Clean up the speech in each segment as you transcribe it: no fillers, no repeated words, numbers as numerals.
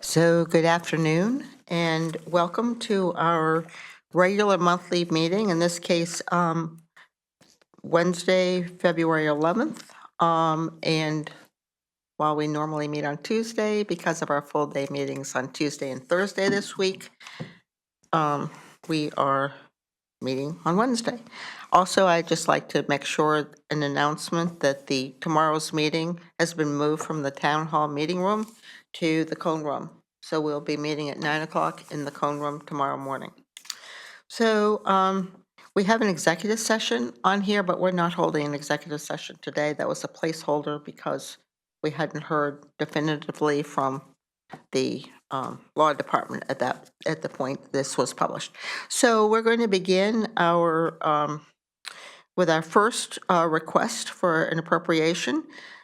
So, good afternoon and welcome to our regular monthly meeting, in this case, Wednesday, February 11th. And while we normally meet on Tuesday, because of our full day meetings on Tuesday and Thursday this week, we are meeting on Wednesday. Also, I'd just like to make sure an announcement that tomorrow's meeting has been moved from the town hall meeting room to the Cone Room. So we'll be meeting at 9 o'clock in the Cone Room tomorrow morning. So we have an executive session on here, but we're not holding an executive session today. That was a placeholder because we hadn't heard definitively from the law department at the point this was published. So we're going to begin with our first request for an appropriation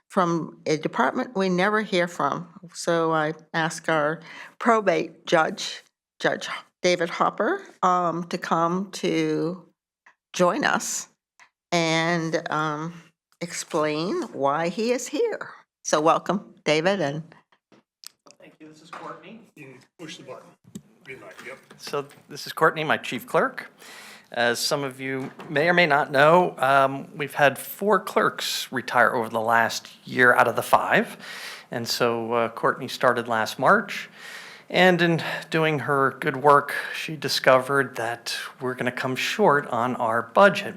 from a department we never hear from. So I ask our probate judge, Judge David Hopper, to come to join us and explain why he is here. So welcome, David, and Thank you. This is Courtney. You push the button. Green light, yep. So this is Courtney, my chief clerk. As some of you may or may not know, we've had 4 clerks retire over the last year out of the 5. And so Courtney started last March. And in doing her good work, she discovered that we're going to come short on our budget.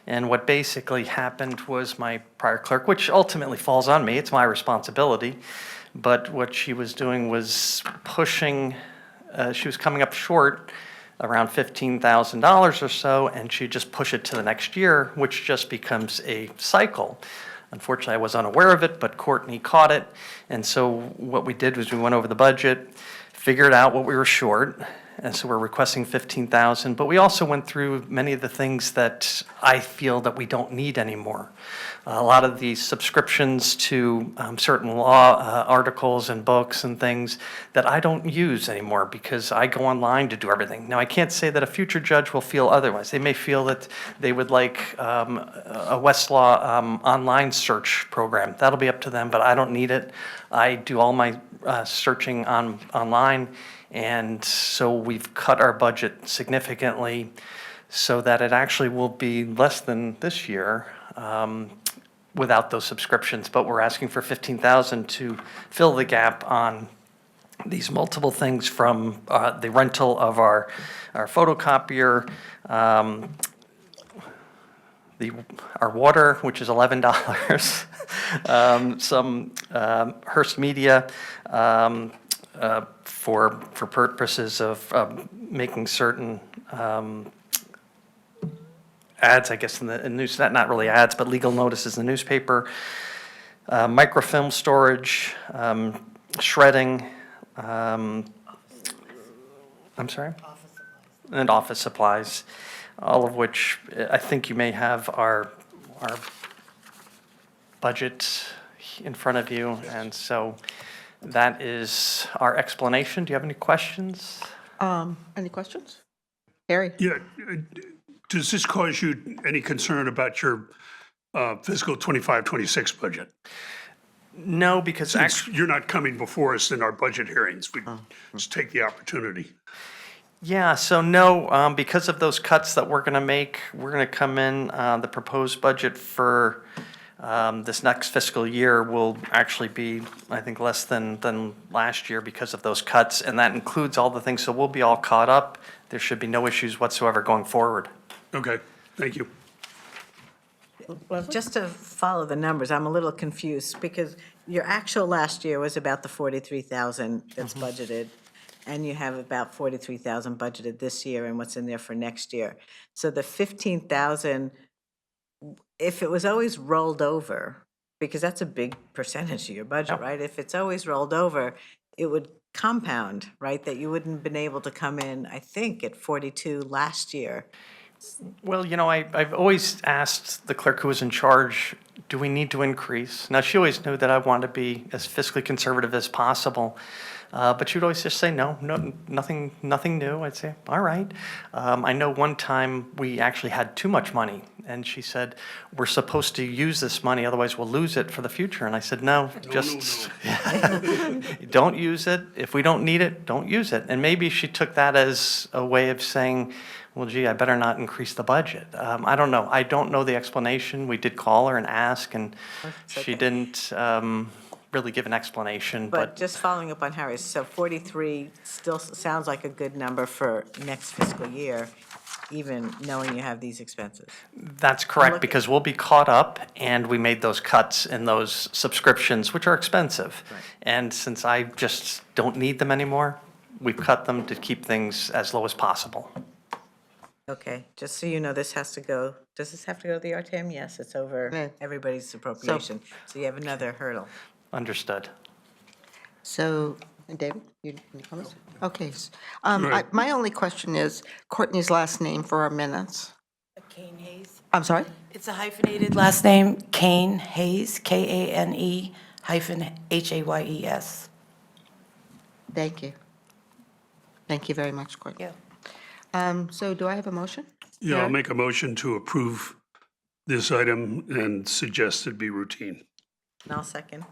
And what basically happened was my prior clerk, which ultimately falls on me, it's my responsibility, but what she was doing was pushing, she was coming up short around $15,000 or so, and she'd just push it to the next year, which just becomes a cycle. Unfortunately, I was unaware of it, but Courtney caught it. And so what we did was we went over the budget, figured out what we were short, and so we're requesting $15,000. But we also went through many of the things that I feel that we don't need anymore. A lot of the subscriptions to certain law articles and books and things that I don't use anymore because I go online to do everything. Now, I can't say that a future judge will feel otherwise. They may feel that they would like a Westlaw online search program. That'll be up to them, but I don't need it. I do all my searching online, and so we've cut our budget significantly so that it actually will be less than this year without those subscriptions. But we're asking for $15,000 to fill the gap on these multiple things, from the rental of our photocopier, our water, which is $11, some Hearst Media for purposes of making certain ads, I guess, in the news, not really ads, but legal notices in the newspaper, microfilm storage, shredding, I'm sorry? And office supplies, all of which I think you may have our budget in front of you. And so that is our explanation. Do you have any questions? any questions? Harry? Yeah, does this cause you any concern about your fiscal 25-26 budget? No, because actually, You're not coming before us in our budget hearings. We just take the opportunity. yeah, so no, because of those cuts that we're going to make, we're going to come in, the proposed budget for this next fiscal year will actually be, I think, less than last year because of those cuts, and that includes all the things, so we'll be all caught up. There should be no issues whatsoever going forward. Okay, thank you. Just to follow the numbers, I'm a little confused because your actual last year was about the 43,000 that's budgeted, and you have about 43,000 budgeted this year and what's in there for next year. So the 15,000, if it was always rolled over, because that's a big percentage of your budget, Yep. right? If it's always rolled over, it would compound, right? That you wouldn't have been able to come in, I think, at 42 last year. Well, I've always asked the clerk who was in charge, do we need to increase? Now, she always knew that I wanted to be as fiscally conservative as possible, but she would always just say, no, nothing new. I'd say, all right. I know one time we actually had too much money, and she said, we're supposed to use this money, otherwise we'll lose it for the future. And I said, no, just don't use it. If we don't need it, don't use it. And maybe she took that as a way of saying, well, gee, I better not increase the budget. I don't know. I don't know the explanation. We did call her and ask, and she didn't really give an explanation. But just following up on Harry's, so 43 still sounds like a good number for next fiscal year, even knowing you have these expenses. That's correct, because we'll be caught up, and we made those cuts in those subscriptions, which are expensive. And since I just don't need them anymore, we've cut them to keep things as low as possible. Okay, just so you know, this has to go, does this have to go to the RTM? Yes, it's Yeah. over everybody's appropriation. So you have another hurdle. Understood. So, David, you any comments? Okay. Right. My only question is Courtney's last name for our minutes. Kane Hayes. I'm sorry? It's a hyphenated last name, Kane Hayes, Kane hyphen Hayes. Thank you. Thank you very much, Courtney. Yeah. So do I have a motion? Yeah, I'll Eric? make a motion to approve this item and suggest it be routine. And I'll second.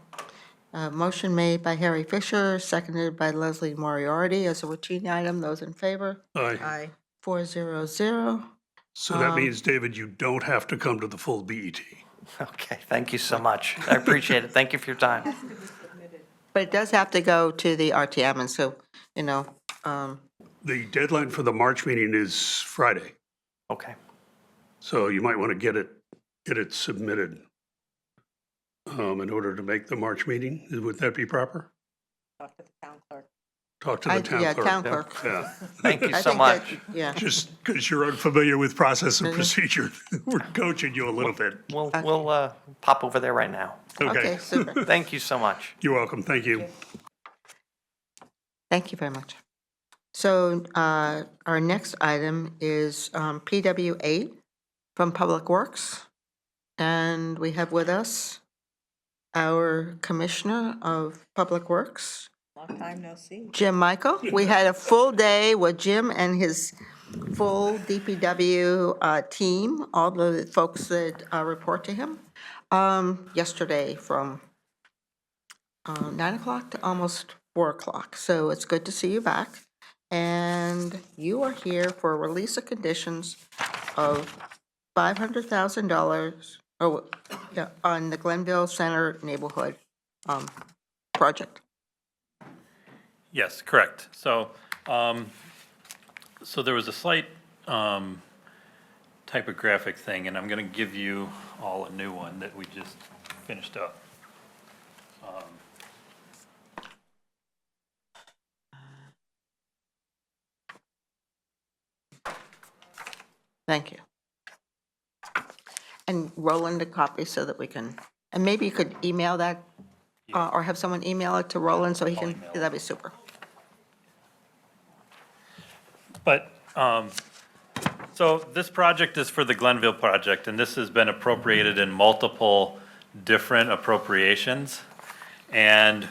Motion made by Harry Fisher, seconded by Leslie Moriarty as a routine item. Those in favor? Aye. Aye. 400. So that means, David, you don't have to come to the full BET. Okay, thank you so much. I appreciate it. Thank you for your time. But it does have to go to the RTM, and so, The deadline for the March meeting is Friday, Okay. so you might want to get it submitted in order to make the March meeting. Would that be proper? Talk to the town clerk. Talk to the town yeah, clerk. town clerk. Yeah, Thank you I so think that- much. Yeah. just because you're unfamiliar with process and procedure, we're coaching you a little bit. We'll pop over there right now. Okay, Okay, super. Thank you so much. you're welcome. Thank you. Thank you very much. So our next item is PW 8 from Public Works. And we have with us our Commissioner of Public Works, Long time no see. Jim Michael. We had a full day with Jim and his full DPW team, all the folks that report to him, yesterday from 9 o'clock to almost 4 o'clock. So it's good to see you back. And you are here for a release of conditions of $500,000 on the Glenville Center neighborhood project. Yes, correct. So, so there was a slight typographic thing, and I'm going to give you all a new one that we just finished up. Thank you. And Roland a copy so that we can, and maybe you could email that, or have someone email it to Roland so he can, email it. that'd be super. But, so this project is for the Glenville project, and this has been appropriated in multiple different appropriations. And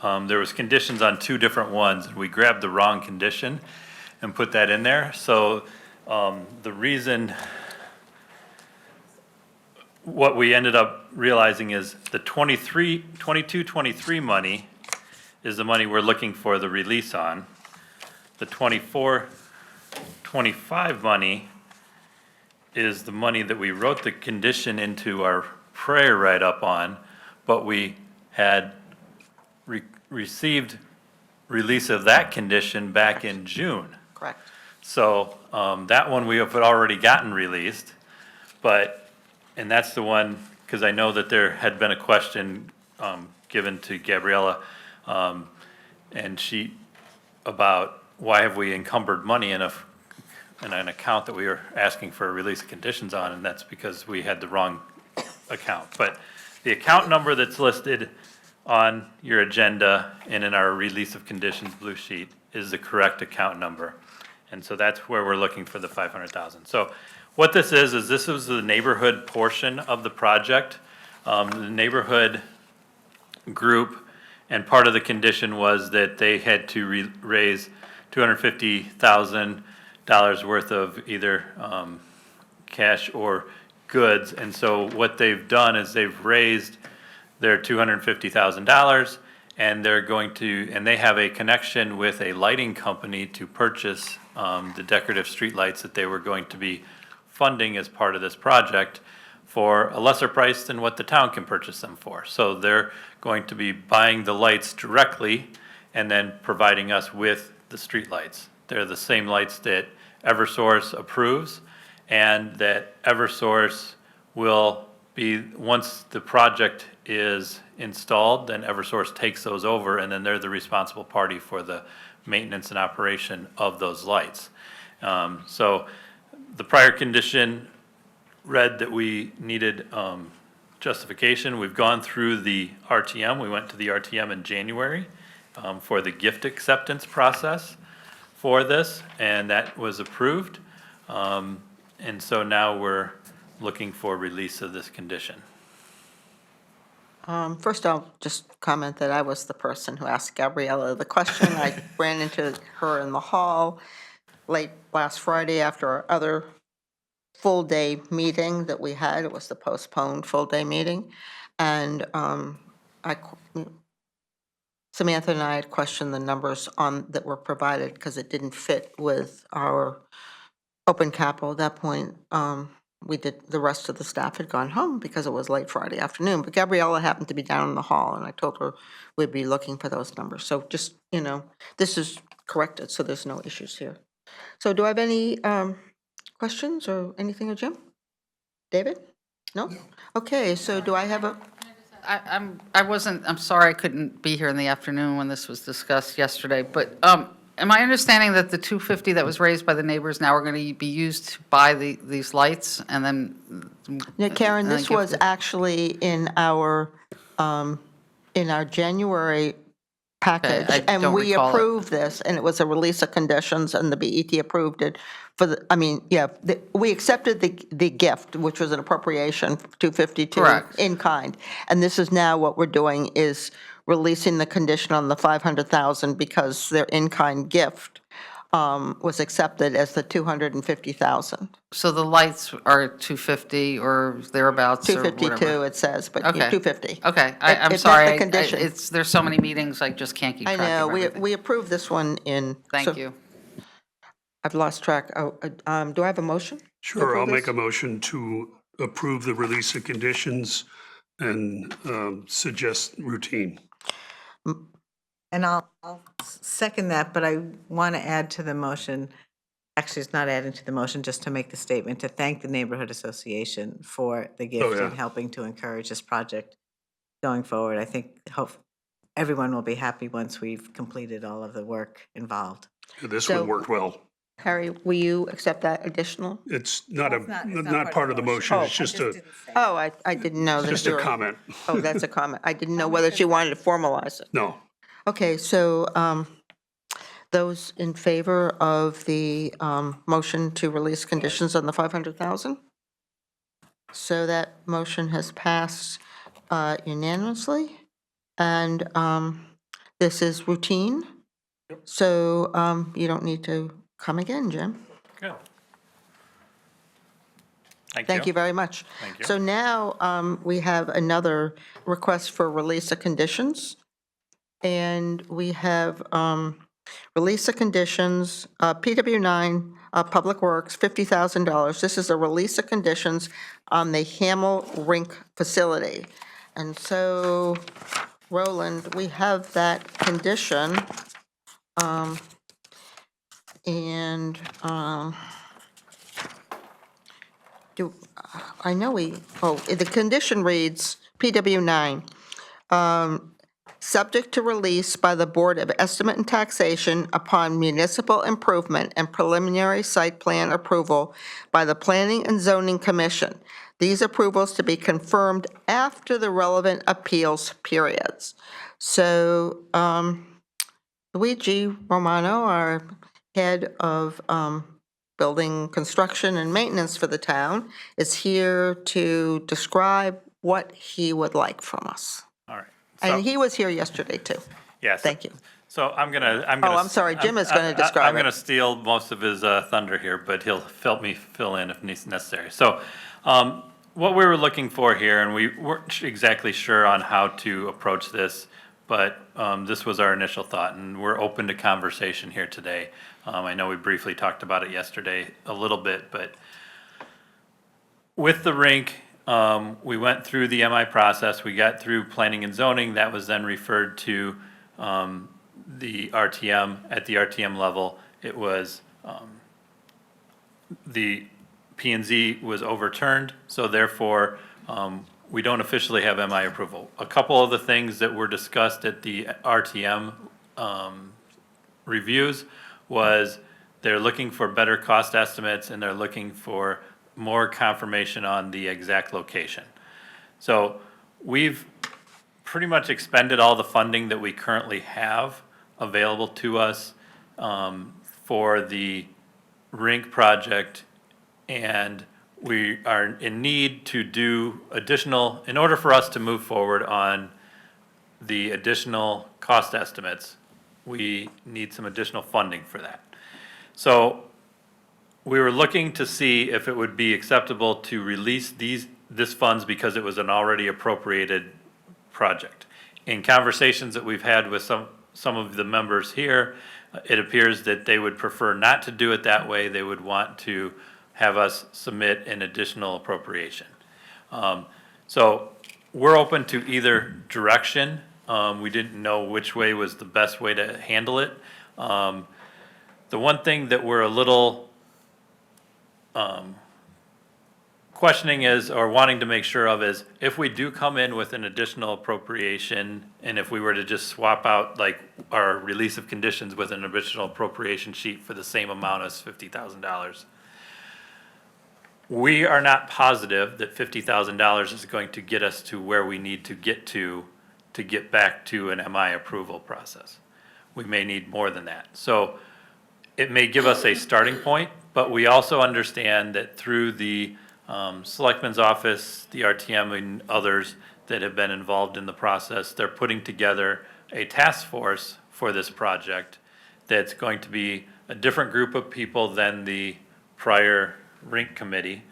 there was conditions on 2 different ones, and we grabbed the wrong condition and put that in there. So the reason, what we ended up realizing is the 22-23 money is the money we're looking for the release on. The 24-25 money is the money that we wrote the condition into our prayer write-up on, but we had received release of that condition back in June. Correct. So, that one we have already gotten released, but, and that's the one, because I know that there had been a question, given to Gabriella, and she, about why have we encumbered money in an account that we were asking for a release of conditions on, and that's because we had the wrong account. But the account number that's listed on your agenda and in our release of conditions blue sheet is the correct account number. And so that's where we're looking for the 500,000. So what this is this was the neighborhood portion of the project. The neighborhood group, and part of the condition was that they had to raise $250,000 worth of either cash or goods. And so what they've done is they've raised their $250,000, and they're going to, and they have a connection with a lighting company to purchase the decorative streetlights that they were going to be funding as part of this project for a lesser price than what the town can purchase them for. So they're going to be buying the lights directly and then providing us with the streetlights. They're the same lights that Eversource approves, and that Eversource will be, once the project is installed, then Eversource takes those over, and then they're the responsible party for the maintenance and operation of those lights. So the prior condition read that we needed justification. We've gone through the RTM. We went to the RTM in January for the gift acceptance process for this, and that was approved. And so now we're looking for release of this condition. First, I'll just comment that I was the person who asked Gabriella the question. I ran into her in the hall late last Friday after our other full-day meeting that we had. It was the postponed full-day meeting. And Samantha and I had questioned the numbers that were provided because it didn't fit with our open capital. At that point, the rest of the staff had gone home because it was late Friday afternoon. But Gabriella happened to be down in the hall, and I told her we'd be looking for those numbers. So just, this is corrected, so there's no issues here. So do I have any questions or anything, Jim? David? No? Okay, so do I have a? I'm sorry I couldn't be here in the afternoon when this was discussed yesterday, but am I understanding that the 250 that was raised by the neighbors now are going to be used to buy these lights and then? Yeah, Karen, this give was the- actually in our January package. I And don't we recall it. approved this, and it was a release of conditions, and the BET approved it for we accepted the gift, which was an appropriation, 252. Correct. In kind. And this is now what we're doing is releasing the condition on the 500,000 because their in-kind gift was accepted as the 250,000. So the lights are 250 or thereabouts or whatever? 252 it says, but Okay. 250. Okay, It I'm met sorry. the condition. There's so many meetings, I just can't keep I track know, of we everything. approved this one in. Thank so you. I've lost track. Do I have a motion? to Sure, approve I'll make this? a motion to approve the release of conditions and suggest routine. And I'll second that, but I want to add to the motion, actually, it's not adding to the motion, just to make the statement, to thank the Neighborhood Association for the gift yeah. and helping to encourage this project going forward. I think, everyone will be happy once we've completed all of the work involved. This So- one worked well. Harry, will you accept that additional? It's not not part of the motion, it's just a, Oh, I didn't know that. just you a were- comment. Oh, that's a comment. I didn't know whether she wanted to formalize it. No, Okay, so those in favor of the motion to release conditions on the 500,000? So that motion has passed unanimously, and this is routine. So you don't need to come again, Jim. Good. Thank you very much. Thank you. So now we have another request for release of conditions. And we have release of conditions, PW9, Public Works, $50,000. This is a release of conditions on the Hamel Rink facility. And so, Roland, we have that condition. The condition reads, PW9, subject to release by the Board of Estimate and Taxation upon municipal improvement and preliminary site plan approval by the Planning and Zoning Commission. These approvals to be confirmed after the relevant appeals periods. So Luigi Romano, our head of building construction and maintenance for the town, is here to describe what he would like from us. All right. And So, he was here yesterday, too. yes. Thank you. So I'm gonna. Oh, I'm sorry, Jim is gonna describe I'm it. gonna steal most of his thunder here, but he'll help me fill in if necessary. So, what we were looking for here, and we weren't exactly sure on how to approach this, but this was our initial thought, and we're open to conversation here today. I know we briefly talked about it yesterday a little bit, but with the rink, we went through the MI process, we got through planning and zoning, that was then referred to the RTM. At the RTM level, it was, the P and Z was overturned, so therefore, we don't officially have MI approval. A couple of the things that were discussed at the RTM reviews was they're looking for better cost estimates and they're looking for more confirmation on the exact location. So we've pretty much expended all the funding that we currently have available to us for the rink project, and we are in need to do additional, in order for us to move forward on the additional cost estimates, we need some additional funding for that. So we were looking to see if it would be acceptable to release this funds because it was an already appropriated project. In conversations that we've had with some of the members here, it appears that they would prefer not to do it that way. They would want to have us submit an additional appropriation. So we're open to either direction. We didn't know which way was the best way to handle it. The one thing that we're a little questioning is, or wanting to make sure of is, if we do come in with an additional appropriation, and if we were to just swap out like our release of conditions with an additional appropriation sheet for the same amount as $50,000, we are not positive that $50,000 is going to get us to where we need to get back to an MI approval process. We may need more than that. So it may give us a starting point, but we also understand that through the Selectman's Office, the RTM and others that have been involved in the process, they're putting together a task force for this project that's going to be a different group of people than the prior rink committee.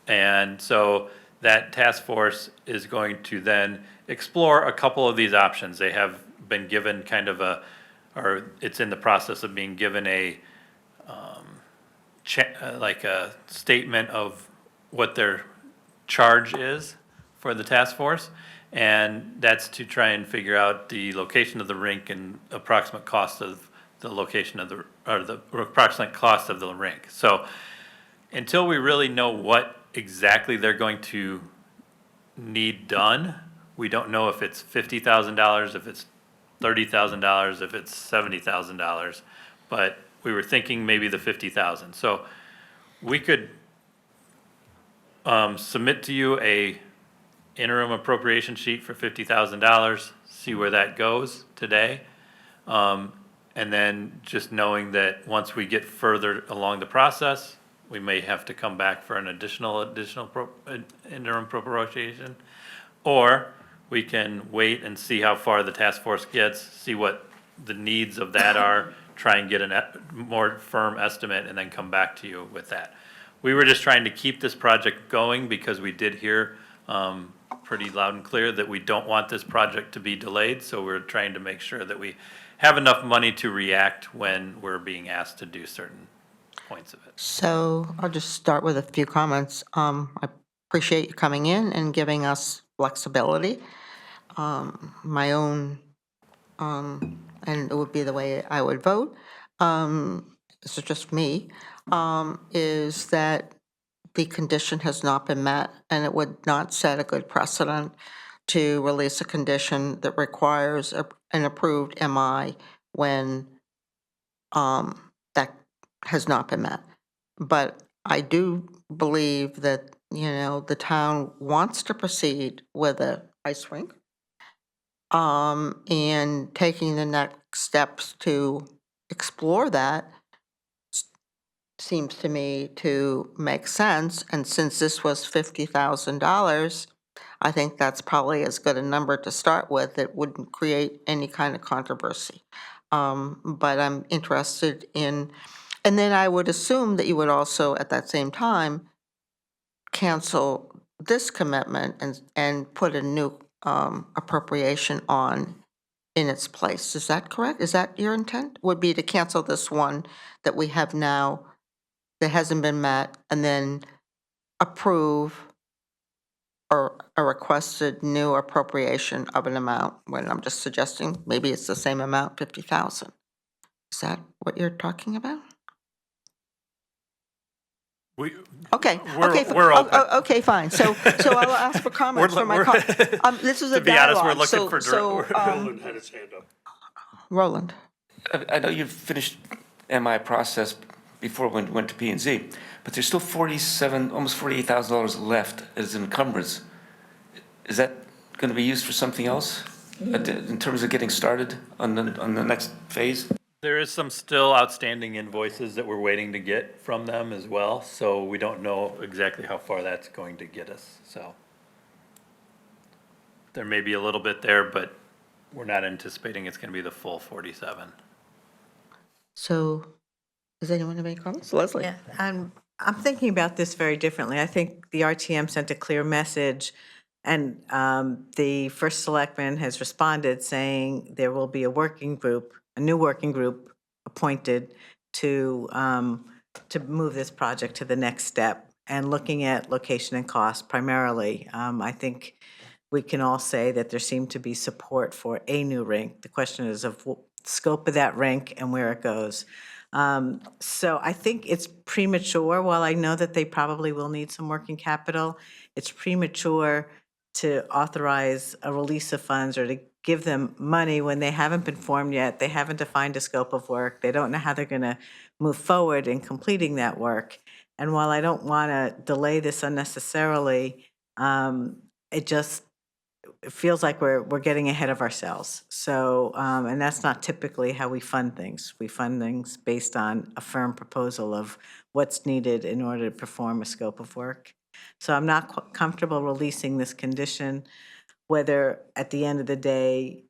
And so that task force is going to then explore a couple of these options. They have been given kind of or it's in the process of being given like a statement of what their charge is for the task force. And that's to try and figure out the location of the rink and approximate cost of the location of the approximate cost of the rink. So until we really know what exactly they're going to need done, we don't know if it's $50,000, if it's $30,000, if it's $70,000, but we were thinking maybe the 50,000. So we could submit to you a interim appropriation sheet for $50,000, see where that goes today. And then just knowing that once we get further along the process, we may have to come back for an additional interim appropriation. Or we can wait and see how far the task force gets, see what the needs of that are, try and get a more firm estimate, and then come back to you with that. We were just trying to keep this project going because we did hear pretty loud and clear that we don't want this project to be delayed, so we're trying to make sure that we have enough money to react when we're being asked to do certain points of it. So I'll just start with a few comments. I appreciate you coming in and giving us flexibility. My own, and it would be the way I would vote, this is just me, is that the condition has not been met, and it would not set a good precedent to release a condition that requires an approved MI when that has not been met. But I do believe that, the town wants to proceed with the ice rink, and taking the next steps to explore that seems to me to make sense, and since this was $50,000, I think that's probably as good a number to start with. It wouldn't create any kind of controversy. But I'm interested in, and then I would assume that you would also, at that same time, cancel this commitment and put a new appropriation on in its place. Is that correct? Is that your intent? Would be to cancel this one that we have now that hasn't been met, and then approve or a requested new appropriation of an amount, when I'm just suggesting maybe it's the same amount, 50,000. Is that what you're talking about? Okay, We're- okay. we're open. Okay, fine. So I'll ask for comments from my, this is a To be honest, we're dialogue, looking for Roland had his hand up. Roland. I know you've finished MI process before when it went to P and Z, but there's still almost $48,000 left as encumbrance. Is that going to be used for something else in terms of getting started on the next phase? There is some still outstanding invoices that we're waiting to get from them as well, so we don't know exactly how far that's going to get us, so. There may be a little bit there, but we're not anticipating it's gonna be the full 47. So, does anyone have any comments? Leslie? Yeah, I'm thinking about this very differently. I think the RTM sent a clear message, and the first selectman has responded saying there will be a working group, a new working group appointed to move this project to the next step, and looking at location and cost primarily. I think we can all say that there seemed to be support for a new rink. The question is of scope of that rink and where it goes. So I think it's premature, while I know that they probably will need some working capital, it's premature to authorize a release of funds or to give them money when they haven't been formed yet, they haven't defined a scope of work, they don't know how they're gonna move forward in completing that work. And while I don't wanna delay this unnecessarily, it feels like we're getting ahead of ourselves. So, and that's not typically how we fund things. We fund things based on a firm proposal of what's needed in order to perform a scope of work. So I'm not comfortable releasing this condition, whether at the end of the day,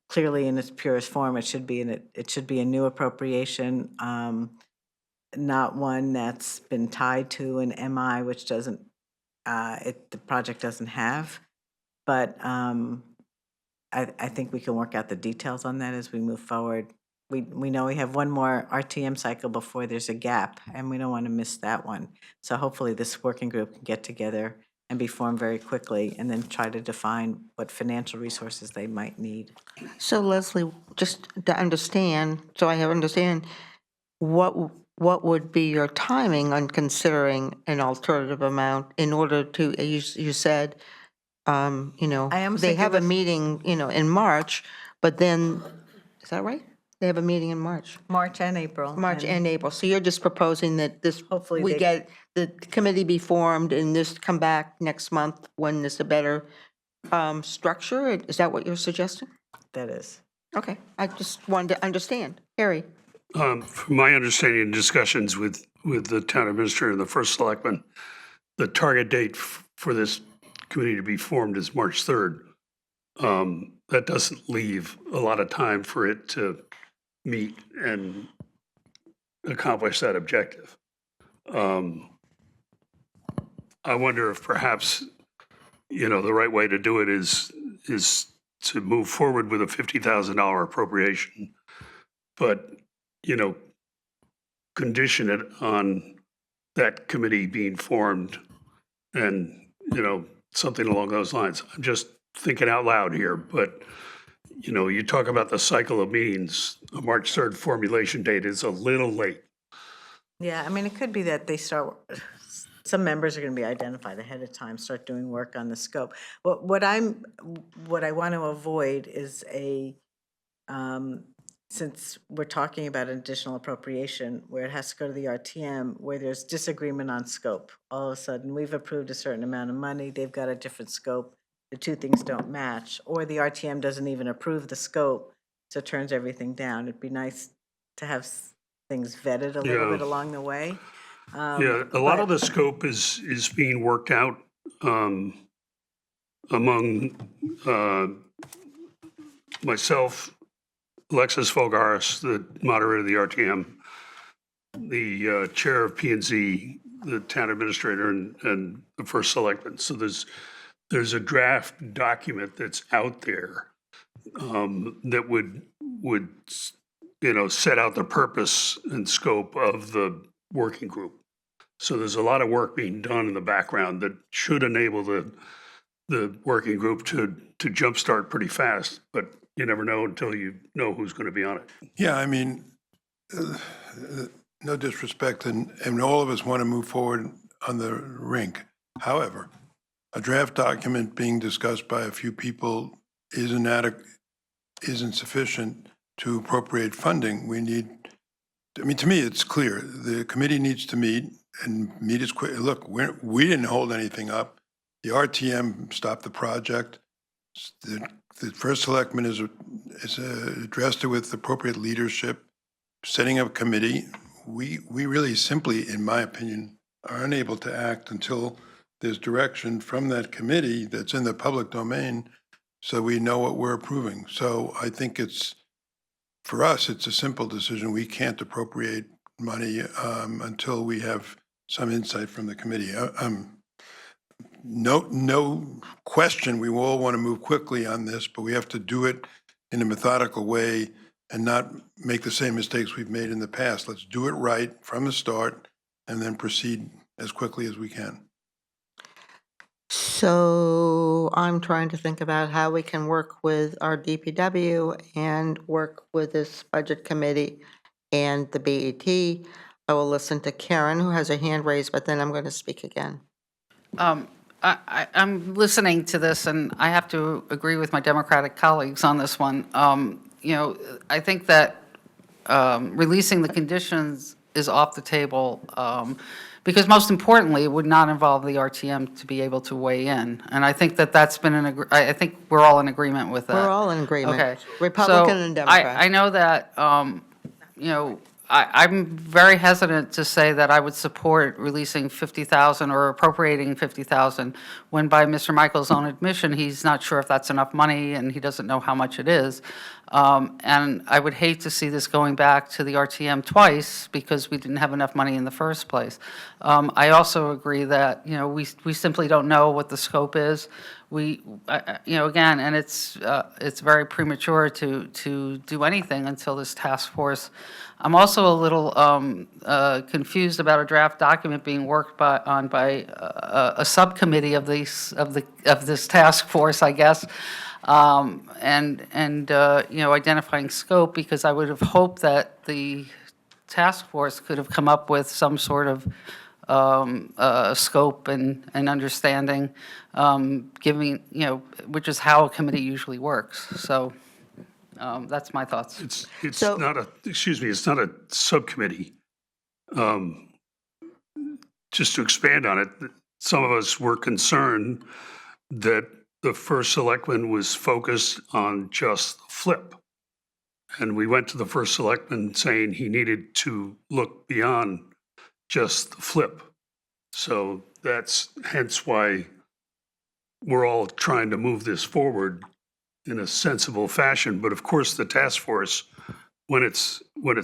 clearly in its purest form, it should be a new appropriation, not one that's been tied to an MI, which doesn't, the project doesn't have. But I think we can work out the details on that as we move forward. We know we have one more RTM cycle before there's a gap, and we don't want to miss that one. So hopefully this working group can get together and be formed very quickly, and then try to define what financial resources they might need. So Leslie, just to understand, so I understand, what would be your timing on considering an alternative amount in order to, you said, I am they have a thinking meeting, in March, but then, is that right? They have a meeting in March, March and April. March and April. So you're just proposing that this, Hopefully we they- get, the committee be formed and this come back next month when there's a better structure? Is that what you're suggesting? That is. Okay, I just wanted to understand. Harry? From my understanding in discussions with the town administrator and the first selectman, the target date for this committee to be formed is March 3rd. That doesn't leave a lot of time for it to meet and accomplish that objective. I wonder if perhaps, the right way to do it is to move forward with a $50,000 appropriation, but, condition it on that committee being formed and, something along those lines. I'm just thinking out loud here, but, you talk about the cycle of meetings, a March 3rd formulation date is a little late. Yeah, I mean, it could be that they start, some members are going to be identified ahead of time, start doing work on the scope. What I want to avoid is since we're talking about an additional appropriation where it has to go to the RTM, where there's disagreement on scope. All of a sudden, we've approved a certain amount of money, they've got a different scope, the two things don't match, or the RTM doesn't even approve the scope, so it turns everything down. It'd be nice to have things vetted a little Yeah. bit along the way. Yeah, a lot of the scope is being worked out among myself, Alexis Fogaris, the moderator of the RTM, the chair of P&Z, the town administrator, and the first selectman. So there's a draft document that's out there that would set out the purpose and scope of the working group. So there's a lot of work being done in the background that should enable the working group to jumpstart pretty fast, but you never know until you know who's going to be on it. Yeah, I mean, no disrespect, and all of us want to move forward on the rink. However, a draft document being discussed by a few people isn't sufficient to appropriate funding. We need, I mean, to me, it's clear. The committee needs to meet and meet as quick. Look, we didn't hold anything up. The RTM stopped the project. The first selectman is addressed it with appropriate leadership, setting up a committee. We really simply, in my opinion, are unable to act until there's direction from that committee that's in the public domain, so we know what we're approving. So I think for us, it's a simple decision. We can't appropriate money until we have some insight from the committee. No question, we all want to move quickly on this, but we have to do it in a methodical way and not make the same mistakes we've made in the past. Let's do it right from the start and then proceed as quickly as we can. So I'm trying to think about how we can work with our DPW and work with this budget committee and the BET. I will listen to Karen, who has her hand raised, but then I'm going to speak again. I'm listening to this, and I have to agree with my Democratic colleagues on this one. I think that releasing the conditions is off the table, because most importantly, it would not involve the RTM to be able to weigh in. And I think that's been I think we're all in agreement with that. We're all in agreement. Okay. Republican So and Democrat. I know that, I'm very hesitant to say that I would support releasing 50,000 or appropriating 50,000, when by Mr. Michael's own admission, he's not sure if that's enough money and he doesn't know how much it is. And I would hate to see this going back to the RTM twice because we didn't have enough money in the first place. I also agree that, we simply don't know what the scope is. Again, and it's very premature to do anything until this task force. I'm also a little confused about a draft document being worked on by a subcommittee of this task force, I guess, and identifying scope, because I would have hoped that the task force could have come up with some sort of scope and understanding, giving, which is how a committee usually works. So that's my thoughts. It's So- not it's not a subcommittee. Just to expand on it, some of us were concerned that the first selectman was focused on just flip. And we went to the first selectman saying he needed to look beyond just the flip. So that's hence why we're all trying to move this forward in a sensible fashion. But of course, the task force, when it's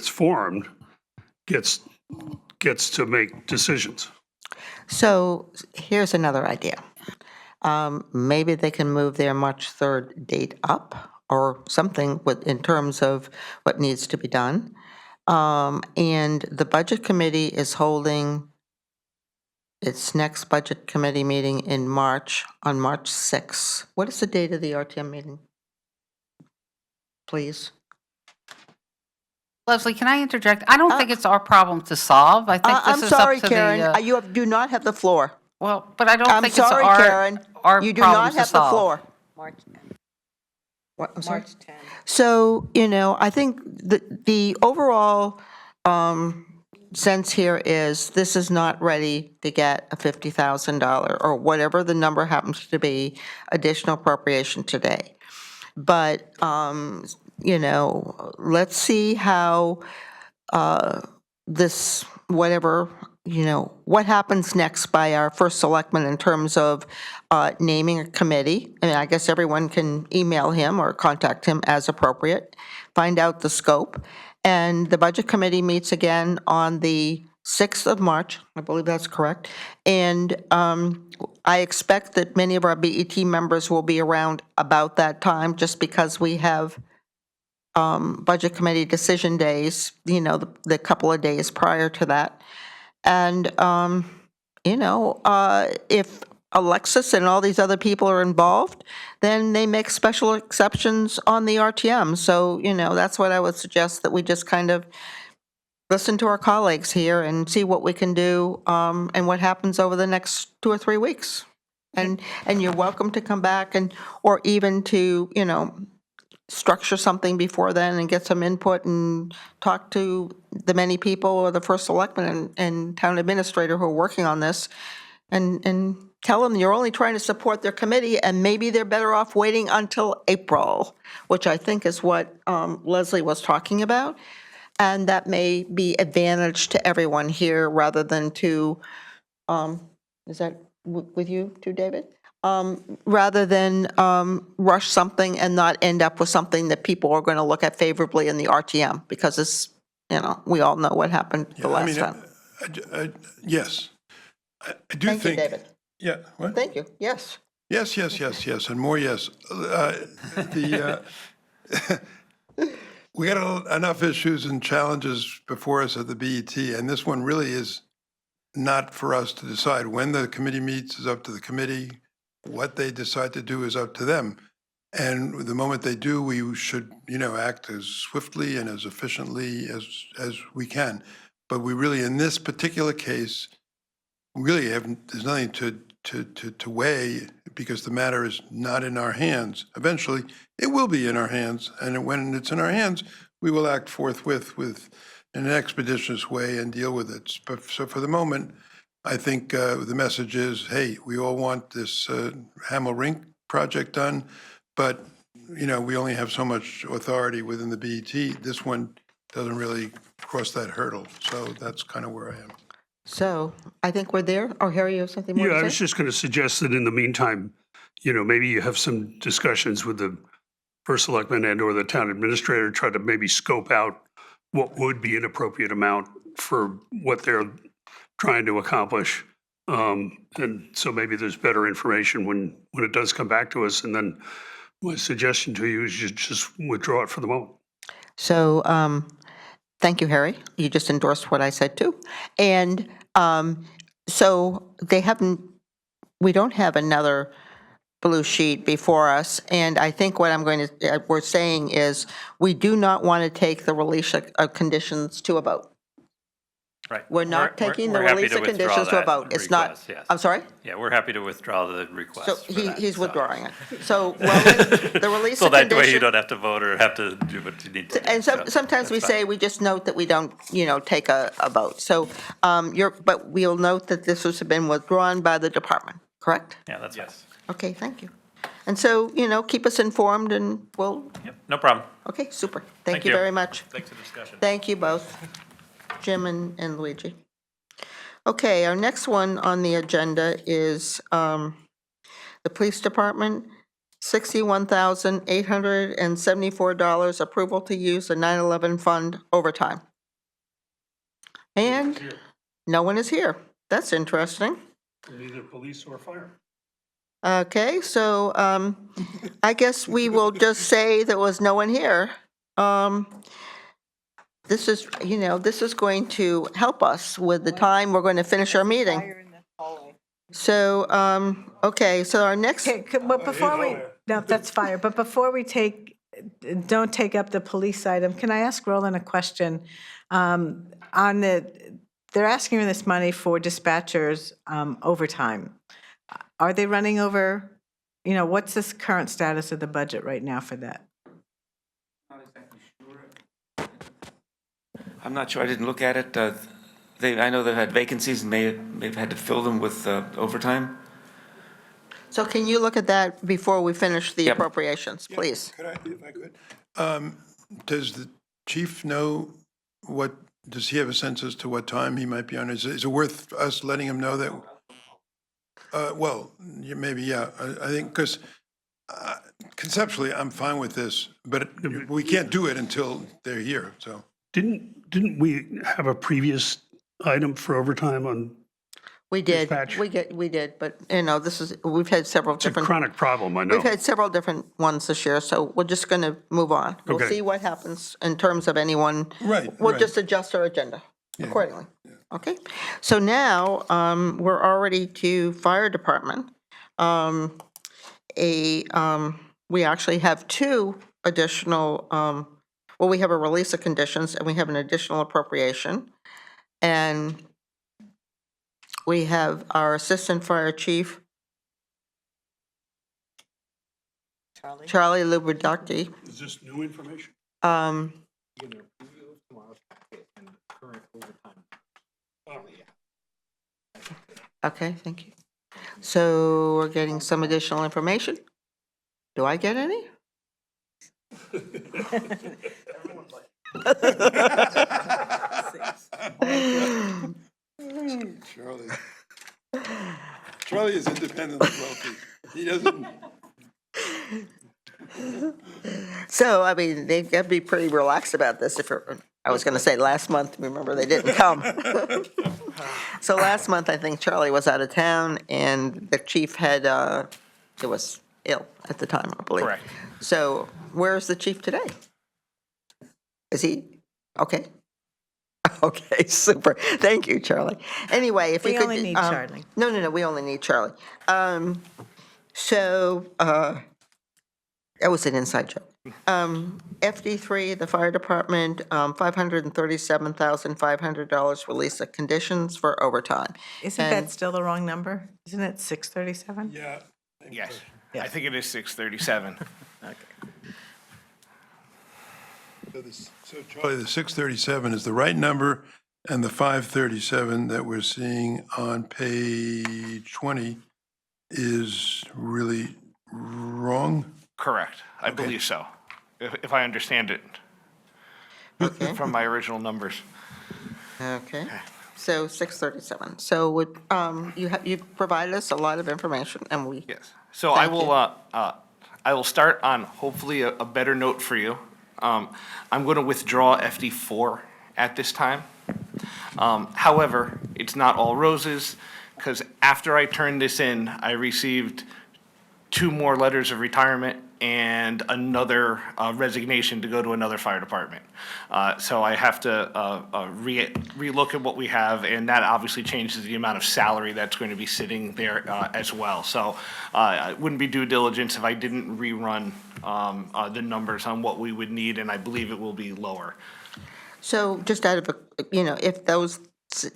formed, gets to make decisions. So here's another idea. Maybe they can move their March 3rd date up or something in terms of what needs to be done. And the Budget Committee is holding its next Budget Committee meeting in March, on March 6th. What is the date of the RTM meeting? Please. Leslie, can I interject? I don't think it's our problem to solve. I think I'm this is up sorry, to Karen, the, you do not have the floor. well, but I don't I'm think it's sorry, our Karen, our you do not problem to have the solve. floor. What, I'm sorry? March 10th. So, I think the overall sense here is this is not ready to get a $50,000 or whatever the number happens to be, additional appropriation today. But, let's see how this, whatever, what happens next by our first selectman in terms of naming a committee. And I guess everyone can email him or contact him as appropriate, find out the scope. And the Budget Committee meets again on the 6th of March, I believe that's correct. And I expect that many of our BET members will be around about that time, just because we have Budget Committee decision days, the couple of days prior to that. And, if Alexis and all these other people are involved, then they make special exceptions on the RTM. So, that's what I would suggest, that we just kind of listen to our colleagues here and see what we can do, and what happens over the next 2 or 3 weeks. And you're welcome to come back or even to, structure something before then and get some input and talk to the many people or the first selectman and town administrator who are working on this, and tell them you're only trying to support their committee, and maybe they're better off waiting until April, which I think is what Leslie was talking about. And that may be advantage to everyone here rather than to, is that with you too, David? Rather than rush something and not end up with something that people are going to look at favorably in the RTM, because it's, we all know what happened the last time. Yes. I do Thank you, think. David. Yeah, what? Thank you, yes. Yes, and more yes. We got enough issues and challenges before us at the BET, and this one really is not for us to decide. When the committee meets is up to the committee. What they decide to do is up to them. And the moment they do, we should, act as swiftly and as efficiently as we can. But we really, in this particular case, really there's nothing to weigh, because the matter is not in our hands. Eventually, it will be in our hands, and when it's in our hands, we will act forthwith in an expeditious way and deal with it. But so for the moment, I think the message is, hey, we all want this Hamel Rink project done, but we only have so much authority within the BET. This one doesn't really cross that hurdle, so that's kind of where I am. So I think we're there. Oh, Harry, you have something more to say? Yeah, I was just going to suggest that in the meantime, maybe you have some discussions with the first selectman and or the town administrator, try to maybe scope out what would be an appropriate amount for what they're trying to accomplish. And so maybe there's better information when it does come back to us. And then my suggestion to you is you just withdraw it for the moment. So, thank you, Harry. You just endorsed what I said too. And so we don't have another blue sheet before us. And I think what we're saying is, we do not want to take the release of conditions to a vote. Right. We're not taking the we're happy release to of withdraw conditions to a that vote. It's not, request, yes. I'm sorry? Yeah, we're happy to withdraw the request. So for that, he's so. withdrawing it. So, the release So of that way you conditions. don't have to vote or have to do what you need to do. And sometimes we that's fine. say, we just note that we don't, take a vote. So, but we'll note that this has been withdrawn by the department, correct? Yeah, that's fine. Okay, thank you. And so, keep us informed and we'll, Yep, no problem. okay, super. Thank Thank you you. very much. Thanks for the discussion. Thank you both, Jim and Luigi. Okay, our next one on the agenda is the police department, $61,874 approval to use the 9/11 fund overtime. And no one is here. That's interesting. Neither police or fire. Okay, so I guess we will just say there was no one here. This is going to help us with the time we're going to finish our meeting. So, okay, so our next, Okay, but before we, no, that's fire, but before we don't take up the police item, can I ask Roland a question? They're asking for this money for dispatchers overtime. Are they running over, what's this current status of the budget right now for that? I'm not sure, I didn't look at it. I know they've had vacancies and they've had to fill them with overtime. so can you look at that before we finish the Yep. appropriations, please? Could I, if I could? Does the chief know what does he have a sense as to what time he might be on? Is it worth us letting him know that? Well, maybe, yeah. I think, because conceptually, I'm fine with this, but we can't do it until they're here, so. Didn't we have a previous item for overtime on, We did, Dispatch. we did, but, we've had several it's a different. chronic problem, I know. We've had several different ones this year, so we're just going to move on. We'll Okay. see what happens in terms of anyone. Right, We'll right. just adjust our agenda accordingly. Okay? So now, we're already to fire department. We actually have two additional, well, we have a release of conditions and we have an additional appropriation. And we have our assistant fire chief, Charlie Luberdacty. Is this new information? Okay, thank you. So we're getting some additional information. Do I get any? Charlie. Charlie is independently wealthy. He doesn't. So, I mean, they've got to be pretty relaxed about this. I was going to say last month, remember, they didn't come. So last month, I think Charlie was out of town and the chief was ill at the time, I believe. Correct. So where's the chief today? Is he, okay? Okay, super. Thank you, Charlie. Anyway, if you We could. only need Charlie. No, we only need Charlie. That was an inside joke. FD3, the fire department, $537,500 release of conditions for overtime. Isn't And- that still the wrong number? Isn't it 637? Yeah. Yes, I Yes. think it is 637. So Charlie, the 637 is the right number, and the 537 that we're seeing on page 20 is really wrong? Correct, I believe so, if I understand it Okay. from my original numbers. Okay, so 637. So would, you've provided us a lot of information, and we. Yes, so I Thank will, I will start on hopefully a better note for you. I'm going to withdraw FD4 at this time. However, it's not all roses, because after I turned this in, I received 2 more letters of retirement and another resignation to go to another fire department. So I have to relook at what we have, and that obviously changes the amount of salary that's going to be sitting there as well. So it wouldn't be due diligence if I didn't rerun the numbers on what we would need, and I believe it will be lower. So just out of, if those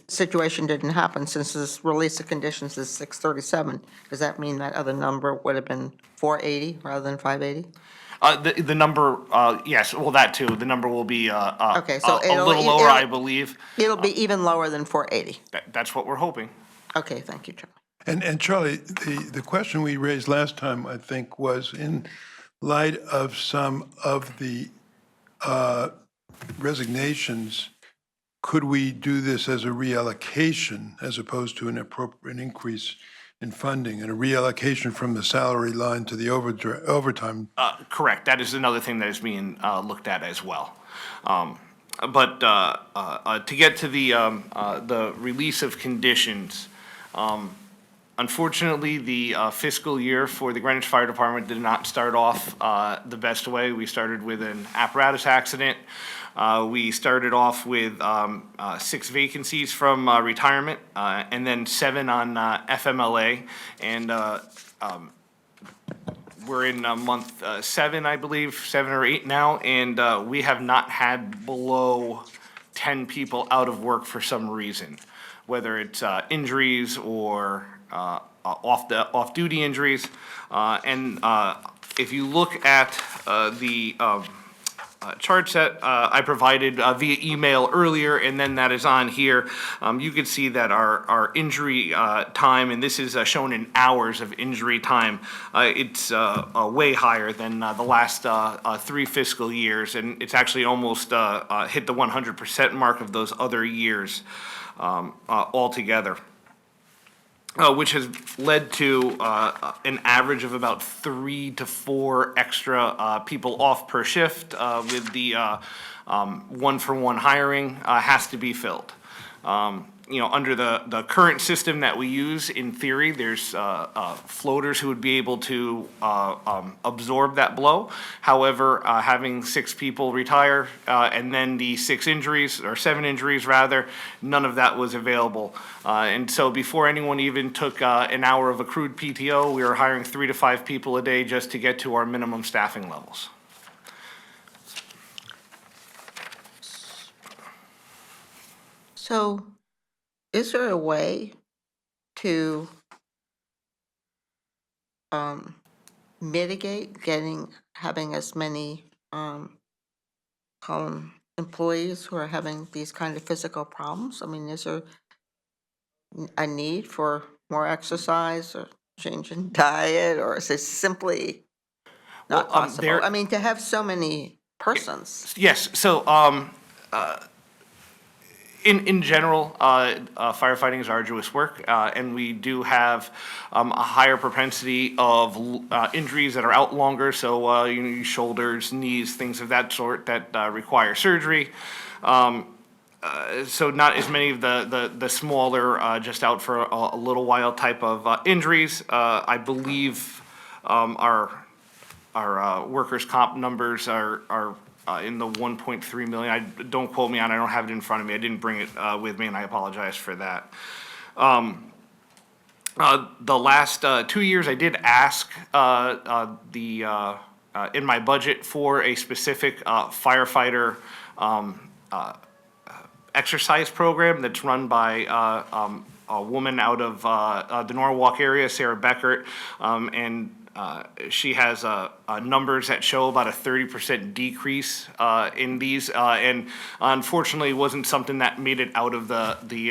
situation didn't happen, since this release of conditions is 637, does that mean that other number would have been 480 rather than 580? The number, yes, well, that too, the number will be Okay, so a little lower, I believe. It'll be even lower than 480. That's what we're hoping. Okay, thank you, Charlie. And Charlie, the question we raised last time, I think, was in light of some of the resignations, could we do this as a reallocation as opposed to an increase in funding and a reallocation from the salary line to the overtime? Correct, that is another thing that is being looked at as well. But to get to the release of conditions, unfortunately, the fiscal year for the Greenwich Fire Department did not start off the best way. We started with an apparatus accident. We started off with 6 vacancies from retirement, and then 7 on FMLA. And we're in month 7, I believe, 7 or 8 now, and we have not had below 10 people out of work for some reason, whether it's injuries or off-duty injuries. And if you look at the charts that I provided via email earlier, and then that is on here. You can see that our injury time, and this is shown in hours of injury time, it's way higher than the last 3 fiscal years, and it's actually almost hit the 100% mark of those other years altogether. Which has led to an average of about 3 to 4 extra people off per shift with the one-for-one hiring has to be filled. Under the current system that we use, in theory, there's floaters who would be able to absorb that blow. However, having 6 people retire and then the 7 injuries rather, none of that was available. And so before anyone even took an hour of accrued PTO, we were hiring 3 to 5 people a day just to get to our minimum staffing levels. So is there a way to mitigate having as many employees who are having these kind of physical problems? I mean, is there a need for more exercise or change in diet, or is it simply not Well, possible? there- I mean, to have so many persons. Yes, so in general, firefighting is arduous work, and we do have a higher propensity of injuries that are out longer, so shoulders, knees, things of that sort that require surgery. So not as many of the smaller, just out for a little while type of injuries. I believe our workers' comp numbers are in the 1.3 million. Don't quote me on it, I don't have it in front of me. I didn't bring it with me, and I apologize for that. The last 2 years, I did ask in my budget for a specific firefighter exercise program that's run by a woman out of the Norwalk area, Sarah Beckert, and she has numbers that show about a 30% decrease in these, and unfortunately, it wasn't something that made it out of the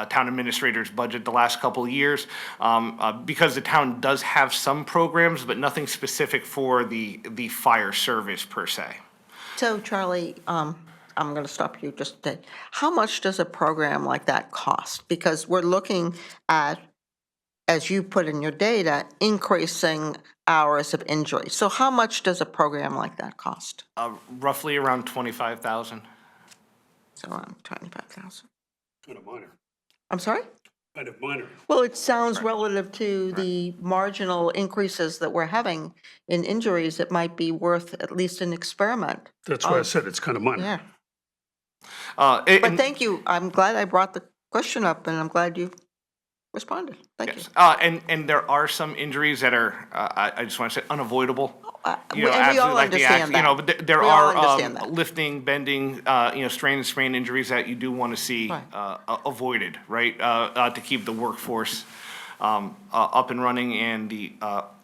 town administrator's budget the last couple of years, because the town does have some programs, but nothing specific for the fire service per se. So Charlie, I'm going to stop you just a bit. How much does a program like that cost? Because we're looking at, as you put in your data, increasing hours of injury. So how much does a program like that cost? Roughly around 25,000. So around 25,000. Kind of minor, I'm sorry? kind of minor. Well, it sounds relative to the marginal increases that we're having in injuries, it might be worth at least an experiment. That's why I said it's kind of minor. Yeah. And- But thank you. I'm glad I brought the question up, and I'm glad you responded. Thank you. Yes, and there are some injuries that are, I just want to say, unavoidable. And we Absolutely all like the understand that. but there We all are understand that. lifting, bending, strain and sprain injuries that you do want to see Right. avoided, right? To keep the workforce up and running and the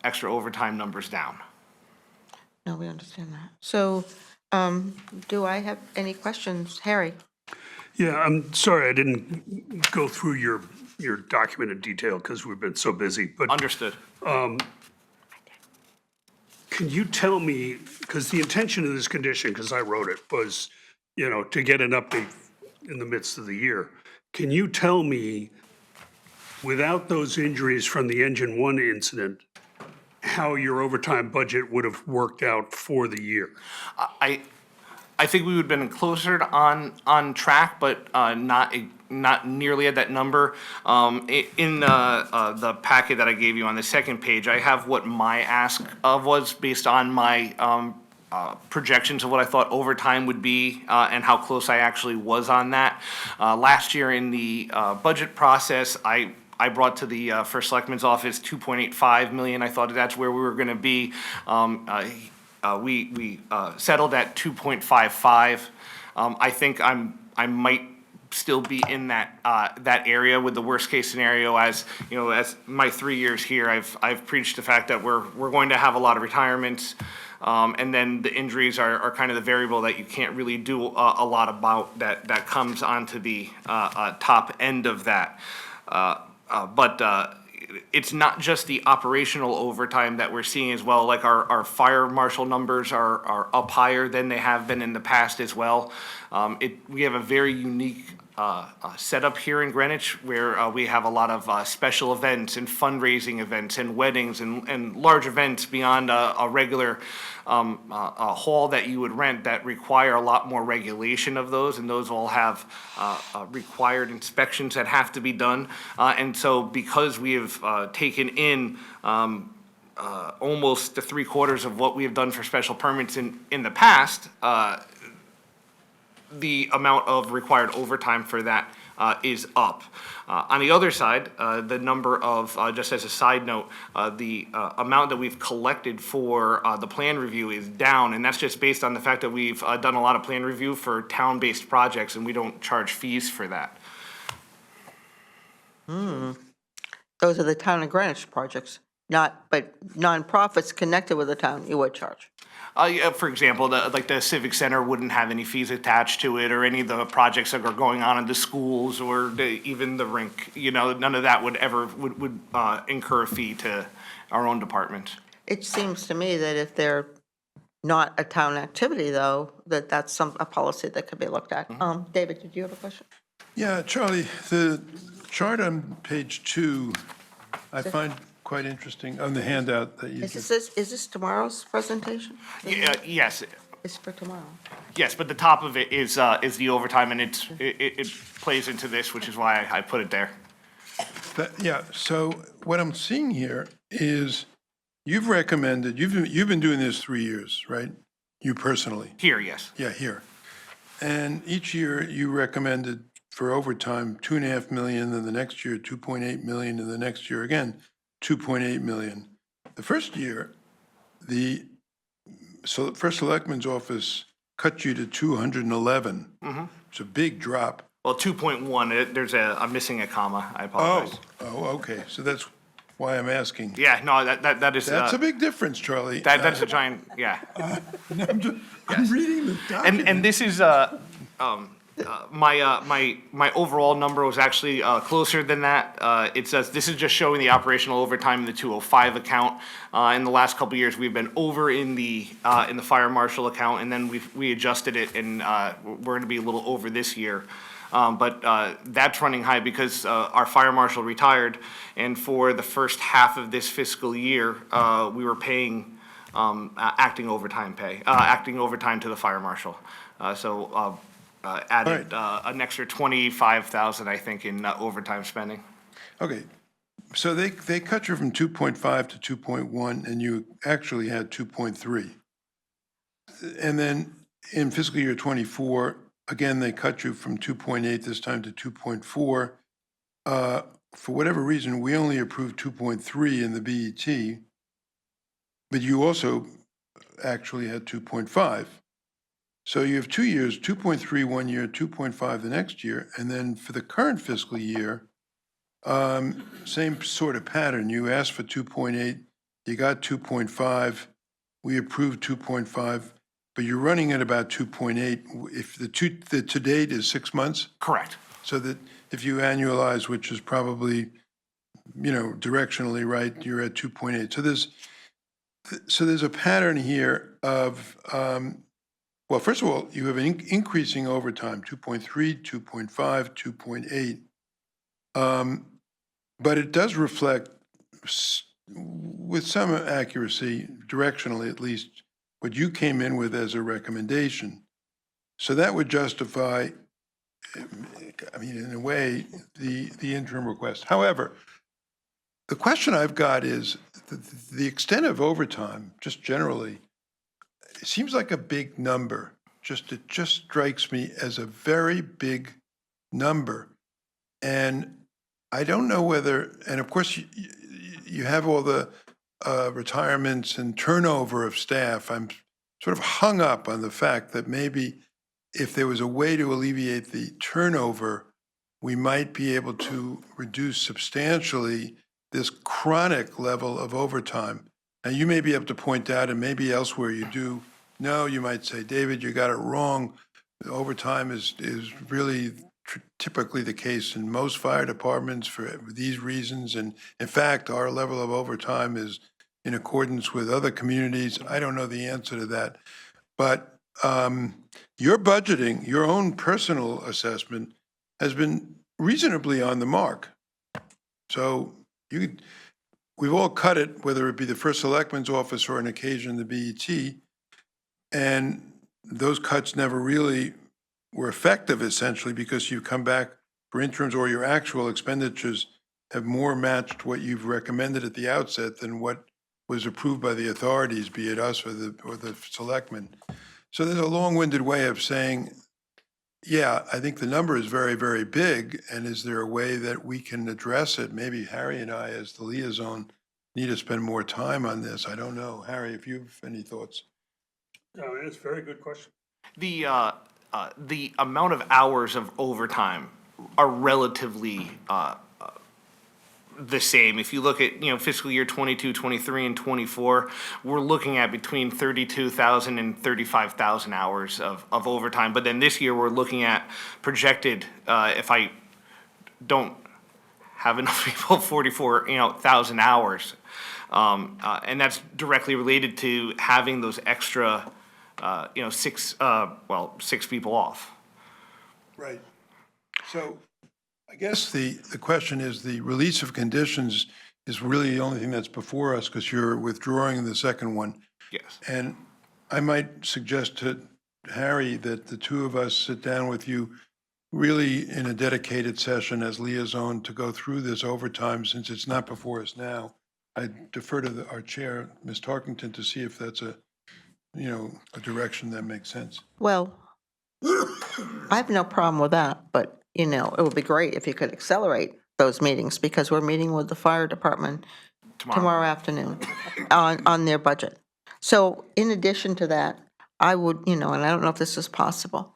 extra overtime numbers down. No, we understand that. So do I have any questions? Harry? Yeah, I'm sorry I didn't go through your document in detail because we've been so busy, but Understood. can you tell me, because the intention of this condition, because I wrote it, was, to get an update in the midst of the year. Can you tell me, without those injuries from the Engine 1 incident, how your overtime budget would have worked out for the year? I think we would have been closer to on track, but not nearly at that number. In the packet that I gave you on the second page, I have what my ask was based on my projections of what I thought overtime would be and how close I actually was on that. Last year in the budget process, I brought to the First Selectman's office 2.85 million. I thought that's where we were going to be. We settled at 2.55. I think I might still be in that area with the worst case scenario. As my 3 years here, I've preached the fact that we're going to have a lot of retirements. And then the injuries are kind of the variable that you can't really do a lot about that comes onto the top end of that. But it's not just the operational overtime that we're seeing as well. Like our fire marshal numbers are up higher than they have been in the past as well. We have a very unique setup here in Greenwich where we have a lot of special events and fundraising events and weddings and large events beyond a regular a hall that you would rent that require a lot more regulation of those, and those all have required inspections that have to be done. And so because we have taken in almost the 3/4 of what we have done for special permits in the past, the amount of required overtime for that is up. On the other side, the number of, just as a side note, the amount that we've collected for the plan review is down, and that's just based on the fact that we've done a lot of plan review for town-based projects, and we don't charge fees for that. Those are the town of Greenwich projects, but nonprofits connected with the town, you would charge. Yeah, for example, like the Civic Center wouldn't have any fees attached to it, or any of the projects that are going on in the schools, or even the rink. You know, none of that would ever would incur a fee to our own department. It seems to me that if they're not a town activity, though, that's a policy that could be looked at. David, did you have a question? Yeah, Charlie, the chart on page 2, I find quite interesting on the handout that you Is just. this tomorrow's presentation? Yes, It's for tomorrow. yes, but the top of it is the overtime, and it plays into this, which is why I put it there. Yeah, so what I'm seeing here is you've recommended, you've been doing this 3 years, right? You personally? Here, yes. Yeah, here. And each year you recommended for overtime, 2.5 million, then the next year, 2.8 million, and the next year again, 2.8 million. The first year, so first selectman's office cut you to 211. It's a big drop. Well, 2.1. I'm missing a comma. I apologize. Okay, so that's why I'm asking. Yeah, no, that is. That's a big difference, Charlie. That's a giant. Yeah. I'm reading the document. And this is my overall number was actually closer than that. It says this is just showing the operational overtime in the 205 account. In the last couple of years, we've been over in the fire marshal account, and then we adjusted it, and we're going to be a little over this year. But that's running high because our fire marshal retired, and for the first half of this fiscal year, we were paying acting overtime to the fire marshal. So added an extra 25,000, I think, in overtime spending. Okay, so they cut you from 2.5 to 2.1, and you actually had 2.3. And then in fiscal year '24, again, they cut you from 2.8 this time to 2.4. For whatever reason, we only approved 2.3 in the BET, but you also actually had 2.5. So you have 2 years, 2.3 1 year, 2.5 the next year, and then for the current fiscal year, same sort of pattern. You asked for 2.8, you got 2.5, we approved 2.5, but you're running at about 2.8. If the to date is 6 months, Correct. so that if you annualize, which is probably, directionally right, you're at 2.8. So there's a pattern here of, well, first of all, you have an increasing overtime, 2.3, 2.5, 2.8. But it does reflect, with some accuracy, directionally at least, what you came in with as a recommendation. So that would justify, in a way, the interim request. However, the question I've got is the extent of overtime, just generally, it seems like a big number. It just strikes me as a very big number. And I don't know whether, and of course you have all the retirements and turnover of staff. I'm sort of hung up on the fact that maybe if there was a way to alleviate the turnover, we might be able to reduce substantially this chronic level of overtime. Now, you may be able to point out, and maybe elsewhere you do, no, you might say, David, you got it wrong. Overtime is really typically the case in most fire departments for these reasons. And in fact, our level of overtime is in accordance with other communities. I don't know the answer to that. But your budgeting, your own personal assessment has been reasonably on the mark. So we've all cut it, whether it be the first selectman's office or on occasion the BET, and those cuts never really were effective essentially because you come back for interims or your actual expenditures have more matched what you've recommended at the outset than what was approved by the authorities, be it us or the selectmen. So there's a long-winded way of saying, yeah, I think the number is very, very big, and is there a way that we can address it? Maybe Harry and I, as the liaison, need to spend more time on this. I don't know. Harry, if you have any thoughts? No, it's a very good question. The amount of hours of overtime are relatively the same. If you look at, fiscal year 22, 23, and 24, we're looking at between 32,000 and 35,000 hours of overtime. But then this year, we're looking at projected, if I don't have enough people, 44,000 hours. And that's directly related to having those extra, 6 people off. Right. So I guess the question is, the release of conditions is really the only thing that's before us because you're withdrawing the second one. Yes. And I might suggest to Harry that the two of us sit down with you really in a dedicated session as liaison to go through this overtime, since it's not before us now. I defer to our chair, Ms. Tarkington, to see if that's a direction that makes sense. Well, I have no problem with that, but, it would be great if you could accelerate those meetings, because we're meeting with the fire department tomorrow afternoon on their budget. So in addition to that, I would, and I don't know if this is possible,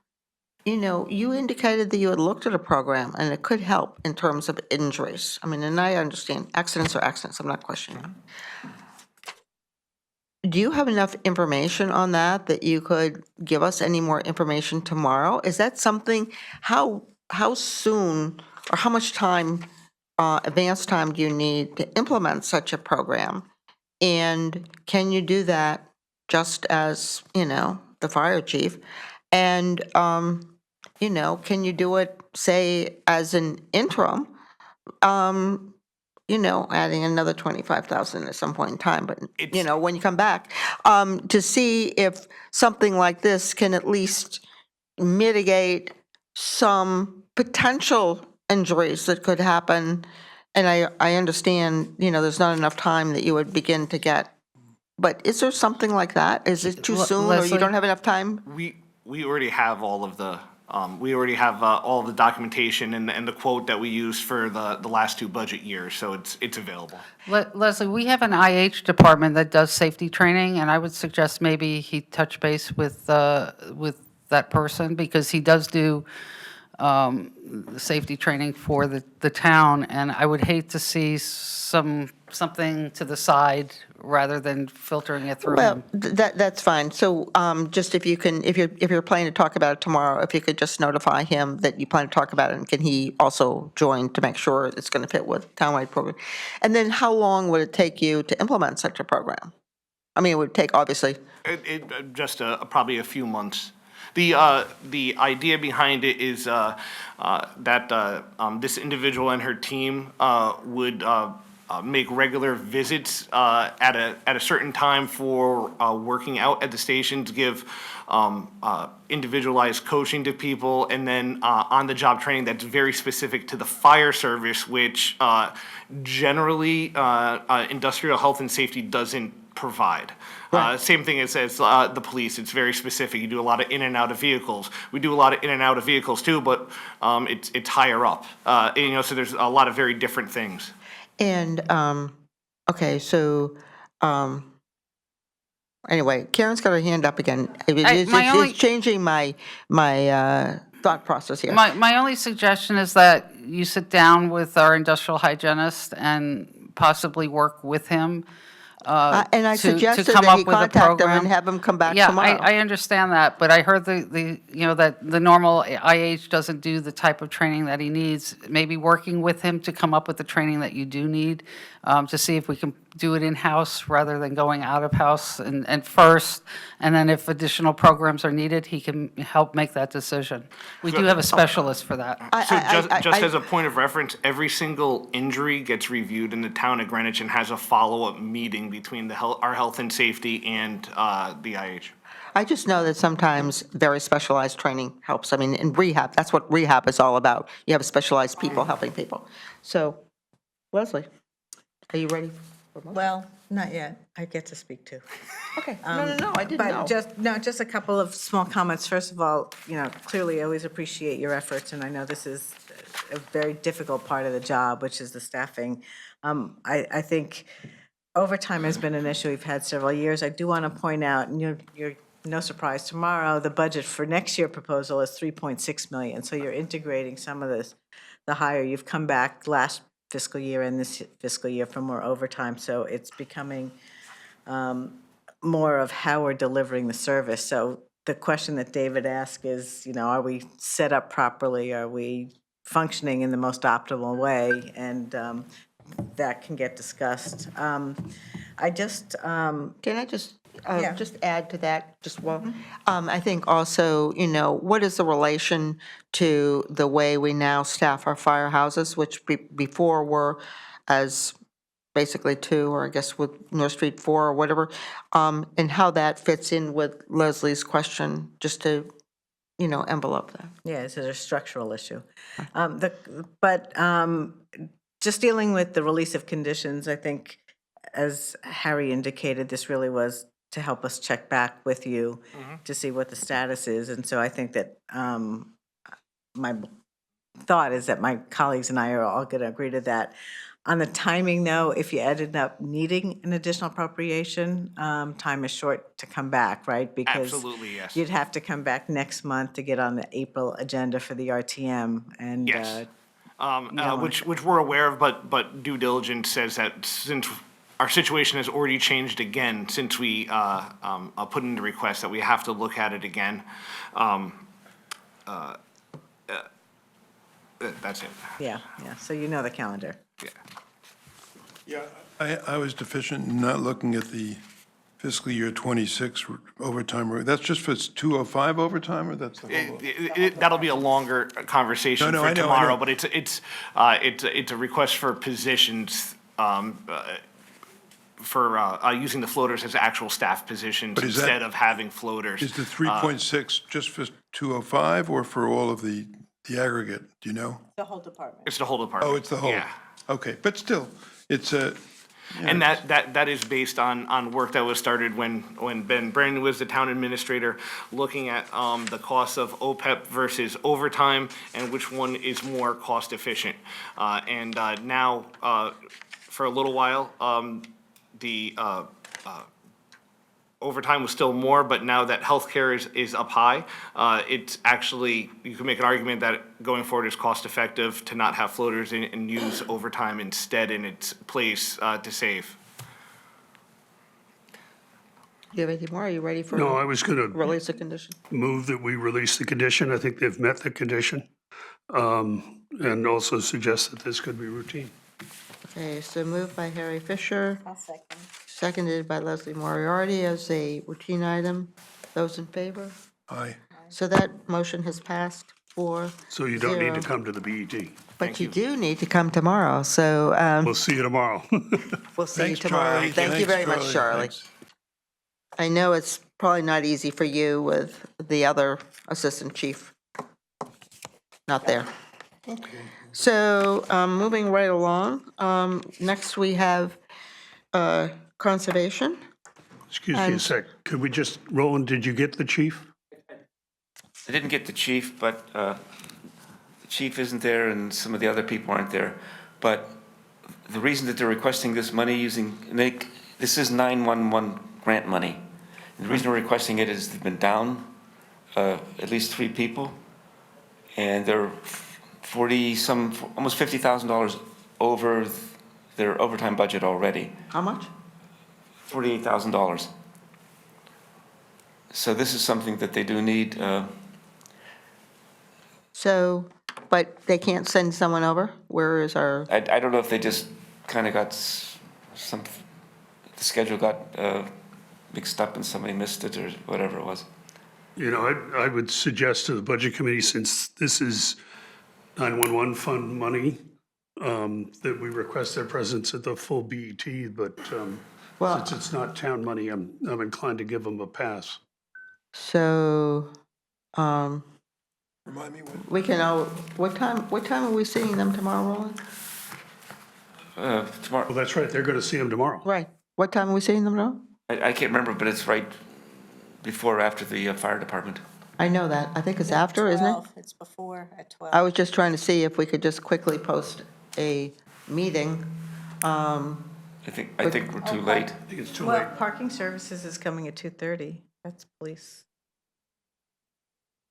you indicated that you had looked at a program and it could help in terms of injuries. I mean, and I understand accidents are accidents, I'm not questioning. Do you have enough information on that you could give us any more information tomorrow? Is that something, how soon or how much time, advance time do you need to implement such a program? And can you do that just as, the fire chief? And, can you do it, say, as an interim? Adding another 25,000 at some point in time, but, when you come back, to see if something like this can at least mitigate some potential injuries that could happen. And I understand, there's not enough time that you would begin to get. But is there something like that? Is it too soon, or you Leslie? don't have enough time? We already have all of the, all of the documentation and the quote that we used for the last 2 budget years, so it's available. Leslie, we have an IH department that does safety training, and I would suggest maybe he touch base with that person, because he does do safety training for the town, and I would hate to see something to the side rather than filtering it through Well, him. that's fine. So just if you can, if you're planning to talk about it tomorrow, if you could just notify him that you plan to talk about it, and can he also join to make sure it's going to fit with townwide program? And then how long would it take you to implement such a program? I mean, it would take, obviously, Just probably a few months. The idea behind it is that this individual and her team would make regular visits at a certain time for working out at the station to give individualized coaching to people, and then on-the-job training that's very specific to the fire service, which generally industrial health and safety doesn't provide. Same thing as the police. It's very specific. You do a lot of in and out of vehicles. We do a lot of in and out of vehicles too, but it's higher up. So there's a lot of very different things. and, okay, so, anyway, Karen's got her hand up again. It's changing my thought process here. My only suggestion is that you sit down with our industrial hygienist and possibly work with him And I to suggested come that up he with a contact them program. and have them come back Yeah, tomorrow. I understand that, but I heard that the normal IH doesn't do the type of training that he needs. Maybe working with him to come up with the training that you do need, to see if we can do it in-house rather than going out of house and first, and then if additional programs are needed, he can help make that decision. We do have a specialist for that. So just as a point of reference, every single injury gets reviewed in the town of Greenwich and has a follow-up meeting between our health and safety and the IH. I just know that sometimes very specialized training helps. I mean, in rehab, that's what rehab is all about. You have specialized people helping people. So, Leslie, are you ready? Well, not yet. I get to speak too. Okay, no, I didn't know. But just a couple of small comments. First of all, clearly I always appreciate your efforts, and I know this is a very difficult part of the job, which is the staffing. I think overtime has been an issue we've had several years. I do want to point out, and you're no surprise tomorrow, the budget for next year proposal is 3.6 million. So you're integrating some of this, the higher. You've come back last fiscal year and this fiscal year for more overtime, so it's becoming more of how we're delivering the service. So the question that David asked is, are we set up properly? Are we functioning in the most optimal way? And that can get discussed. I just, Can I just, Yeah. just add to that, I think also, what is the relation to the way we now staff our firehouses, which before were as basically 2, or I guess with North Street 4 or whatever, and how that fits in with Leslie's question, just to, envelope that. yeah, it's a structural issue. But just dealing with the release of conditions, I think, as Harry indicated, this really was to help us check back with you to see what the status is. And so I think that my thought is that my colleagues and I are all going to agree to that. On the timing, though, if you ended up needing an additional appropriation, time is short to come back, right? Because Absolutely, yes. you'd have to come back next month to get on the April agenda for the RTM. And Yes. know, Which we're aware of, but due diligence says that since our situation has already changed again since we put in the request, that we have to look at it again. That's it. yeah, so you know the calendar. Yeah. I was deficient in not looking at the fiscal year '26 overtime. That's just for 205 overtime, or that's the whole? That'll be a longer conversation No, for I know. tomorrow, but it's a request for positions for using the floaters as actual staff positions But is that- instead of having floaters. Is the 3.6 just for 205 or for all of the aggregate? Do you know? The whole department. It's the whole department. Oh, it's the whole? Yeah. Okay, but still, it's a, And that is based on work that was started when Ben Brandon was the town administrator, looking at the costs of OPEB versus overtime and which one is more cost efficient. And now, for a little while, the overtime was still more, but now that healthcare is up high, it's actually, you can make an argument that going forward is cost effective to not have floaters and use overtime instead in its place to save. Do you have anything more? Are you ready for? No, I was going to Release a condition? move that we release the condition. I think they've met the condition. And also suggest that this could be routine. Okay, so moved by Harry Fisher, I'll second. seconded by Leslie Moriarty as a routine item. Those in favor? aye. So that motion has passed 4-0. So you don't need to come to the BET. But you do need to come tomorrow, so We'll see you tomorrow. we'll see you Thanks, tomorrow. Charlie. Thank you Thanks, very much, Charlie. Thanks. I know it's probably not easy for you with the other assistant chief not there. So, moving right along, next we have conservation. Excuse me a And- sec. Could we just, Roland, did you get the chief? I didn't get the chief, but the chief isn't there and some of the other people aren't there. But the reason that they're requesting this money this is 911 grant money. And the reason we're requesting it is they've been down at least 3 people. And they're almost $50,000 over their overtime budget already. How much? $48,000. So this is something that they do need. So, but they can't send someone over? Where is our, I don't know if they just kind of got the schedule got mixed up and somebody missed it or whatever it was. You know, I would suggest to the Budget Committee, since this is 911 fund money, that we request their presence at the full BET, but Well- since it's not town money, I'm inclined to give them a pass. so, Remind me when? we can, what time are we seeing them tomorrow, Roland? Tomorrow, Well, that's right, they're going to see them tomorrow. Right. What time are we seeing them tomorrow? I can't remember, but it's right before or after the fire department. I know that. I think it's after, isn't it? It's before at 12. I was just trying to see if we could just quickly post a meeting. I think we're too late. I think it's too late. Well, parking services is coming at 2:30. That's police.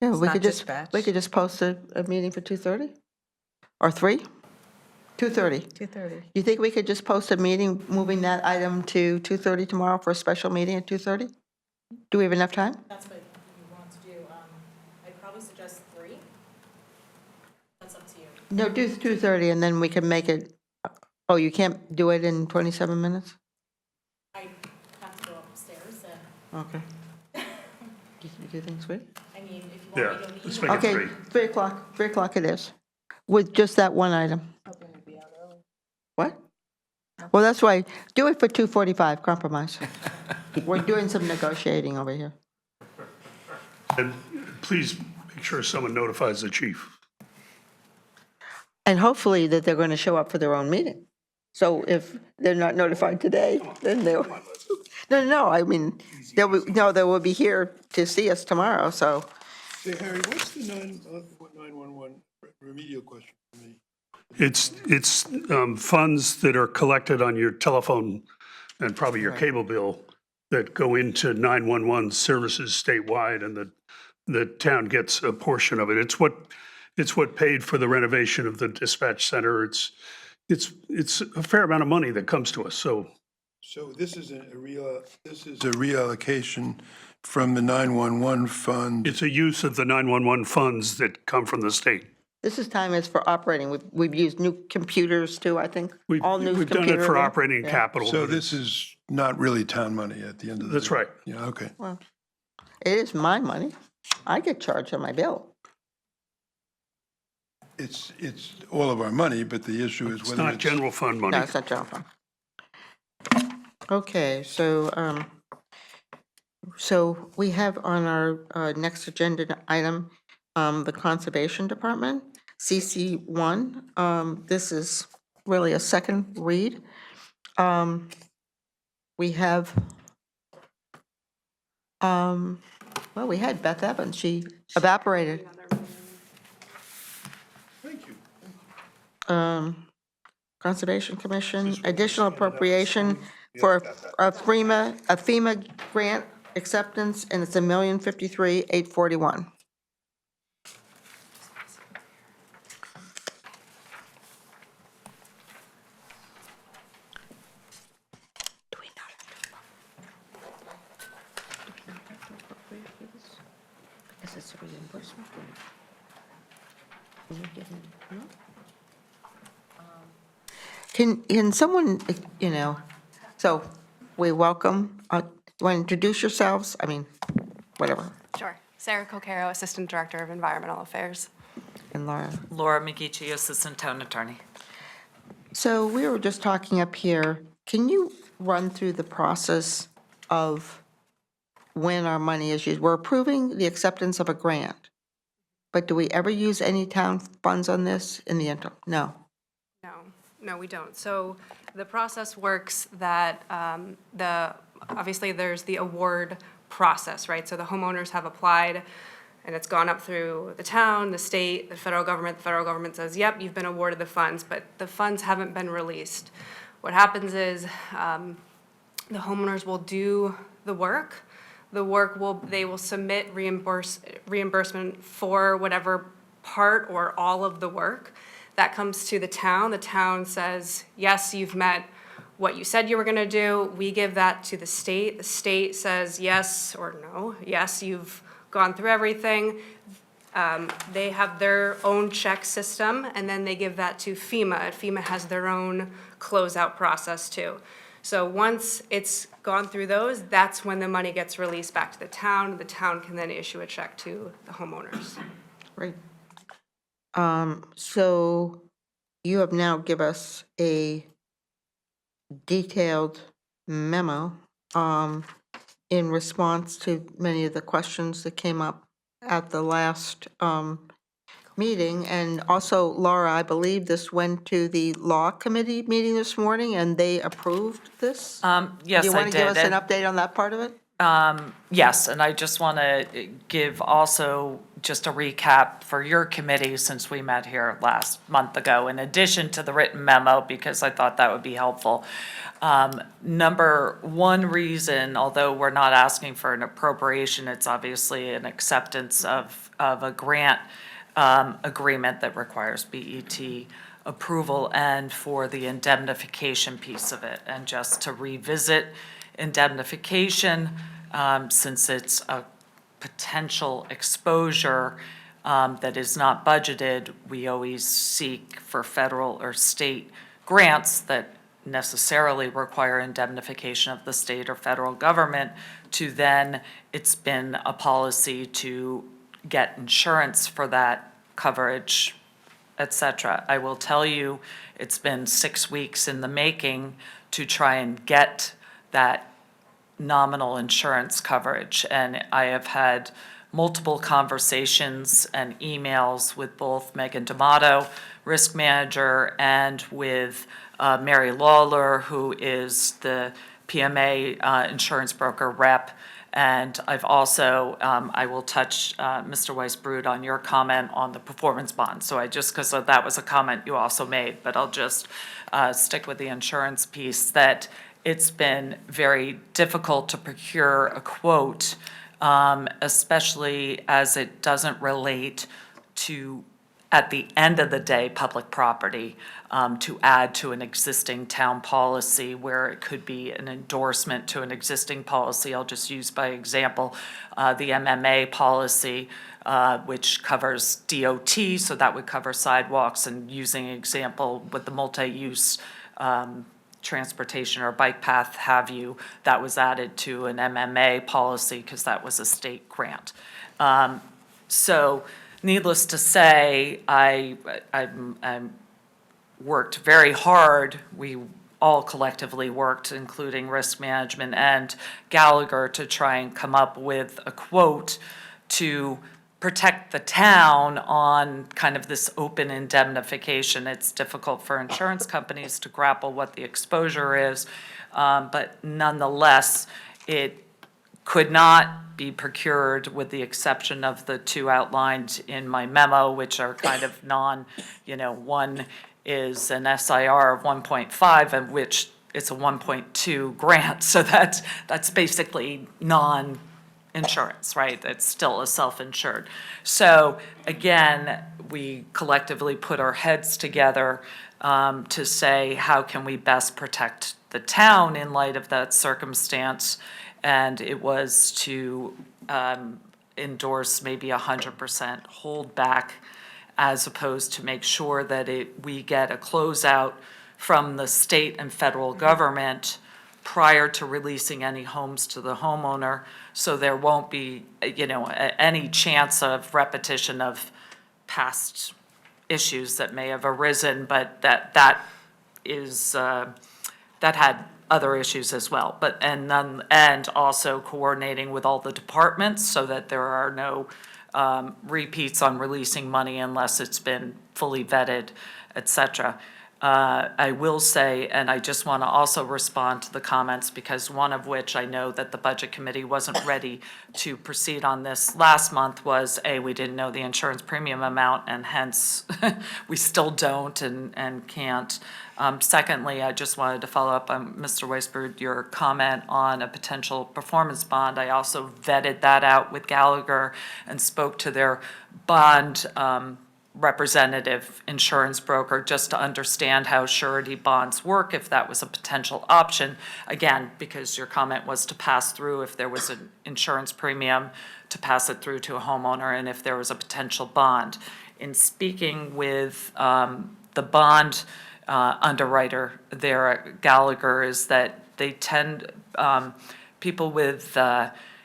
Yeah, It's we not could just, dispatch. we could just post a meeting for 2:30? Or 3? 2:30. 2:30. You think we could just post a meeting, moving that item to 2:30 tomorrow for a special meeting at 2:30? Do we have enough time? That's what you want to do. I'd probably suggest 3. That's up to you. No, do 2:30 and then we can make it, oh, you can't do it in 27 minutes? I have to go upstairs and, Okay. Do you think, sweet? I mean, if you Yeah, want me to let's email. make it Okay, 3. 3 o'clock it is, with just that one item. What? Well, that's why, do it for 2:45, compromise. We're doing some negotiating over here. And please make sure someone notifies the chief. And hopefully that they're going to show up for their own meeting. So if they're not notified today, then they'll, no, I mean, they will be here to see us tomorrow, so. Say, Harry, what's the 911 remedial question for me? It's funds that are collected on your telephone and probably your cable bill that go into 911 services statewide, and the town gets a portion of it. It's what paid for the renovation of the dispatch center. It's a fair amount of money that comes to us, so. So this is a reallocation from the 911 fund. It's a use of the 911 funds that come from the state. This is time is for operating. We've used new computers too, I think. All new We've done it computer for there. operating Yeah. capital. So but this is not really town money at the end of the day? That's right. Yeah, okay. It is my money. I get charged on my bill. It's all of our money, but the issue is It's whether not it's. general fund money. No, it's not general fund. Okay, so we have on our next agenda item, the Conservation Department, CC1. This is really a second read. We have, well, we had Beth Evans, she evaporated. Thank you. Conservation Commission, additional appropriation for a FEMA grant acceptance, and it's $1,053,841. Do we not have to appropriate for this? Because it's a reimbursement. Are you getting, no? Can someone, so we welcome, you want to introduce yourselves? I mean, whatever. Sure. Sarah Cocaro, Assistant Director of Environmental Affairs. And Laura. Laura McGeechee, Assistant Town Attorney. So we were just talking up here. Can you run through the process of when our money is used? We're approving the acceptance of a grant, but do we ever use any town funds on this in the interim? No. No, we don't. So the process works that obviously there's the award process, right? So the homeowners have applied and it's gone up through the town, the state, the federal government. The federal government says, yep, you've been awarded the funds, but the funds haven't been released. What happens is the homeowners will do the work. They will submit reimbursement for whatever part or all of the work. That comes to the town. The town says, yes, you've met what you said you were gonna do. We give that to the state. The state says yes or no. Yes, you've gone through everything. They have their own check system, and then they give that to FEMA. FEMA has their own closeout process too. So once it's gone through those, that's when the money gets released back to the town. The town can then issue a check to the homeowners. Great. So you have now give us a detailed memo in response to many of the questions that came up at the last meeting. And also, Laura, I believe this went to the Law Committee meeting this morning, and they approved this? Yes, Do you I want to give us an did. update on that part of it? Yes, and I just want to give also just a recap for your committee, since we met here last month ago, in addition to the written memo, because I thought that would be helpful. Number one reason, although we're not asking for an appropriation, it's obviously an acceptance of a grant agreement that requires BET approval, and for the indemnification piece of it. And just to revisit indemnification, since it's a potential exposure that is not budgeted, we always seek for federal or state grants that necessarily require indemnification of the state or federal government. To then, it's been a policy to get insurance for that coverage, et cetera. I will tell you, it's been 6 weeks in the making to try and get that nominal insurance coverage. And I have had multiple conversations and emails with both Megan D'Amato, risk manager, and with Mary Lawler, who is the PMA insurance broker rep. And I've also, I will touch, Mr. Weisbrod, on your comment on the performance bond. So because that was a comment you also made, but I'll just stick with the insurance piece, that it's been very difficult to procure a quote, especially as it doesn't relate to, at the end of the day, public property, to add to an existing town policy where it could be an endorsement to an existing policy. I'll just use by example, the MMA policy, which covers DOT, so that would cover sidewalks, and using an example with the multi-use transportation or bike path, have you, that was added to an MMA policy because that was a state grant. So needless to say, I worked very hard. We all collectively worked, including risk management and Gallagher, to try and come up with a quote to protect the town on kind of this open indemnification. It's difficult for insurance companies to grapple what the exposure is, but nonetheless, it could not be procured with the exception of the two outlined in my memo, which are kind of one is an SIR of 1.5, and which it's a 1.2 grant. So that's basically non-insurance, right? It's still a self-insured. So again, we collectively put our heads together to say, how can we best protect the town in light of that circumstance? And it was to endorse maybe 100% holdback, as opposed to make sure that we get a closeout from the state and federal government prior to releasing any homes to the homeowner, so there won't be, any chance of repetition of past issues that may have arisen, but that had other issues as well. And also coordinating with all the departments so that there are no repeats on releasing money unless it's been fully vetted, et cetera. I will say, and I just want to also respond to the comments, because one of which I know that the Budget Committee wasn't ready to proceed on this last month was, we didn't know the insurance premium amount, and hence we still don't and can't. Secondly, I just wanted to follow up on Mr. Weisbrod, your comment on a potential performance bond. I also vetted that out with Gallagher and spoke to their bond representative insurance broker just to understand how surety bonds work, if that was a potential option. Again, because your comment was to pass through if there was an insurance premium, to pass it through to a homeowner, and if there was a potential bond. In speaking with the bond underwriter there at Gallagher, is that they tend, people with,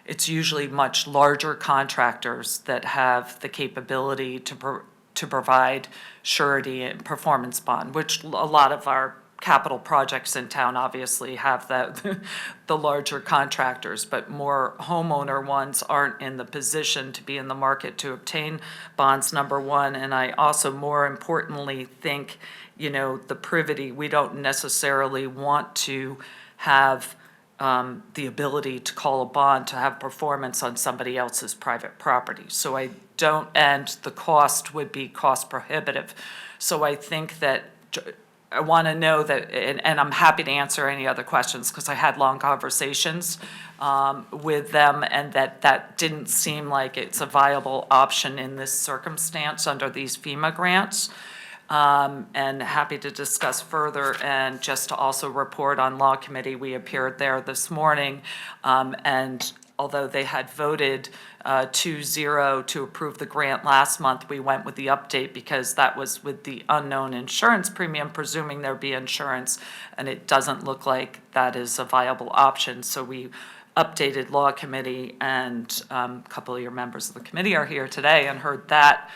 it's usually much larger contractors that have the capability to provide surety and performance bond, which a lot of our capital projects in town obviously have the larger contractors, but more homeowner ones aren't in the position to be in the market to obtain bonds, number one. And I also, more importantly, think, the privity, we don't necessarily want to have the ability to call a bond to have performance on somebody else's private property. So I don't, and the cost would be cost prohibitive. So I think that I want to know that, and I'm happy to answer any other questions because I had long conversations with them, and that didn't seem like it's a viable option in this circumstance under these FEMA grants. And happy to discuss further, and just to also report on Law Committee, we appeared there this morning, and although they had voted 2-0 to approve the grant last month, we went with the update because that was with the unknown insurance premium, presuming there'd be insurance, and it doesn't look like that is a viable option. So we updated Law Committee, and a couple of your members of the committee are here today and heard that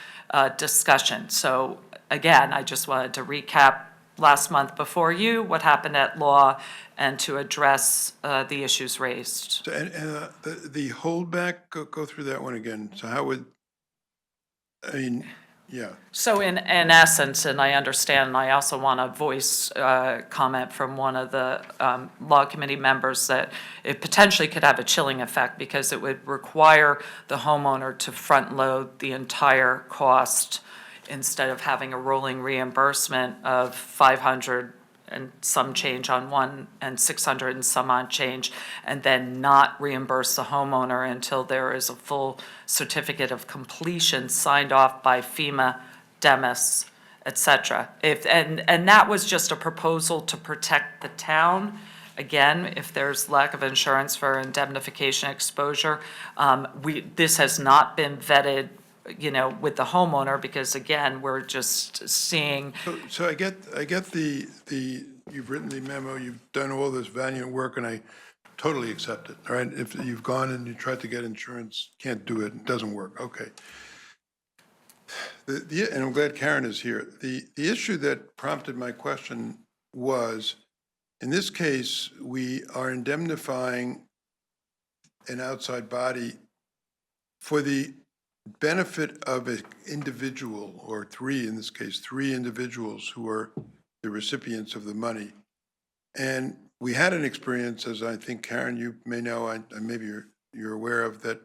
discussion. So again, I just wanted to recap last month before you, what happened at Law, and to address the issues raised. So, and the holdback, go through that one again. So how would, I mean, yeah. So in essence, and I understand, and I also want to voice comment from one of the Law Committee members that it potentially could have a chilling effect because it would require the homeowner to front load the entire cost instead of having a rolling reimbursement of 500 and some change on one and 600 and some on change, and then not reimburse the homeowner until there is a full certificate of completion signed off by FEMA, DEMIS, et cetera. And that was just a proposal to protect the town. Again, if there's lack of insurance for indemnification exposure, this has not been vetted with the homeowner, because again, we're just seeing. So I get you've written the memo, you've done all this valiant work, and I totally accept it, all right? If you've gone and you tried to get insurance, can't do it, it doesn't work, okay. And I'm glad Karen is here. The issue that prompted my question was, in this case, we are indemnifying an outside body for the benefit of an individual, or three, in this case, three individuals who are the recipients of the money. And we had an experience, as I think, Karen, you may know, maybe you're aware of, that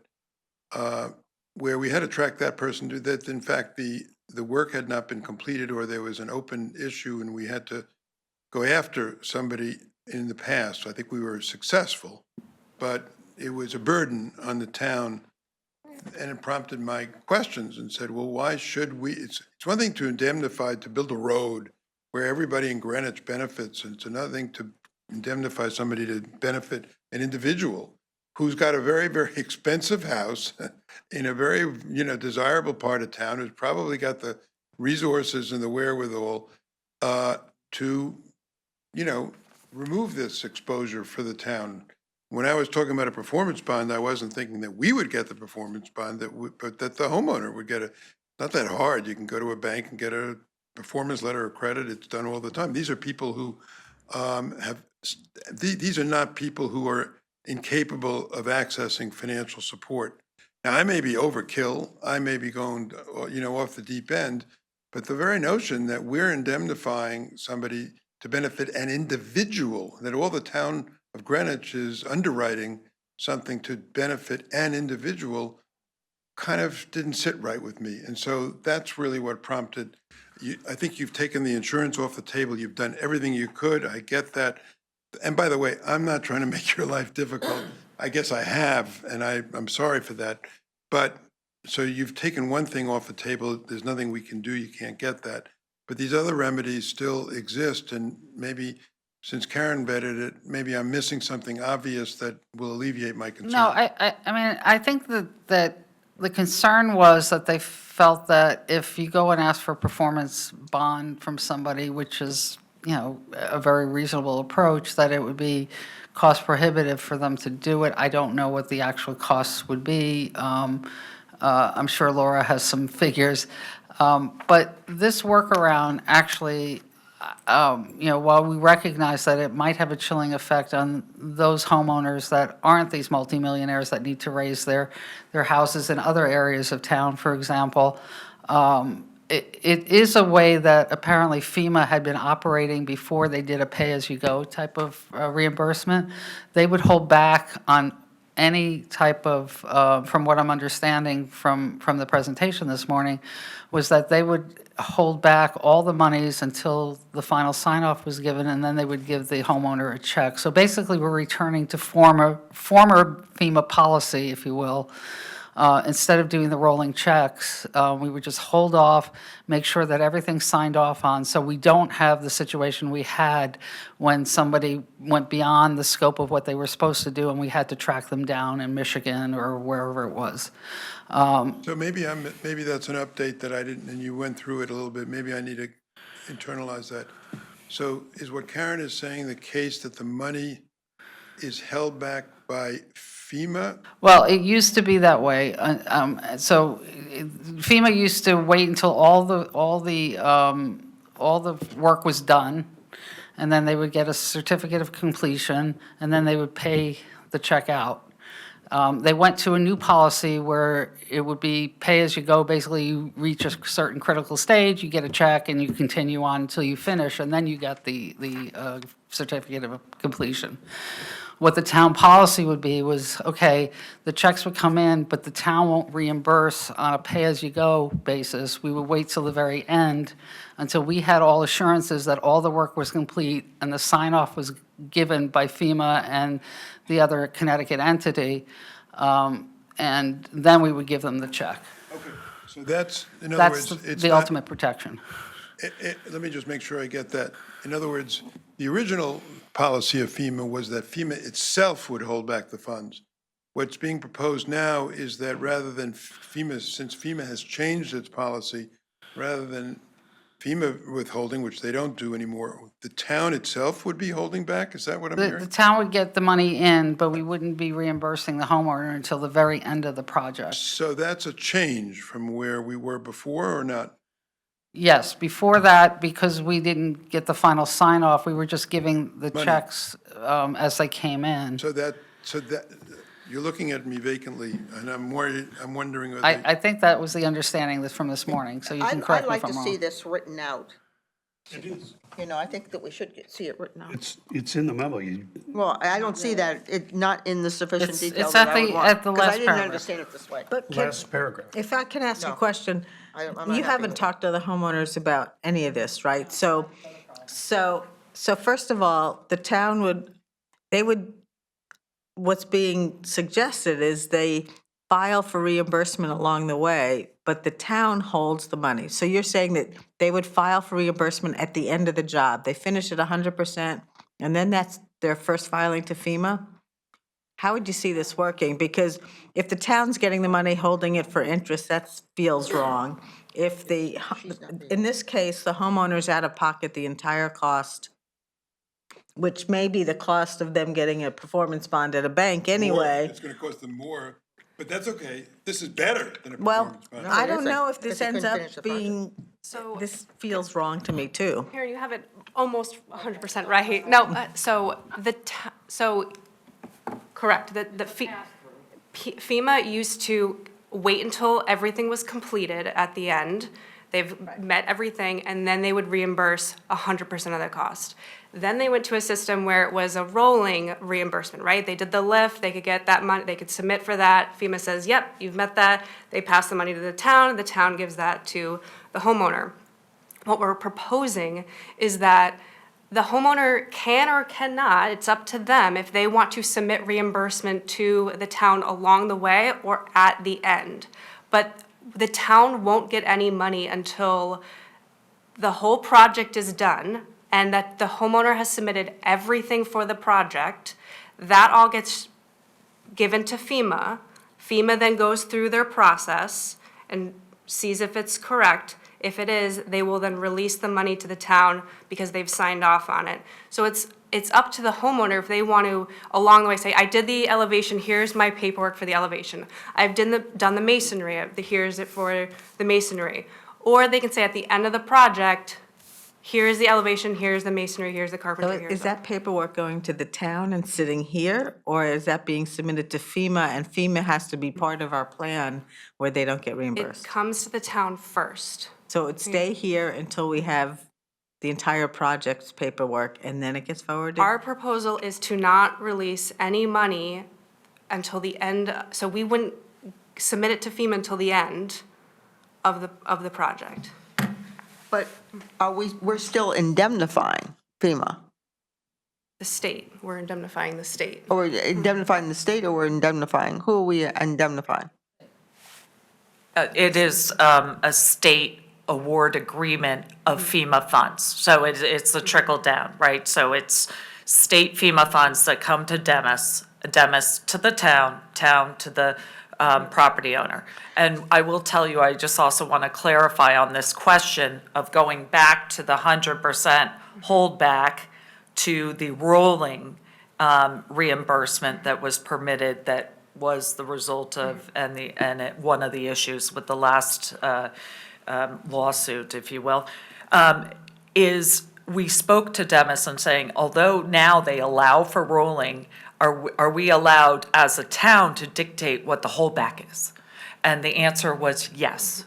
where we had to track that person to that, in fact, the work had not been completed, or there was an open issue and we had to go after somebody in the past. I think we were successful, but it was a burden on the town. And it prompted my questions and said, well, why should we? It's one thing to indemnify to build a road where everybody in Greenwich benefits, and it's another thing to indemnify somebody to benefit an individual who's got a very, very expensive house in a very, desirable part of town, who's probably got the resources and the wherewithal to, remove this exposure for the town. When I was talking about a performance bond, I wasn't thinking that we would get the performance bond, but that the homeowner would get it. Not that hard. You can go to a bank and get a performance letter of credit. It's done all the time. These are people who these are not people who are incapable of accessing financial support. Now, I may be overkill. I may be going, off the deep end, but the very notion that we're indemnifying somebody to benefit an individual, that all the town of Greenwich is underwriting something to benefit an individual, kind of didn't sit right with me. And so that's really what prompted, I think you've taken the insurance off the table. You've done everything you could. I get that. And by the way, I'm not trying to make your life difficult. I guess I have, and I'm sorry for that. But so you've taken one thing off the table, there's nothing we can do, you can't get that. But these other remedies still exist, and maybe, since Karen vetted it, maybe I'm missing something obvious that will alleviate my concern. No, I mean, I think that the concern was that they felt that if you go and ask for a performance bond from somebody, which is, a very reasonable approach, that it would be cost prohibitive for them to do it. I don't know what the actual costs would be. I'm sure Laura has some figures. But this workaround actually, while we recognize that it might have a chilling effect on those homeowners that aren't these multimillionaires that need to raise their houses in other areas of town, for example, it is a way that apparently FEMA had been operating before they did a pay-as-you-go type of reimbursement. They would hold back on any type of, from what I'm understanding from the presentation this morning, was that they would hold back all the monies until the final sign-off was given, and then they would give the homeowner a check. So basically, we're returning to former FEMA policy, if you will. Instead of doing the rolling checks, we would just hold off, make sure that everything's signed off on, so we don't have the situation we had when somebody went beyond the scope of what they were supposed to do, and we had to track them down in Michigan or wherever it was. So maybe that's an update that I didn't, and you went through it a little bit, maybe I need to internalize that. So is what Karen is saying the case that the money is held back by FEMA? Well, it used to be that way. So FEMA used to wait until all the work was done, and then they would get a certificate of completion, and then they would pay the check out. They went to a new policy where it would be pay-as-you-go. Basically, you reach a certain critical stage, you get a check, and you continue on until you finish, and then you get the certificate of completion. What the town policy would be was, okay, the checks would come in, but the town won't reimburse on a pay-as-you-go basis. We would wait till the very end until we had all assurances that all the work was complete and the sign-off was given by FEMA and the other Connecticut entity, and then we would give them the check. Okay, so that's, in other That's words, it's the not, ultimate protection. let me just make sure I get that. In other words, the original policy of FEMA was that FEMA itself would hold back the funds. What's being proposed now is that rather than FEMA, since FEMA has changed its policy, rather than FEMA withholding, which they don't do anymore, the town itself would be holding back? Is that what I'm The hearing? town would get the money in, but we wouldn't be reimbursing the homeowner until the very end of the project. So that's a change from where we were before or not? Yes, before that, because we didn't get the final sign-off, we were just giving the Money. checks as they came in. So that, you're looking at me vacantly, and I'm wondering whether. I think that was the understanding from this morning, so you can correct I'd me like if to I'm see wrong. this written out. It is. I think that we should see it written out. It's in the memo. Well, I don't see that, not in the sufficient It's- detail it's that at I would the- want. at the Because last I didn't paragraph. understand it this way. But can, Last paragraph. if I can ask a No. question, I'm not you happy haven't with it. talked to the homeowners about any of this, right? So first of all, the town what's being suggested is they file for reimbursement along the way, but the town holds the money. So you're saying that they would file for reimbursement at the end of the job. They finish at 100%, and then that's their first filing to FEMA? How would you see this working? Because if the town's getting the money, holding it for interest, that feels wrong. If in this case, the homeowner's out of pocket the entire cost, which may be the cost of them getting a performance bond at a bank anyway. It's gonna cost them more, but that's okay. This is better than a Well, performance bond. I it don't isn't, know if because this they ends couldn't up finish the project. being, So- this feels wrong to me too. Karen, you have it almost 100% right. No, so correct, FEMA used to wait until everything was completed at the end. They've met everything, and then they would reimburse 100% of the cost. Then they went to a system where it was a rolling reimbursement, right? They did the lift, they could get that money, they could submit for that. FEMA says, yep, you've met that. They pass the money to the town gives that to the homeowner. What we're proposing is that the homeowner can or cannot, it's up to them, if they want to submit reimbursement to the town along the way or at the end. but the town won't get any money until the whole project is done and that the homeowner has submitted everything for the project. That all gets given to FEMA. FEMA then goes through their process and sees if it's correct. If it is, they will then release the money to the town because they've signed off on it. So it's up to the homeowner if they want to, along the way, say, I did the elevation, here's my paperwork for the elevation. I've done the masonry, here's it for the masonry. Or they can say at the end of the project, here's the elevation, here's the masonry, here's the So carpentry, here's is that paperwork going to the town and sitting here, or is that being submitted to FEMA, and FEMA has to be part of our plan where they don't get It reimbursed? comes to the town first. So it would stay here until we have the entire project's paperwork, and then it gets forwarded? Our proposal is to not release any money until the end, so we wouldn't submit it to FEMA until the end of the project. But we're still indemnifying FEMA? The state, we're indemnifying the state. Or we're indemnifying the state, or we're indemnifying? Who are we indemnifying? It is a state award agreement of FEMA funds. So it's a trickle down, right? So it's state FEMA funds that come to Demis to the town to the property owner. And I will tell you, I just also want to clarify on this question of going back to the 100% holdback to the rolling reimbursement that was permitted, that was the result of, one of the issues with the last lawsuit, if you will, is we spoke to Demis and saying, although now they allow for rolling, are we allowed as a town to dictate what the holdback is? And the answer was yes.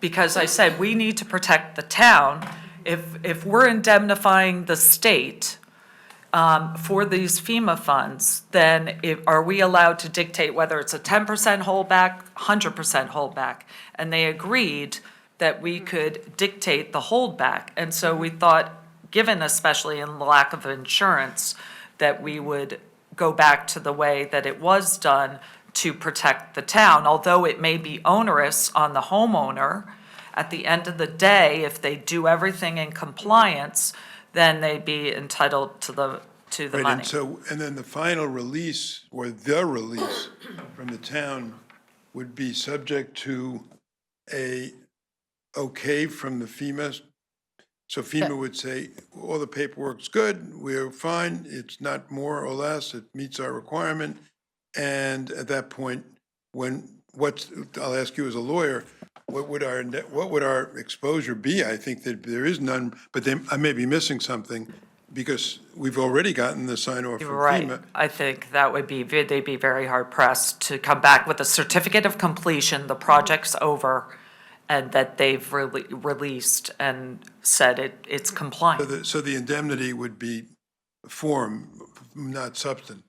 Because I said, we need to protect the town. If we're indemnifying the state for these FEMA funds, then are we allowed to dictate whether it's a 10% holdback, 100% holdback? And they agreed that we could dictate the holdback. And so we thought, given especially in the lack of insurance, that we would go back to the way that it was done to protect the town. Although it may be onerous on the homeowner, at the end of the day, if they do everything in compliance, then they'd be entitled to the Right, money. and then the final release, or the release from the town would be subject to a okay from the FEMA. So FEMA would say, all the paperwork's good, we're fine, it's not more or less, it meets our requirement. And at that point, I'll ask you as a lawyer, what would our exposure be? I think that there is none, but then I may be missing something, because we've already gotten the sign off from Right, FEMA. I think that would be, they'd be very hard pressed to come back with a certificate of completion, the project's over, and that they've released and said it's compliant. So the indemnity would be form, not substantive.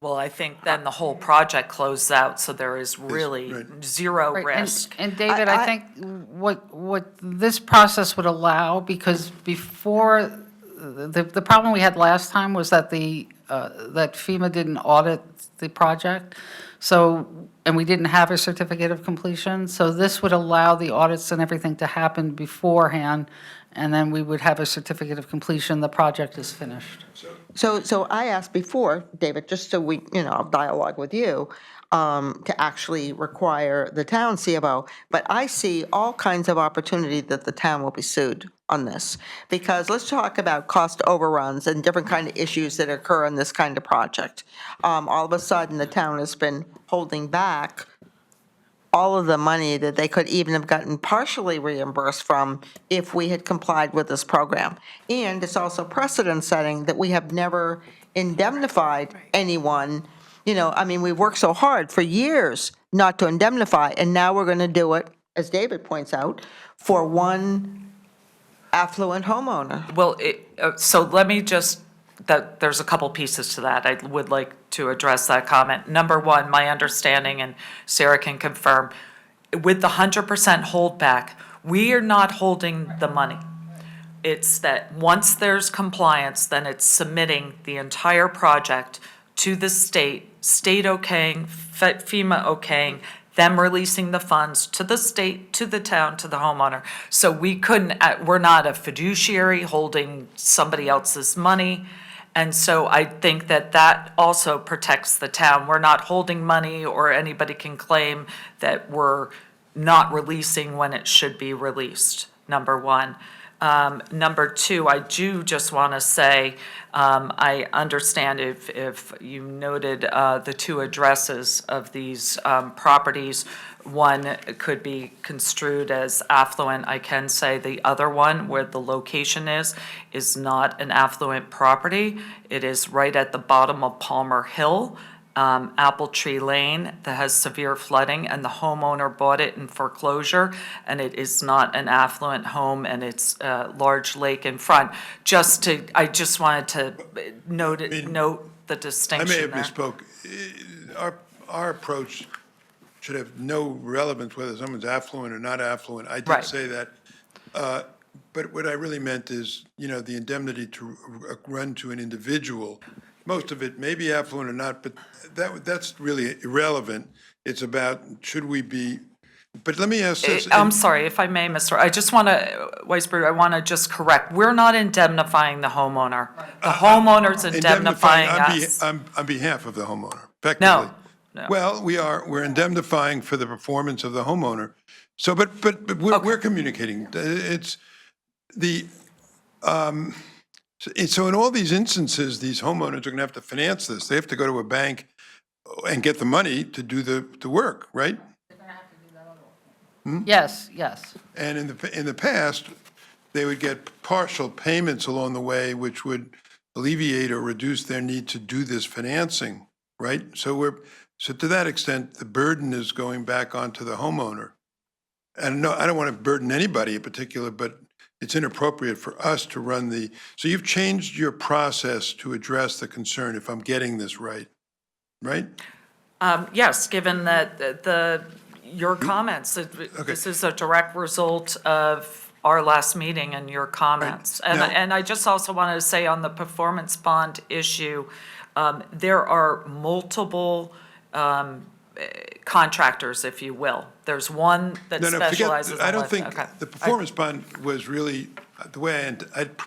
Well, I think then the whole project closes out, so there is really right. zero Right, risk. And David, I think what this process would allow, because before, the problem we had last time was that that FEMA didn't audit the project, so, and we didn't have a certificate of completion, so this would allow the audits and everything to happen beforehand, and then we would have a certificate of completion, the project is finished. So I asked before, David, just so we, dialogue with you, to actually require the town CFO, but I see all kinds of opportunity that the town will be sued on this. Because let's talk about cost overruns and different kind of issues that occur in this kind of project. All of a sudden, the town has been holding back all of the money that they could even have gotten partially reimbursed from if we had complied with this program. And it's also precedent setting that we have never indemnified anyone. We've worked so hard for years not to indemnify, and now we're going to do it, as David points out, for one affluent homeowner. Well, so let me just, there's a couple pieces to that. I would like to address that comment. Number one, my understanding, and Sarah can confirm, with the 100% holdback, we are not holding the money. It's that once there's compliance, then it's submitting the entire project to the state okaying, FEMA okaying, them releasing the funds to the state, to the town, to the homeowner. So we couldn't, we're not a fiduciary holding somebody else's money. And so I think that that also protects the town. We're not holding money, or anybody can claim that we're not releasing when it should be released, number one. Number two, I do just want to say, I understand if you noted the two addresses of these properties, one could be construed as affluent. I can say the other one, where the location is not an affluent property. It is right at the bottom of Palmer Hill, Apple Tree Lane, that has severe flooding, and the homeowner bought it in foreclosure, and it is not an affluent home, and it's a large lake in front. I just wanted to note the I distinction may have there. misspoke. Our approach should have no relevance whether someone's affluent or not affluent. I did Right. say that. But what I really meant is, the indemnity to run to an individual. Most of it may be affluent or not, but that's really irrelevant. It's about, should we be, but let me ask this. I'm sorry, if I may, I just want to, Weisberg, I want to just correct. We're not indemnifying the homeowner. The homeowner's indemnifying us. On behalf of the homeowner, effectively. No. Well, we're indemnifying for the performance of the homeowner. So, but we're communicating. It's the, so in all these instances, these homeowners are going to have to finance this. They have to go to a bank and get the money to do the work, right? Yes, yes. And in the past, they would get partial payments along the way, which would alleviate or reduce their need to do this financing, right? So to that extent, the burden is going back onto the homeowner. And no, I don't want to burden anybody in particular, but it's inappropriate for us to run so you've changed your process to address the concern, if I'm getting this right? Yes, given that your comments, this is a direct result of our last meeting and your comments. Right. Now- And I just also wanted to say on the performance bond issue, there are multiple contractors, if you will. There's one that No, specializes in I don't lifting. think, Okay. the performance bond was really, the way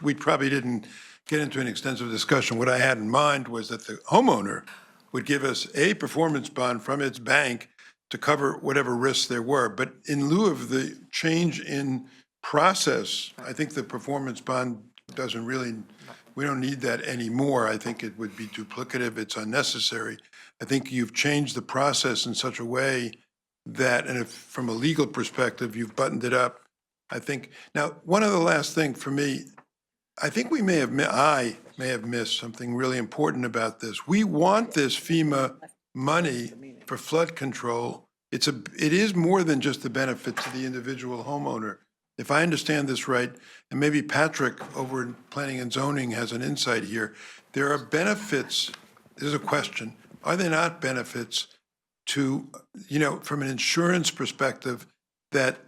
we probably didn't get into an extensive discussion. What I had in mind was that the homeowner would give us a performance bond from its bank to cover whatever risks there were. But in lieu of the change in process, I think the performance bond we don't need that anymore. I think it would be duplicative, it's unnecessary. I think you've changed the process in such a way that, and if from a legal perspective, you've buttoned it up. I think, now, one other last thing for me, I think I may have missed something really important about this. We want this FEMA money for flood control. It is more than just the benefit to the individual homeowner. If I understand this right, and maybe Patrick over in Planning and Zoning has an insight here, there are benefits, this is a question, are there not benefits to, from an insurance perspective, that,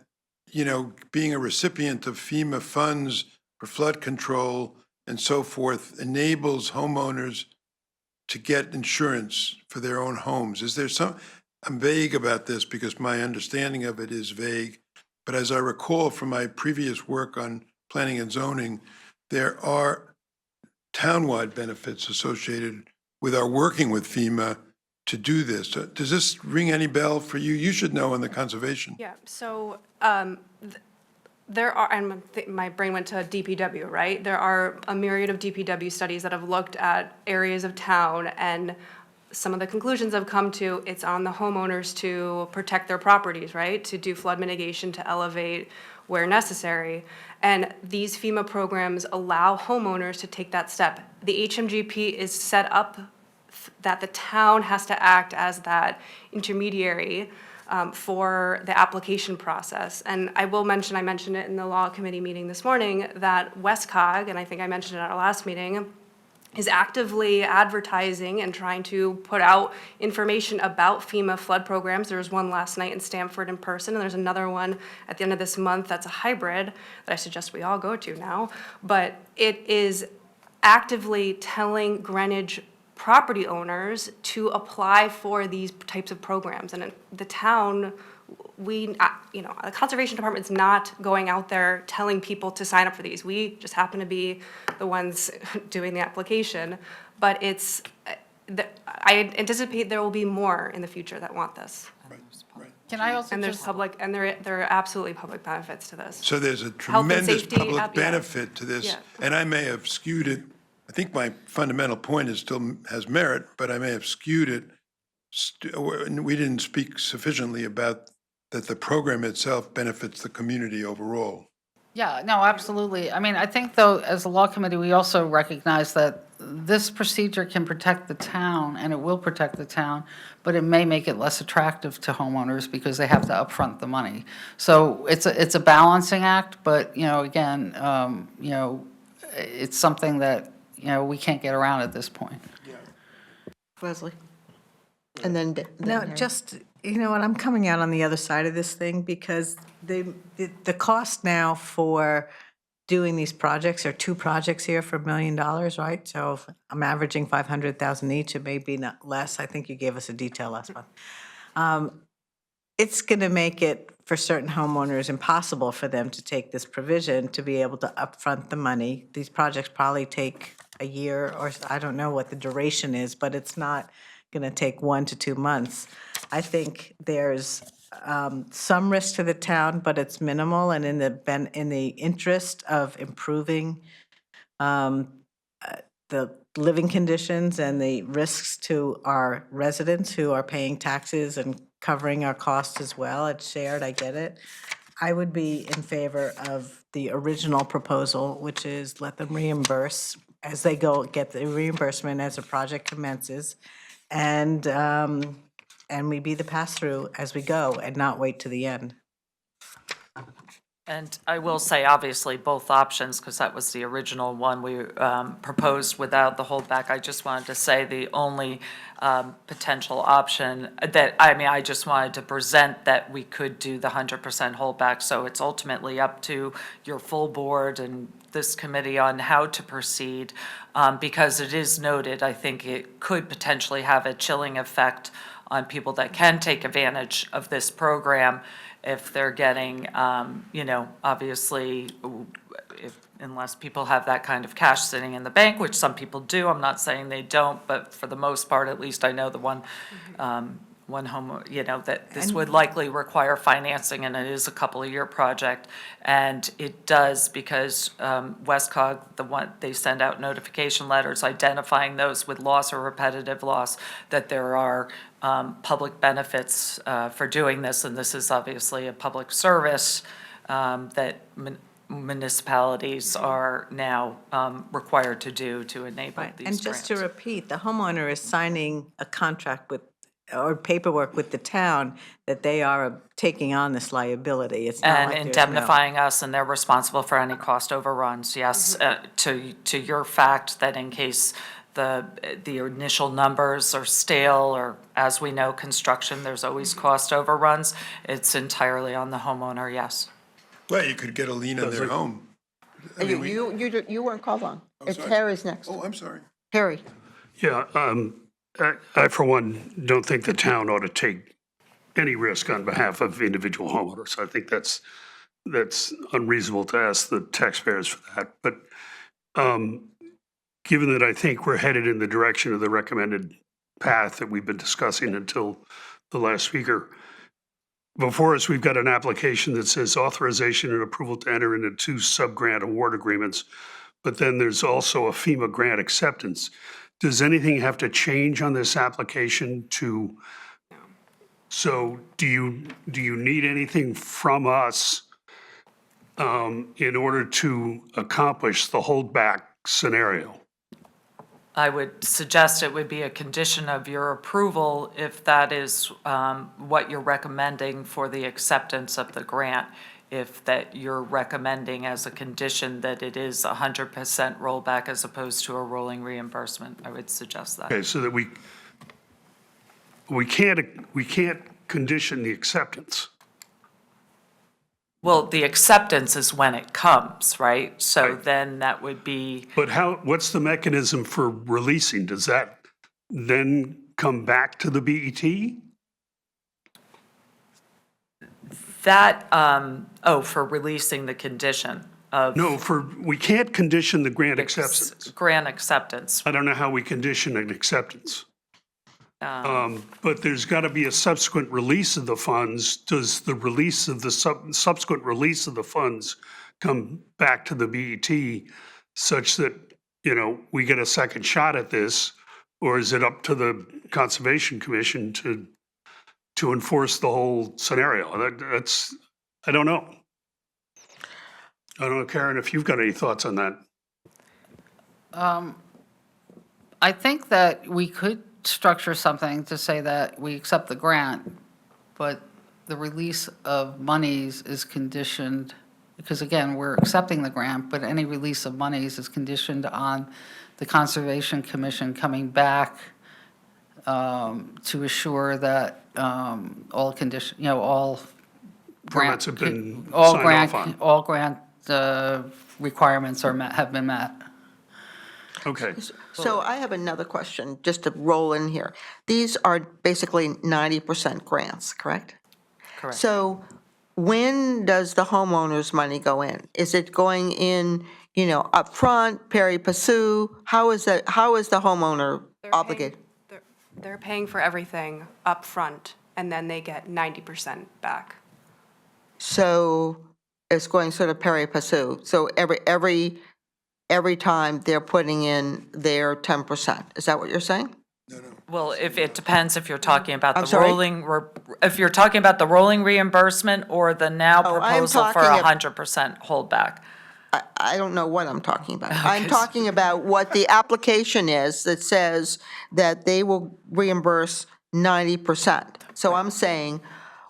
being a recipient of FEMA funds for flood control and so forth enables homeowners to get insurance for their own homes? Is there I'm vague about this because my understanding of it is vague, but as I recall from my previous work on planning and zoning, there are townwide benefits associated with our working with FEMA to do this. Does this ring any bell for you? You should know on the conservation. Yeah, so there are, and my brain went to DPW, right? There are a myriad of DPW studies that have looked at areas of town, and some of the conclusions I've come to, it's on the homeowners to protect their properties, right? To do flood mitigation, to elevate where necessary. And these FEMA programs allow homeowners to take that step. The HMGP is set up that the town has to act as that intermediary for the application process. And I will mention, I mentioned it in the law committee meeting this morning, that WestCog, and I think I mentioned it at our last meeting, is actively advertising and trying to put out information about FEMA flood programs. There was one last night in Stamford in person, and there's another one at the end of this month that's a hybrid that I suggest we all go to now. But it is actively telling Greenwich property owners to apply for these types of programs. And the town, the conservation department's not going out there telling people to sign up for these. We just happen to be the ones doing the application. But I anticipate there will be more in the future that want this. Can I also And there's just, there are absolutely public benefits to this. So there's a and tremendous safety, public yeah. benefit to this, Yeah. and I may have skewed it. I think my fundamental point still has merit, but I may have skewed it. We didn't speak sufficiently about that the program itself benefits the community overall. yeah, no, absolutely. I mean, I think though, as a law committee, we also recognize that this procedure can protect the town, and it will protect the town, but it may make it less attractive to homeowners because they have to upfront the money. So it's a balancing act, but, again, it's something that, we can't get around at this point. Leslie? And then. No, Harry. just, you know what, I'm coming out on the other side of this thing because the cost now for doing these projects are 2 projects here for $1 million, right? So if I'm averaging 500,000 each, it may be not less. I think you gave us a detail last month. It's going to make it for certain homeowners impossible for them to take this provision to be able to upfront the money. These projects probably take a year, or I don't know what the duration is, but it's not going to take 1 to 2 months. I think there's some risk to the town, but it's minimal, and in the interest of improving the living conditions and the risks to our residents who are paying taxes and covering our costs as well, it's shared, I get it. I would be in favor of the original proposal, which is let them reimburse as they go, get the reimbursement as a project commences, and we be the pass-through as we go and not wait to the end. And I will say, obviously, both options, because that was the original one we proposed without the holdback. I just wanted to say the only potential option I just wanted to present that we could do the 100% holdback. So it's ultimately up to your full board and this committee on how to proceed, because it is noted, I think it could potentially have a chilling effect on people that can take advantage of this program if they're getting, obviously, unless people have that kind of cash sitting in the bank, which some people do. I'm not saying they don't, but for the most part, at least I know the one home, that this would likely require financing, and it is a couple-of-year project. And it does because Westcog, they send out notification letters identifying those with loss or repetitive loss, that there are public benefits for doing this, and this is obviously a public service that municipalities are now required to do to enable these grants. And just to repeat, the homeowner is signing a contract or paperwork with the town that they are taking on this liability. It's not And like there's indemnifying us, and they're responsible for any cost overruns, yes. To your fact that in case the initial numbers are stale, or as we know, construction, there's always cost overruns, it's entirely on the homeowner, yes. Well, you could get a lien on their home. I mean, You weren't called on. It's sorry. Harry's next. Oh, I'm sorry. Harry? Yeah, I, for one, don't think the town ought to take any risk on behalf of individual homeowners. I think that's unreasonable to ask the taxpayers for that. But given that I think we're headed in the direction of the recommended path that we've been discussing until the last speaker, before us, we've got an application that says authorization and approval to enter into 2 sub-grant award agreements, but then there's also a FEMA grant acceptance. Does anything have to change on this application so do you need anything from us in order to accomplish the holdback scenario? I would suggest it would be a condition of your approval if that is what you're recommending for the acceptance of the grant. If that you're recommending as a condition that it is 100% rollback as opposed to a rolling reimbursement, I would suggest that. Okay, so that we can't condition the acceptance. Well, the acceptance is when it comes, right? So Right. then that would be, But what's the mechanism for releasing? Does that then come back to the BET? That, for releasing the condition of. No, we can't condition the grant acceptance. Grant acceptance. I don't know how we condition an acceptance. But there's got to be a subsequent release of the funds. Does the release of the subsequent release of the funds come back to the BET such that, we get a second shot at this? Or is it up to the Conservation Commission to enforce the whole scenario? I don't know. I don't know, Karen, if you've got any thoughts on that. I think that we could structure something to say that we accept the grant, but the release of monies is conditioned, because again, we're accepting the grant, but any release of monies is conditioned on the Conservation Commission coming back to assure that all condition, all Permits grant, have been all signed grant, off on. all grant requirements have been met. Okay. So I have another question, just to roll in here. These are basically 90% grants, correct? Correct. So when does the homeowner's money go in? Is it going in, upfront, pari passu? How is the homeowner obligated? They're paying for everything up front, and then they get 90% back. So it's going sort of pari passu. So every time they're putting in their 10%. Is that what you're saying? Well, if it depends if you're talking about I'm the sorry? if you're talking about the rolling reimbursement or the now Oh, I'm proposal for talking 100% holdback. I don't know what I'm talking about. I'm talking about what the application is that says that they will reimburse 90%. So I'm saying,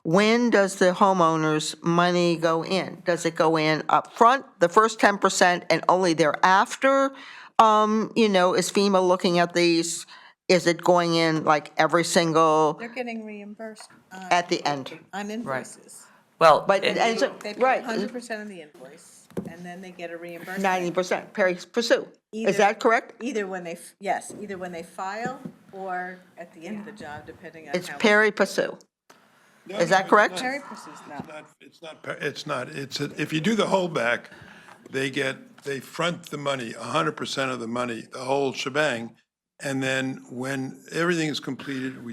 when does the homeowner's money go in? Does it go in up front, the first 10%, and only thereafter? Is FEMA looking at these? Is it going in like every single, They're getting reimbursed at the end? on invoices. Well, But, it- and so, They pay right, 100% of the invoice, and then they get a reimbursement. 90%, pari passu. Is Either- that correct? Either when they, yes, either when they file or at the end of the job, depending on how. It's pari passu. Is that correct? Pari passu's not. If you do the holdback, they front the money, 100% of the money, the whole shebang. And then when everything is completed, we,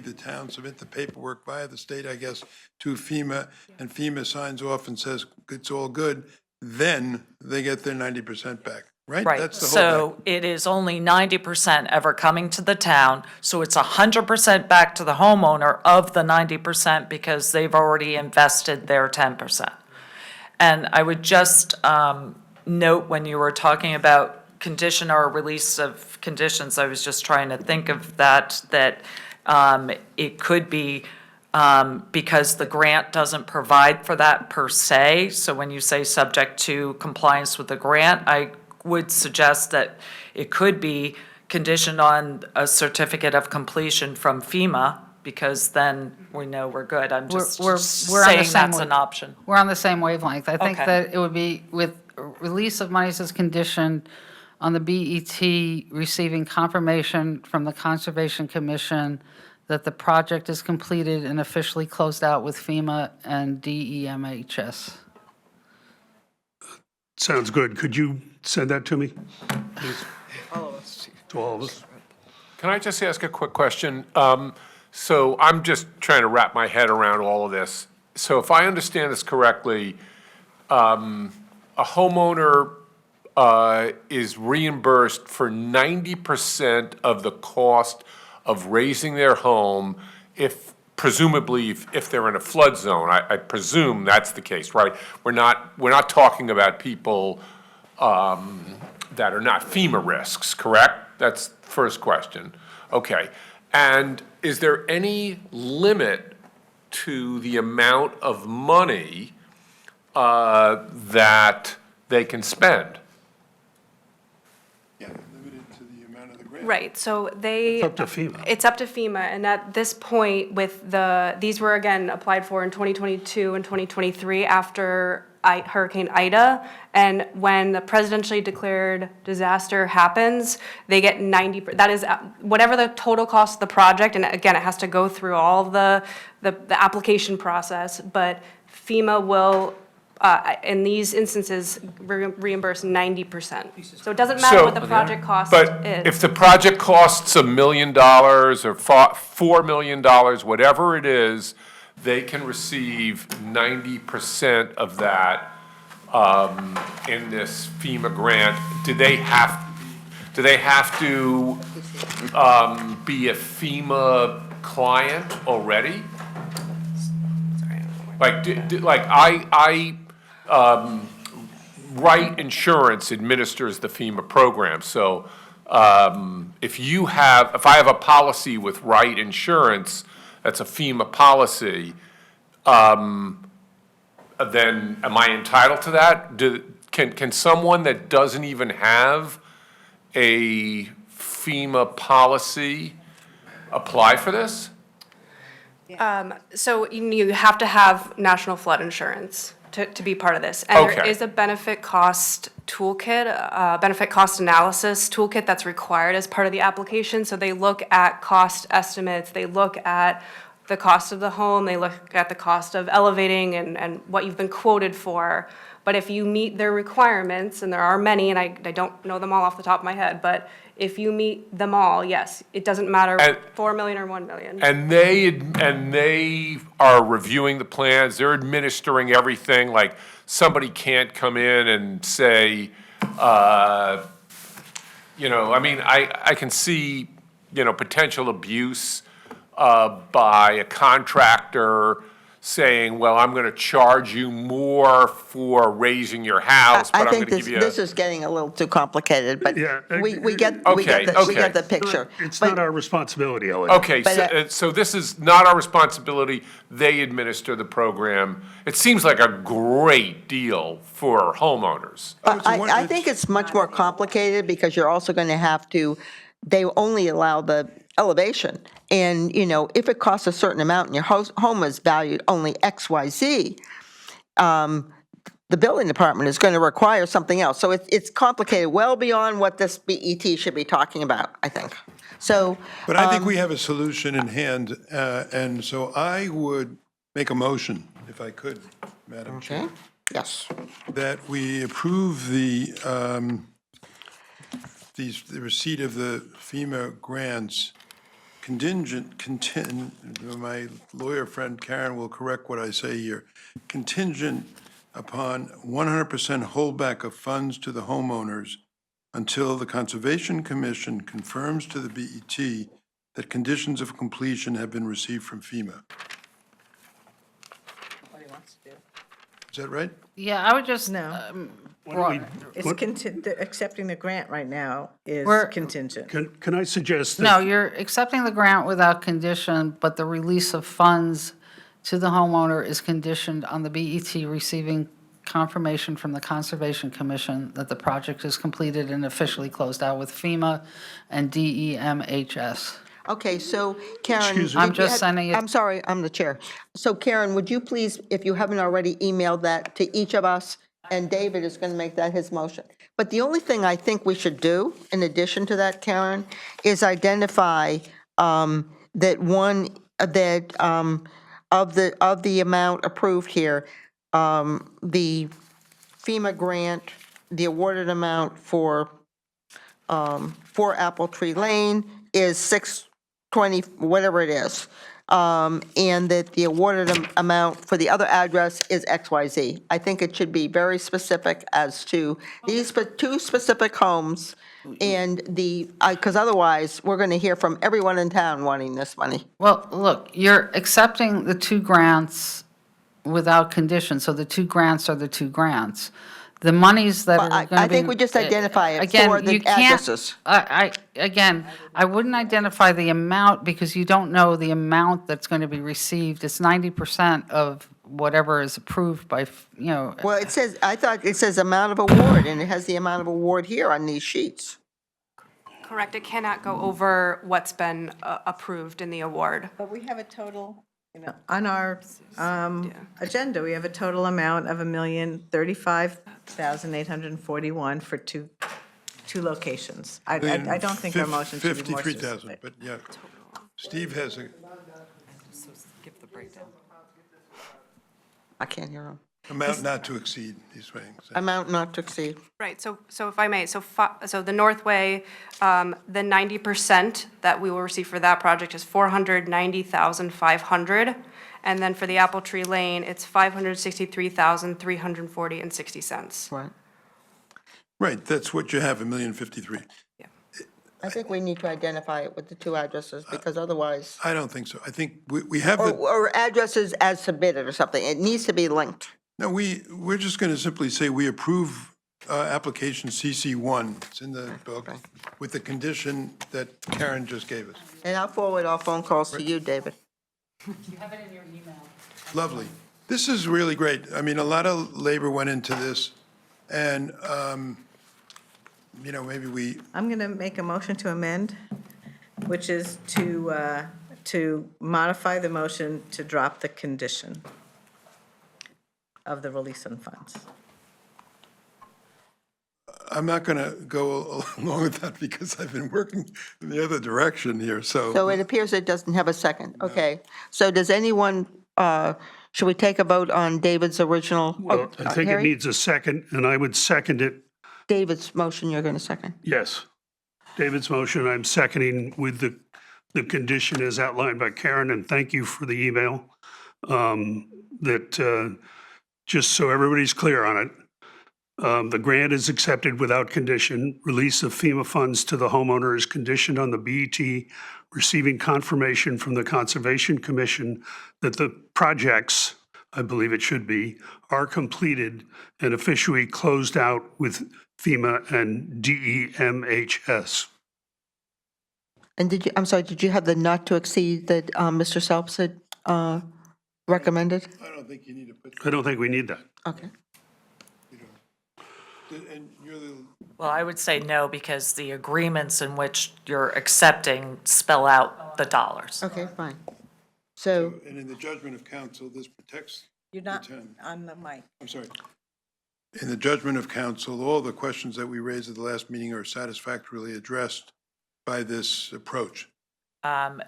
the town, submit the paperwork via the state, I guess, to FEMA, and FEMA signs off and says it's all good, then they get their 90% back, right? Right, That's the holdback. so it is only 90% ever coming to the town, so it's 100% back to the homeowner of the 90% because they've already invested their 10%. And I would just note, when you were talking about condition or release of conditions, I was just trying to think of that it could be because the grant doesn't provide for that per se. So when you say subject to compliance with the grant, I would suggest that it could be conditioned on a certificate of completion from FEMA, because then we know we're good. I'm just We're on the saying same that's wa- an option. We're on the same wavelength. I think Okay. that it would be with release of monies as conditioned on the BET receiving confirmation from the Conservation Commission that the project is completed and officially closed out with FEMA and DEMHS. Sounds good. Could you send that to me? Please? To all of us? Can I just ask a quick question? So I'm just trying to wrap my head around all of this. So if I understand this correctly, a homeowner is reimbursed for 90% of the cost of raising their home presumably if they're in a flood zone. I presume that's the case, right? We're not talking about people that are not FEMA risks, correct? That's the first question. Okay. And is there any limit to the amount of money that they can spend? Yeah, limited to the amount of the grant. Right, so they. It's up to FEMA. It's up to FEMA, and at this point, with these were again applied for in 2022 and 2023 after Hurricane Ida, and when the presidentially declared disaster happens, they get 90, that is whatever the total cost of the project, and again, it has to go through all the application process, but FEMA will, in these instances, reimburse 90%. So it doesn't matter what the project cost is. But if the project costs $1 million or $4 million, whatever it is, they can receive 90% of that in this FEMA grant. Do they have to be a FEMA client already? Like, Wright Insurance administers the FEMA program, so if I have a policy with Wright Insurance, that's a FEMA policy, then am I entitled to that? Can someone that doesn't even have a FEMA policy apply for this? So you have to have national flood insurance to be part of this. And there Okay. is a benefit cost toolkit, benefit cost analysis toolkit that's required as part of the application. So they look at cost estimates, they look at the cost of the home, they look at the cost of elevating and what you've been quoted for. But if you meet their requirements, and there are many, and I don't know them all off the top of my head, but if you meet them all, yes, it doesn't matter 4 million or 1 million. And they are reviewing the plans, they're administering everything, like somebody can't come in and say, I can see, potential abuse by a contractor saying, well, I'm going to charge you more for raising your house, but I I'm going think to give you a... this is getting a little too complicated, but Yeah, we get Okay, the picture. It's But- not our responsibility, Elliot. Okay, so this is not our responsibility, they administer the program. It seems like a great deal for homeowners. I think it's much more complicated because you're also going to have to, they only allow the elevation. And, if it costs a certain amount and your home is valued only XYZ, the building department is going to require something else. So it's complicated, well beyond what this BET should be talking about, I think. So. But I think we have a solution in hand, and so I would make a motion, if I could, Madam Chair. Okay, yes. That we approve the receipt of the FEMA grants my lawyer friend Karen will correct what I say here, contingent upon 100% holdback of funds to the homeowners until the Conservation Commission confirms to the BET that conditions of completion have been received from FEMA. Is that right? Yeah, I would just. No. It's accepting the grant right now is contingent. Can I suggest that? No, you're accepting the grant without condition, but the release of funds to the homeowner is conditioned on the BET receiving confirmation from the Conservation Commission that the project is completed and officially closed out with FEMA and DEMHS. Okay, so Karen. Excuse me. I'm just sending it. I'm sorry, I'm the chair. So Karen, would you please, if you haven't already emailed that to each of us, and David is going to make that his motion. But the only thing I think we should do, in addition to that, Karen, is identify that of the amount approved here, the FEMA grant, the awarded amount for Apple Tree Lane is $620, whatever it is. And that the awarded amount for the other address is XYZ. I think it should be very specific as to these two specific homes and because otherwise, we're going to hear from everyone in town wanting this money. Well, look, you're accepting the two grants without condition, so the two grants are the two grants. The monies that are Well, going to be. I think we just identify it Again, for the you can't- addresses. I wouldn't identify the amount because you don't know the amount that's going to be received. It's 90% of whatever is approved by, Well, I thought it says amount of award, and it has the amount of award here on these sheets. Correct, it cannot go over what's been approved in the award. But we have a total You know, on our agenda, we have a total amount of $1,035,841 for two locations. I don't think our motion should be more 53,000, specific. but yeah. Steve has a Give the breakdown. I can't hear him. amount not to exceed, he's saying. So- Amount not to exceed. Right, so if I may, so the Northway, the 90% that we will receive for that project is 490,500. And then for the Apple Tree Lane, it's 563,340 and 60 cents. Right. Right, that's what you have, 1,053,000. I think we need to identify it with the two addresses, because otherwise, I don't think so. I think we have the, or addresses as submitted or something. It needs to be linked. no, we're just going to simply say we approve application CC1, it's in the book, with the condition that Karen just gave us. And I'll forward our phone calls to you, David. You have it in your email. Lovely. This is really great. I mean, a lot of labor went into this, and, you know, maybe we, I'm going to make a motion to amend, which is to modify the motion to drop the condition of the release on funds. I'm not going to go along with that because I've been working in the other direction here, So it appears it doesn't have a second. Okay. So does anyone, should we take a vote on David's original? Well, I think it Harry? needs a second, and I would second it, David's motion, you're going to second. yes. David's motion, I'm seconding with the condition as outlined by Karen, and thank you for the email. That, just so everybody's clear on it, the grant is accepted without condition. Release of FEMA funds to the homeowner is conditioned on the BET receiving confirmation from the Conservation Commission that the projects, I believe it should be, are completed and officially closed out with FEMA and DEMHS. And did you, I'm sorry, did you have the not to exceed that Mr. Selps had recommended? I don't think you need to put, I don't think we need that. Okay. and you're the, Well, I would say no, because the agreements in which you're accepting spell out the dollars. Okay, fine. So, and in the judgment of counsel, this protects You're the not town. on the mic. I'm sorry. In the judgment of counsel, all the questions that we raised at the last meeting are satisfactorily addressed by this approach.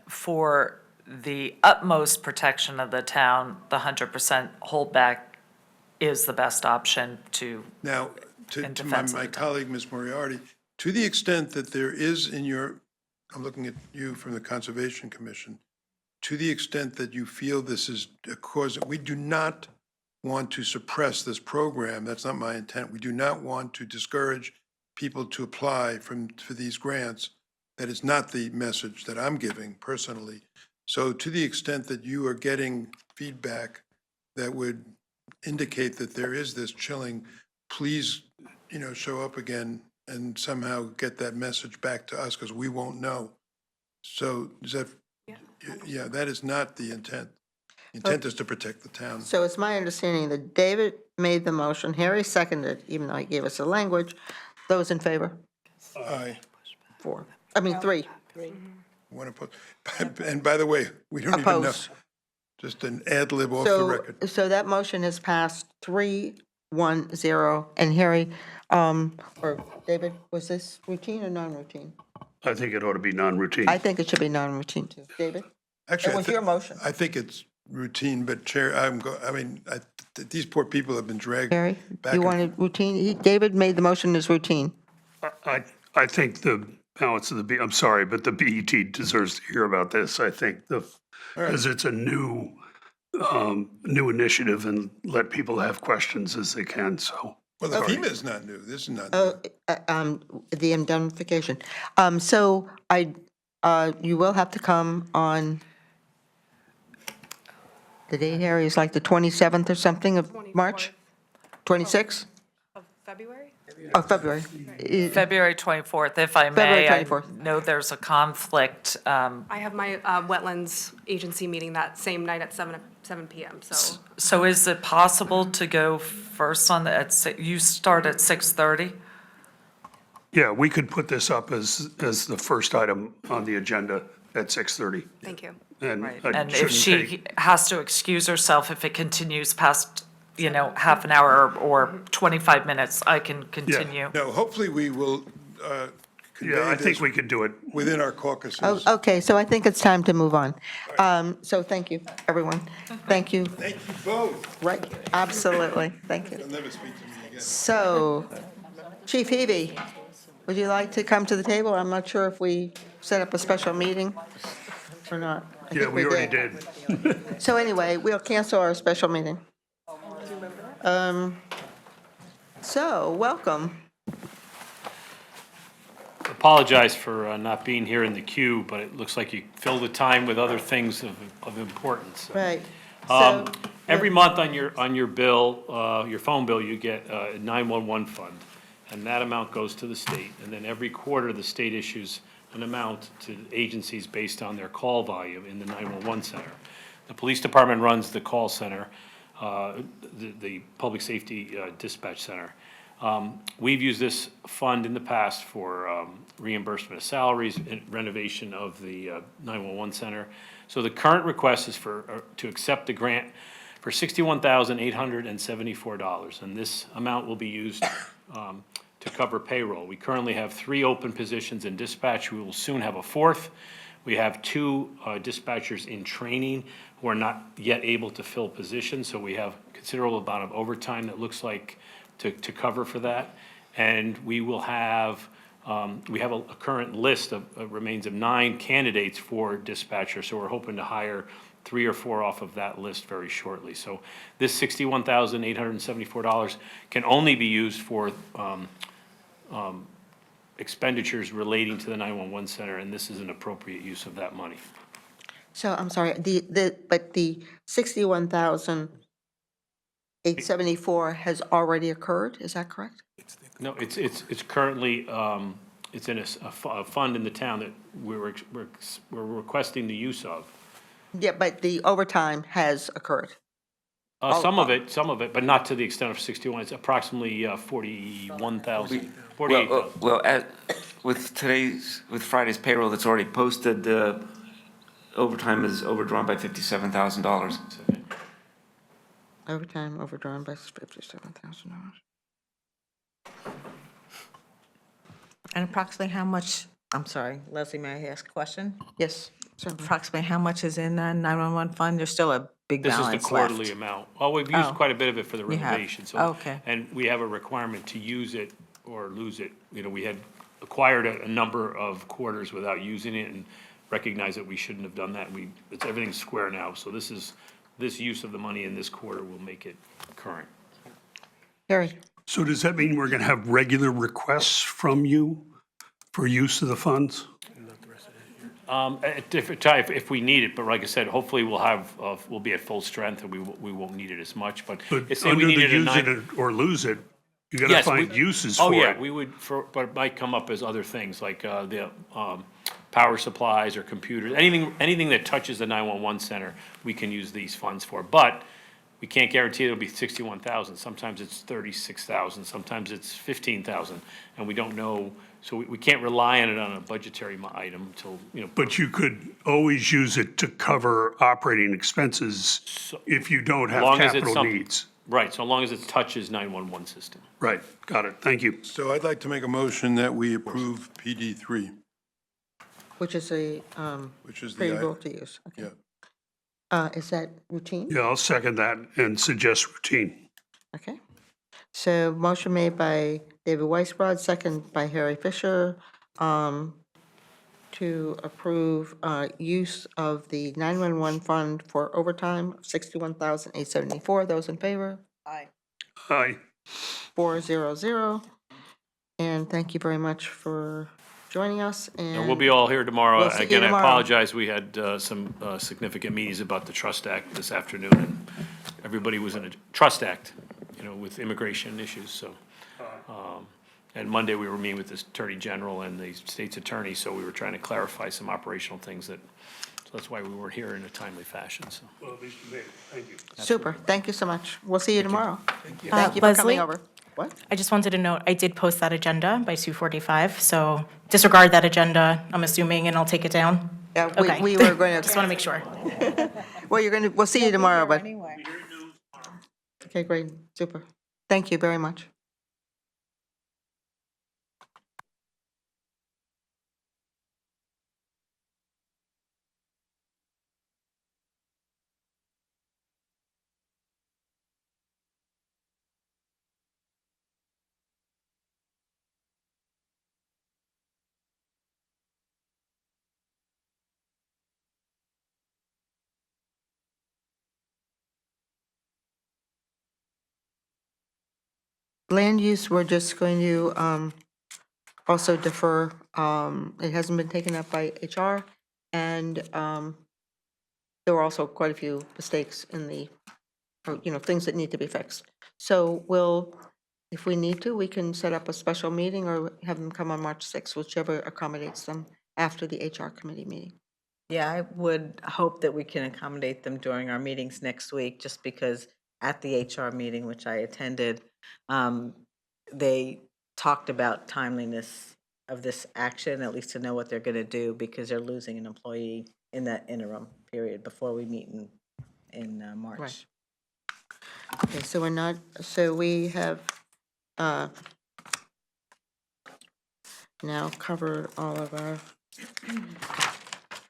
For the utmost protection of the town, the 100% holdback is the best option to, Now, to In to defense of my the town. colleague, Ms. Moriarty, to the extent that there is in your, I'm looking at you from the Conservation Commission, to the extent that you feel this is a cause, we do not want to suppress this program. That's not my intent. We do not want to discourage people to apply for these grants. That is not the message that I'm giving personally. So to the extent that you are getting feedback that would indicate that there is this chilling, please, you know, show up again and somehow get that message back to us, because we won't know. So is that, yeah, that is not the intent. The intent is to protect the town. so it's my understanding that David made the motion, Harry seconded, even though he gave us the language. Those in favor? Aye. 4. I mean, 3. One opposed. And by the way, we don't even know. Opposed. Just an ad lib off the So, record. so that motion has passed 3-1-0. And Harry, or David, was this routine or non-routine? I think it ought to be non-routine. I think it should be non-routine too. David? Actually, It was your motion. I think it's routine, but Chair, these poor people have been dragged Harry, back. you and- wanted routine? David made the motion as routine. I think the balance of the, I'm sorry, but the BET deserves to hear about this, I think, because it's a new initiative, and let people have questions as they can, so. Well, the Sorry. FEMA is not new. This is not Oh, new. the indemnification. So you will have to come on, the date, Harry, is like the 27th or something of March? 26th? Of February? Oh, February. February 24th, if I February may. I 24th. know there's a conflict. I have my wetlands agency meeting that same night at 7 PM, so. So is it possible to go first on you start at 6:30? Yeah, we could put this up as the first item on the agenda at 6:30. Thank you. And Right. it And if shouldn't she take, has to excuse herself, if it continues past, half an hour or 25 minutes, I can continue. No, hopefully we will convey yeah, I think this we could do it. within our caucuses. Oh, okay, so I think it's time to move on. So thank you, everyone. Thank you. Thank you both. Right, absolutely, thank you. You'll never speak to me again. So, Chief Hebe, would you like to come to the table? I'm not sure if we set up a special meeting or not. I Yeah, think we already did. So anyway, we'll cancel our special meeting. So, welcome. Apologize for not being here in the queue, but it looks like you filled the time with other things of importance. Right. So, Every month on your bill, your phone bill, you get a 911 fund, and that amount goes to the state. And then every quarter, the state issues an amount to agencies based on their call volume in the 911 center. The police department runs the call center, the public safety dispatch center. We've used this fund in the past for reimbursement of salaries, and renovation of the 911 center. So the current request is to accept the grant for $61,874, and this amount will be used to cover payroll. We currently have 3 open positions in dispatch. We will soon have a 4th. We have 2 dispatchers in training who are not yet able to fill positions, so we have considerable amount of overtime that looks like to cover for that. And we will have, we have a current list of remains of 9 candidates for dispatcher, so we're hoping to hire 3 or 4 off of that list very shortly. So this $61,874 can only be used for expenditures relating to the 911 center, and this is an appropriate use of that money. so I'm sorry, but the 61,874 has already occurred, is that correct? No, it's currently, it's in a fund in the town that we're requesting the use of. Yeah, but the overtime has occurred. Some of it, but not to the extent of 61. It's approximately 41,000, 48,000. Well, with Friday's payroll that's already posted, the overtime is overdrawn by $57,000. Overtime overdrawn by $57,000. And approximately how much, I'm sorry, Leslie, may I ask a question? Yes, certainly. Approximately how much is in the 911 fund? There's still a big This is balance the left. quarterly amount. Well, we've used Oh. quite a bit of it for the You have. renovation, so. Okay. And we have a requirement to use it or lose it. We had acquired a number of quarters without using it and recognized that we shouldn't have done that. Everything's square now, so this use of the money in this quarter will make it current. Harry? So does that mean we're going to have regular requests from you for use of the funds? At different time, if we need it, but like I said, hopefully we'll be at full strength and we won't need it as much, but. But say we under the needed a use nine- it or lose it, you got to Yes, find we- uses Oh, for yeah, it. we would, but it might come up as other things, like the power supplies or computers, anything that touches the 911 center, we can use these funds for. But we can't guarantee it'll be 61,000. Sometimes it's 36,000, sometimes it's 15,000, and we don't know, so we can't rely on it on a budgetary item until, But you could always use it to cover operating expenses if you don't have long as it's capital something. needs. Right, so long as it touches 911 system. Right, got it, thank you. So I'd like to make a motion that we approve PD3, Which is a which is favorable to use. Okay. Is that routine? Yeah, I'll second that and suggest routine. Okay. So motion made by David Weisbrod, second by Harry Fisher, to approve use of the 911 fund for overtime of $61,874. Those in favor? Aye. Aye. 400. And thank you very much for joining us. And we'll be all here tomorrow. We'll see you Again, I tomorrow. apologize, we had some significant meetings about the Trust Act this afternoon, and everybody was in a Trust Act, with immigration issues, so. And Monday, we were meeting with the Attorney General and the State's Attorney, so we were trying to clarify some operational things so that's why we weren't here in a timely fashion, so. Well, at least you made it, thank you. Super. Thank you so much. We'll see you tomorrow. Thank you for Leslie? coming over. What? I just wanted to note, I did post that agenda by 2:45, so disregard that agenda, I'm assuming, and I'll take it down. Yeah, Okay. we were going Just to, want to make sure. well, we'll see you tomorrow, but, okay, great, super. Thank you very much. Land use, we're just going to also defer. It hasn't been taken up by HR, and there were also quite a few mistakes in the, things that need to be fixed. So if we need to, we can set up a special meeting or have them come on March 6th, whichever accommodates them after the HR committee meeting. Yeah, I would hope that we can accommodate them during our meetings next week, just because at the HR meeting, which I attended, they talked about timeliness of this action, at least to know what they're going to do, because they're losing an employee in that interim period before we meet in March. Right. Okay, so we have now covered all of our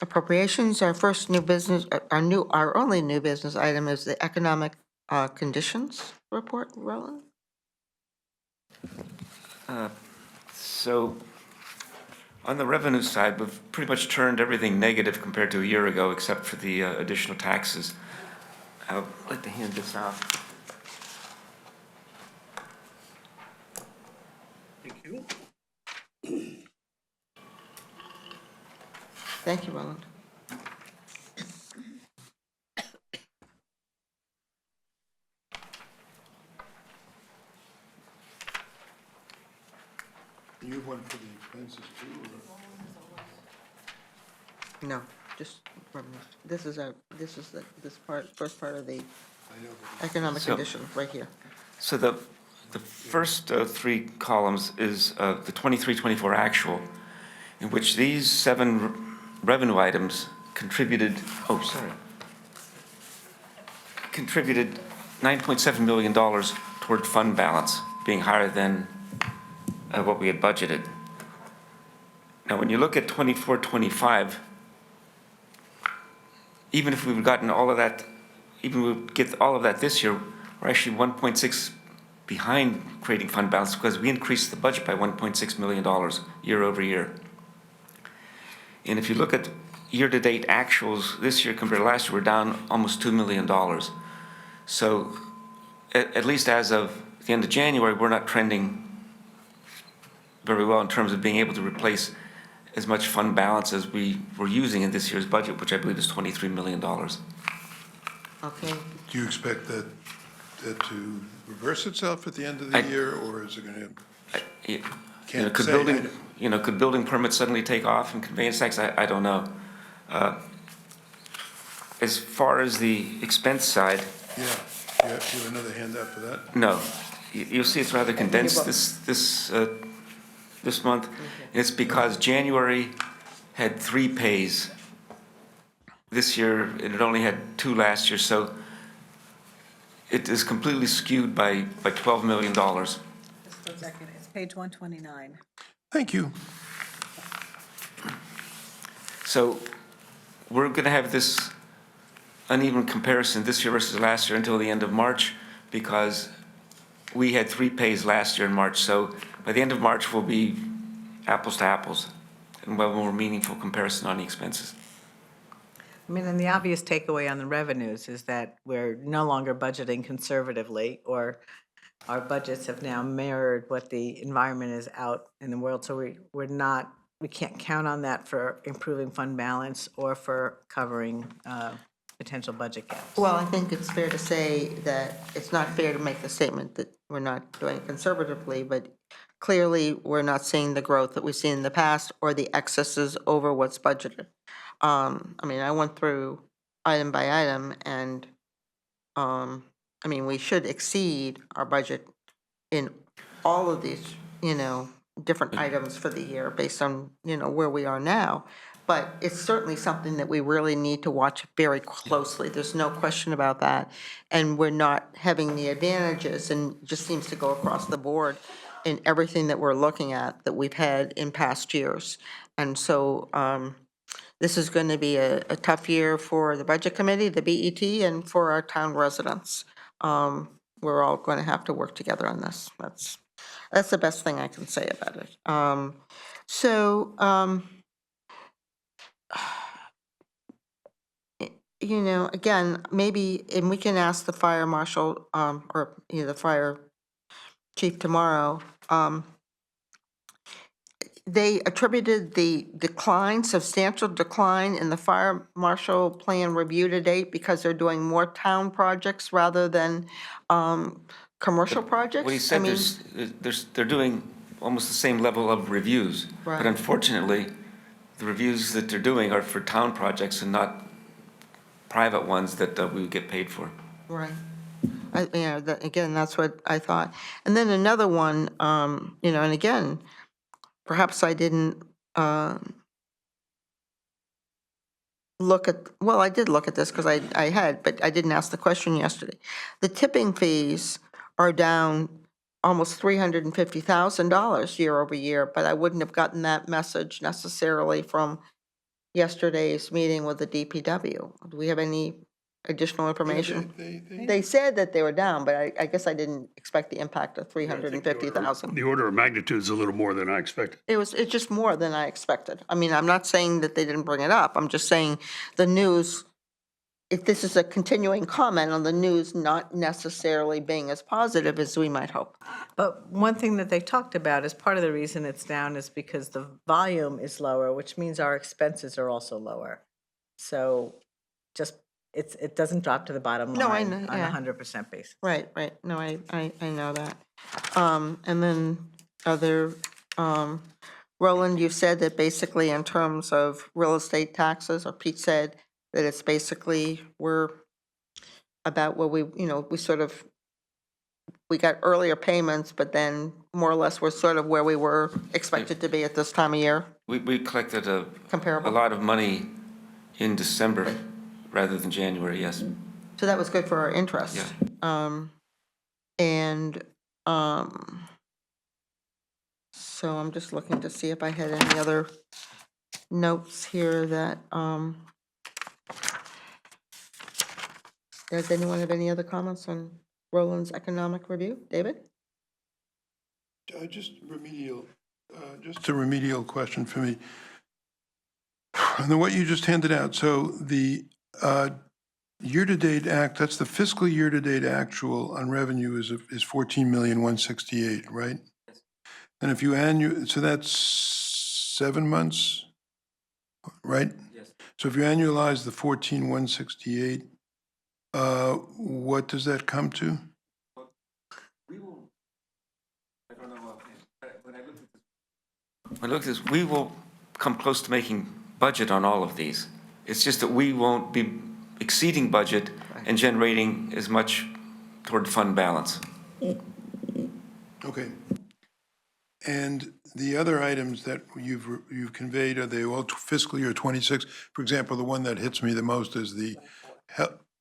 appropriations. Our first new business, our only new business item is the economic conditions report. Roland? So on the revenue side, we've pretty much turned everything negative compared to a year ago, except for the additional taxes. I'd like to hand this out. Thank you. Thank you, Roland. You have one for the expenses too, or? No, just this is first part of the economic So- condition right here. So the first three columns is the 23-24 actual, in which these 7 revenue items contributed $9.7 million toward fund balance, being higher than what we had budgeted. Now, when you look at 24-25, even if we've gotten all of that, even if we get all of that this year, we're actually 1.6 behind creating fund balance because we increased the budget by $1.6 million year over year. And if you look at year-to-date actuals this year compared to last year, we're down almost $2 million. So at least as of the end of January, we're not trending very well in terms of being able to replace as much fund balance as we were using in this year's budget, which I believe is $23 million. Okay. Do you expect that to reverse itself at the end of the year, or is it going to? Can't say. Could building permits suddenly take off and conveyance tax? I don't know. As far as the expense side. Yeah, you have another handout for that? No, you'll see it's rather condensed this month. It's because January had 3 pays. This year, it only had 2 last year, so it is completely skewed by $12 million. Just a second, it's page 129. Thank you. So we're going to have this uneven comparison this year versus last year until the end of March, because we had 3 pays last year in March. So by the end of March, we'll be apples to apples and we'll have a more meaningful comparison on the expenses. I mean, and the obvious takeaway on the revenues is that we're no longer budgeting conservatively, or our budgets have now mirrored what the environment is out in the world. So we can't count on that for improving fund balance or for covering potential budget gaps. Well, I think it's fair to say that it's not fair to make the statement that we're not doing it conservatively, but clearly we're not seeing the growth that we've seen in the past or the excesses over what's budgeted. I went through item by item, and we should exceed our budget in all of these, different items for the year based on, where we are now. But it's certainly something that we really need to watch very closely. There's no question about that. And we're not having the advantages, and it just seems to go across the board in everything that we're looking at that we've had in past years. And so this is going to be a tough year for the Budget Committee, the BET, and for our town residents. We're all going to have to work together on this. That's the best thing I can say about it. You know, again, maybe, and we can ask the fire marshal, or, you know, the fire chief tomorrow. They attributed the decline, substantial decline in the fire marshal plan review to date because they're doing more town projects rather than commercial projects? What he I said, mean, they're doing almost the same level of reviews. Right. But unfortunately, the reviews that they're doing are for town projects and not private ones that we would get paid for. Right. Again, that's what I thought. And then another one, you know, and again, perhaps I didn't look at, well, I did look at this because I had, but I didn't ask the question yesterday. The tipping fees are down almost $350,000 year over year, but I wouldn't have gotten that message necessarily from yesterday's meeting with the DPW. Do we have any additional information? They said that they were down, but I guess I didn't expect the impact of 350,000. The order of magnitude is a little more than I expected. It's just more than I expected. I mean, I'm not saying that they didn't bring it up. I'm just saying the news, if this is a continuing comment on the news not necessarily being as positive as we might hope. But one thing that they talked about is part of the reason it's down is because the volume is lower, which means our expenses are also lower. So just, it doesn't drop to the bottom No, I line know, on yeah. a 100% basis. Right. No, I know that. And then other, Roland, you said that basically in terms of real estate taxes, or Pete said that it's basically, we're about where we, you know, we got earlier payments, but then more or less we're sort of where we were expected to be at this time of year, We collected a comparable. lot of money in December rather than January, yes. So that was good for our interest. Yeah. So I'm just looking to see if I had any other notes here that, does anyone have any other comments on Roland's economic review? David? Just a remedial question for me. And then what you just handed out, so the year-to-date that's the fiscal year-to-date actual on revenue is 14,168,000, right? And if you so that's 7 months, right? Yes. So if you annualize the 14,168, what does that come to? We will, I don't know, when I looked at this, we will come close to making budget on all of these. It's just that we won't be exceeding budget and generating as much toward fund balance. Okay. And the other items that you've conveyed, are they all fiscal year 26? For example, the one that hits me the most is the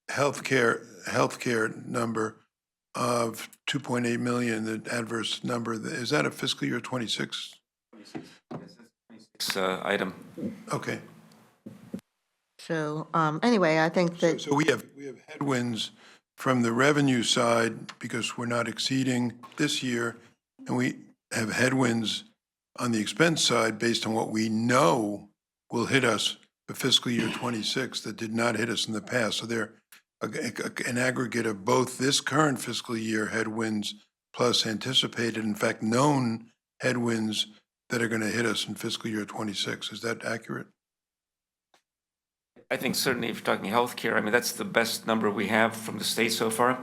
healthcare number of 2.8 million, the adverse number. Is that a fiscal year 26? Item. Okay. So, anyway, I think that, So we have headwinds from the revenue side because we're not exceeding this year, and we have headwinds on the expense side based on what we know will hit us for fiscal year 26 that did not hit us in the past. So they're an aggregate of both this current fiscal year headwinds plus anticipated, in fact, known headwinds that are going to hit us in fiscal year 26. Is that accurate? I think certainly if you're talking healthcare, I mean, that's the best number we have from the state so far.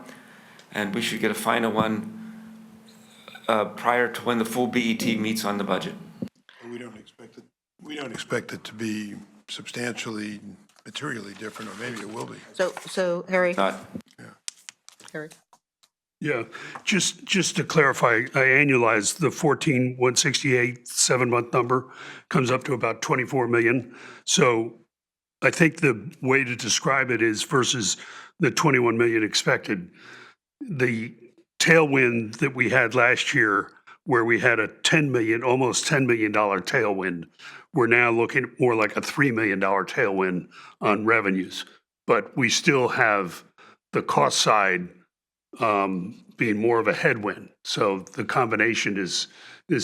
And we should get a final one prior to when the full BET meets on the budget. We don't expect it to be substantially, materially different, or maybe it will be. so Harry? Not, Harry? Yeah, just to clarify, I annualized the 14,168 7-month number comes up to about 24 million. So I think the way to describe it is versus the 21 million expected, the tailwind that we had last year, where we had a 10 million, almost $10 million tailwind, we're now looking at more like a $3 million tailwind on revenues. But we still have the cost side being more of a headwind. So the combination is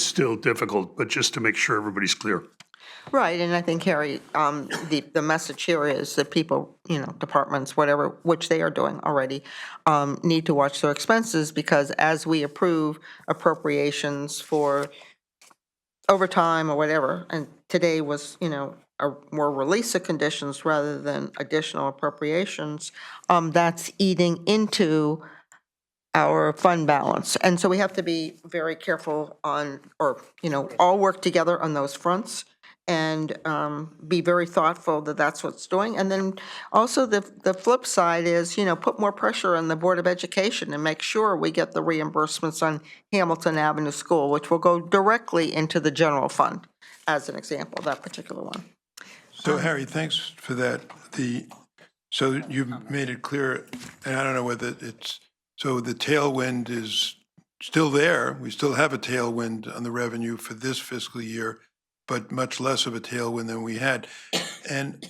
still difficult, but just to make sure everybody's clear. Right, and I think, Harry, the message here is that people, departments, whatever, which they are doing already, need to watch their expenses, because as we approve appropriations for overtime or whatever, and today was, more release of conditions rather than additional appropriations, that's eating into our fund balance. And so we have to be very careful on, or, all work together on those fronts, and be very thoughtful that that's what's doing. And then also the flip side is, put more pressure on the Board of Education and make sure we get the reimbursements on Hamilton Avenue School, which will go directly into the general fund, as an example, that particular one. So Harry, thanks for that. So you've made it clear, and I don't know whether so the tailwind is still there. We still have a tailwind on the revenue for this fiscal year, but much less of a tailwind than we had. And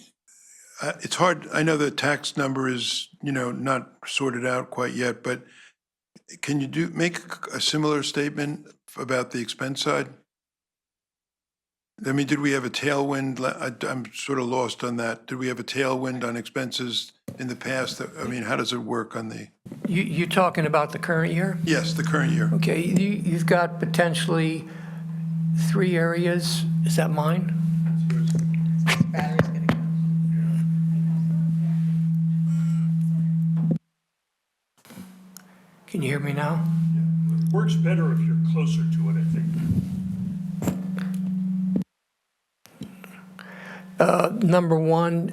it's hard, I know the tax number is, not sorted out quite yet, but can you make a similar statement about the expense side? I mean, did we have a tailwind? I'm sort of lost on that. Did we have a tailwind on expenses in the past? I mean, how does it work on the? You're talking about the current year? Yes, the current year. Okay, you've got potentially 3 areas. Is that mine? Can you hear me now? It works better if you're closer to it, I think. Number one,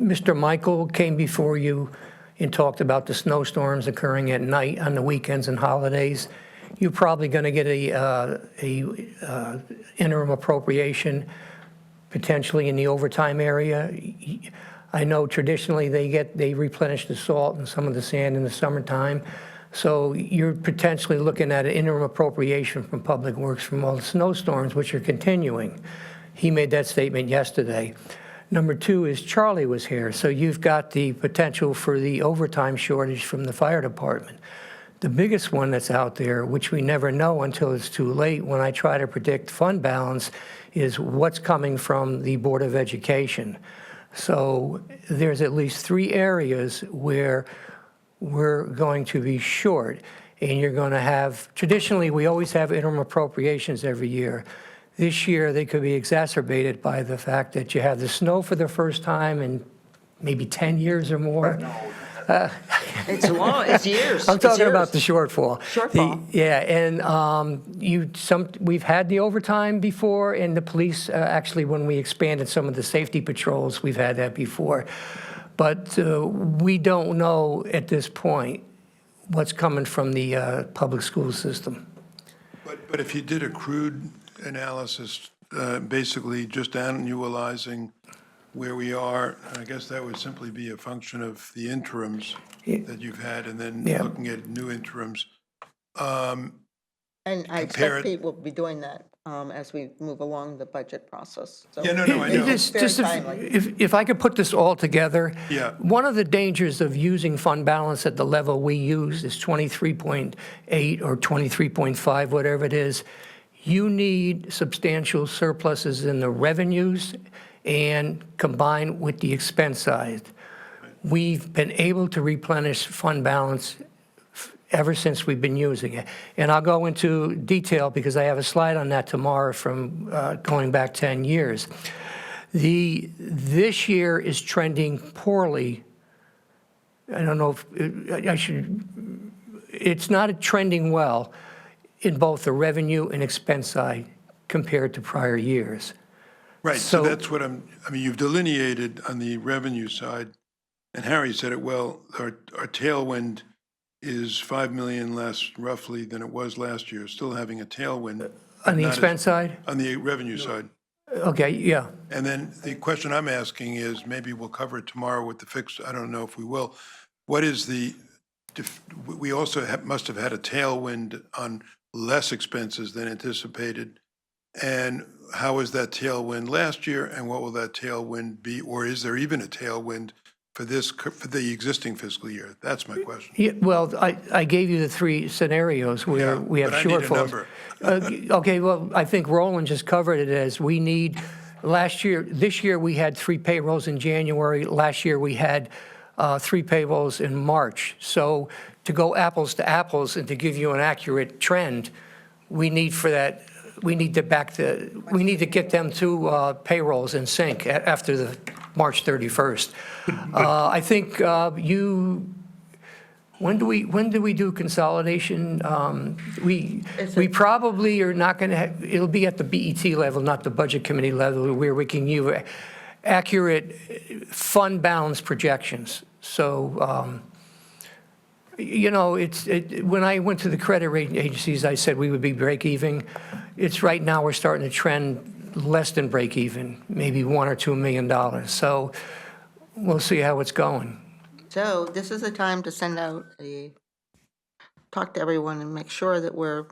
Mr. Michael came before you and talked about the snowstorms occurring at night on the weekends and holidays. You're probably going to get a interim appropriation potentially in the overtime area. I know traditionally they replenish the salt and some of the sand in the summertime. So you're potentially looking at an interim appropriation from Public Works from all the snowstorms, which are continuing. He made that statement yesterday. Number two is Charlie was here, so you've got the potential for the overtime shortage from the fire department. The biggest one that's out there, which we never know until it's too late when I try to predict fund balance, is what's coming from the Board of Education. So there's at least 3 areas where we're going to be short, and you're going to have, traditionally we always have interim appropriations every year. This year, they could be exacerbated by the fact that you have the snow for the first time in maybe 10 years or more. It's long, it's years. I'm talking about the shortfall. Shortfall. Yeah, and we've had the overtime before, and the police, actually, when we expanded some of the safety patrols, we've had that before. But we don't know at this point what's coming from the public school system. But if you did a crude analysis, basically just annualizing where we are, I guess that would simply be a function of the interims that you've had, and then looking at new interims. And I expect Pete will be doing that as we move along the budget process. So Yeah, no, I know. It's very timely. If I could put this all together, Yeah. one of the dangers of using fund balance at the level we use is 23.8 or 23.5, whatever it is. You need substantial surpluses in the revenues and combined with the expense side. We've been able to replenish fund balance ever since we've been using it. And I'll go into detail because I have a slide on that tomorrow from going back 10 years. This year is trending poorly. I don't know if it's not trending well in both the revenue and expense side compared to prior years. Right, so that's what you've delineated on the revenue side, and Harry said it well, our tailwind is 5 million less roughly than it was last year, still having a tailwind. On the not as- expense side? On the revenue side. Okay, yeah. And then the question I'm asking is, maybe we'll cover it tomorrow with the fix, I don't know if we will. What is we also must have had a tailwind on less expenses than anticipated. And how was that tailwind last year, and what will that tailwind be? Or is there even a tailwind for the existing fiscal year? That's my question. Yeah, well, I gave you the three scenarios where Yeah, we have but I need a shortfalls. number. Okay, well, I think Roland just covered it as we need, this year we had 3 payrolls in January. Last year we had 3 payrolls in March. So to go apples to apples and to give you an accurate trend, we need to get them to payrolls in sync after the March 31st. I think when do we do consolidation? We probably are not going to, it'll be at the BET level, not the Budget Committee level, where we can use accurate fund balance projections. So, when I went to the credit rating agencies, I said we would be break even. It's right now we're starting to trend less than break even, maybe $1 or $2 million. So we'll see how it's going. So this is a time to send out talk to everyone and make sure that we're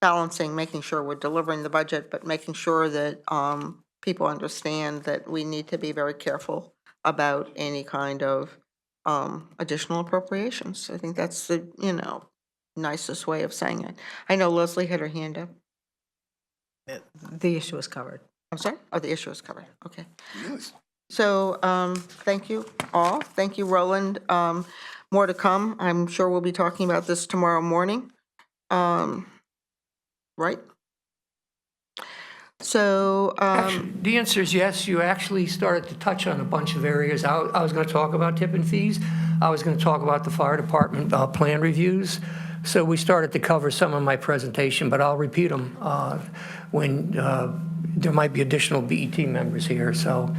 balancing, making sure we're delivering the budget, but making sure that people understand that we need to be very careful about any kind of additional appropriations. I think that's the, nicest way of saying it. I know Leslie had her hand up. The issue is covered. I'm sorry? Oh, the issue is covered. Okay. So, thank you all. Thank you, Roland. More to come. I'm sure we'll be talking about this tomorrow morning. Right? So, The answer is yes. You actually started to touch on a bunch of areas. I was going to talk about tip and fees. I was going to talk about the fire department plan reviews. So we started to cover some of my presentation, but I'll repeat them when there might be additional BET members here. So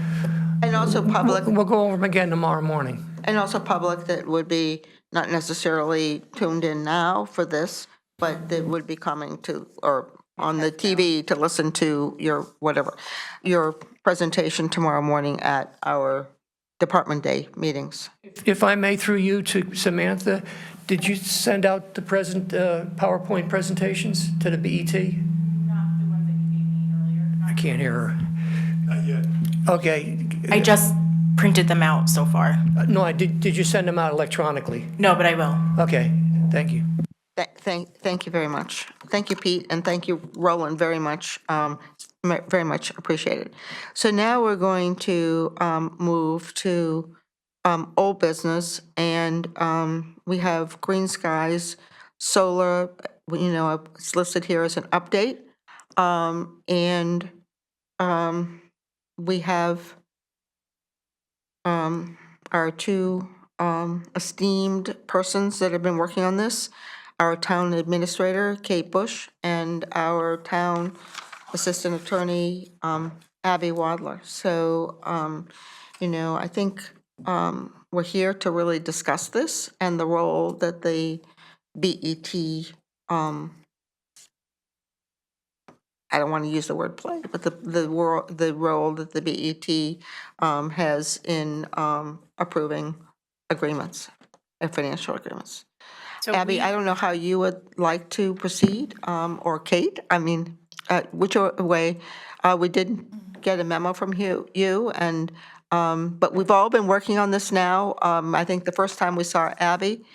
and also public. We'll go over them again tomorrow morning. And also public that would be not necessarily tuned in now for this, but that would be coming to, or on the TV to listen to your presentation tomorrow morning at our Department Day meetings. If I may, through you to Samantha, did you send out the PowerPoint presentations to the BET? Not the ones that you gave me earlier. I can't hear her. Not yet. Okay. I just printed them out so far. No, did you send them out electronically? No, but I will. Okay, thank you. Thank you very much. Thank you, Pete, and thank you, Roland, very much. Very much appreciated. So now we're going to move to old business, and we have Green Skies Solar. It's listed here as an update, and we have our two esteemed persons that have been working on this. Our town administrator, Kate Bush, and our town assistant attorney, Abby Wadler. So, I think we're here to really discuss this and the role that the BET, I don't want to use the word play, but the role that the BET has in approving agreements and financial agreements. So Abby, I don't know how you would like to proceed, or Kate, whichever way. We did get a memo from you, and but we've all been working on this now. I think the first time we saw Abby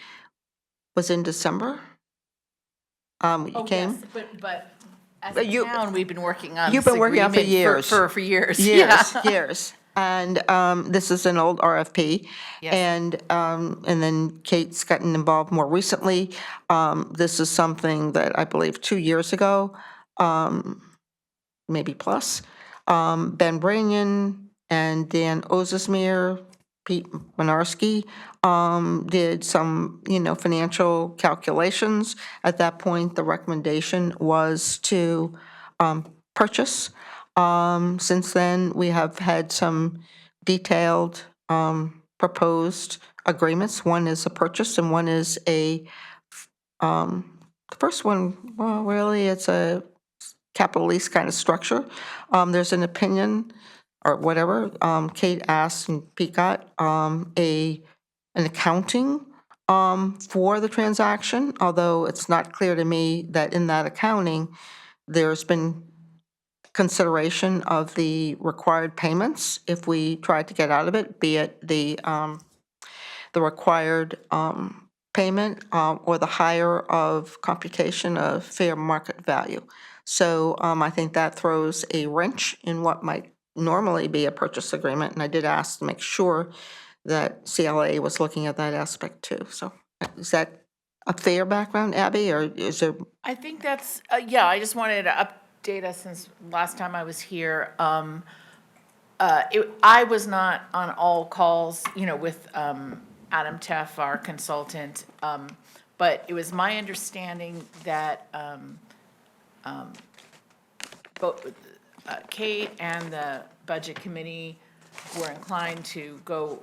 was in December. You came. But as But a you- town, we've been working on You've this been working on it for agreement years. For years. Yeah. Years. And this is an old RFP. Yes. And then Kate's gotten involved more recently. This is something that I believe 2 years ago, maybe plus, Ben Branyan and Dan Ozesmere, Pete Minarski, did some, financial calculations. At that point, the recommendation was to purchase. Since then, we have had some detailed proposed agreements. One is a purchase and one is the first one, well, really, it's a capital lease kind of structure. There's an opinion or whatever. Kate asked and Pete got an accounting for the transaction, although it's not clear to me that in that accounting, there's been consideration of the required payments if we tried to get out of it, be it the required payment or the higher of computation of fair market value. So I think that throws a wrench in what might normally be a purchase agreement, and I did ask to make sure that CLA was looking at that aspect too. So is that a fair background, Abby, or is there? I think that's, yeah, I just wanted to update us since last time I was here. I was not on all calls, with Adam Teff, our consultant, but it was my understanding that both Kate and the Budget Committee were inclined to go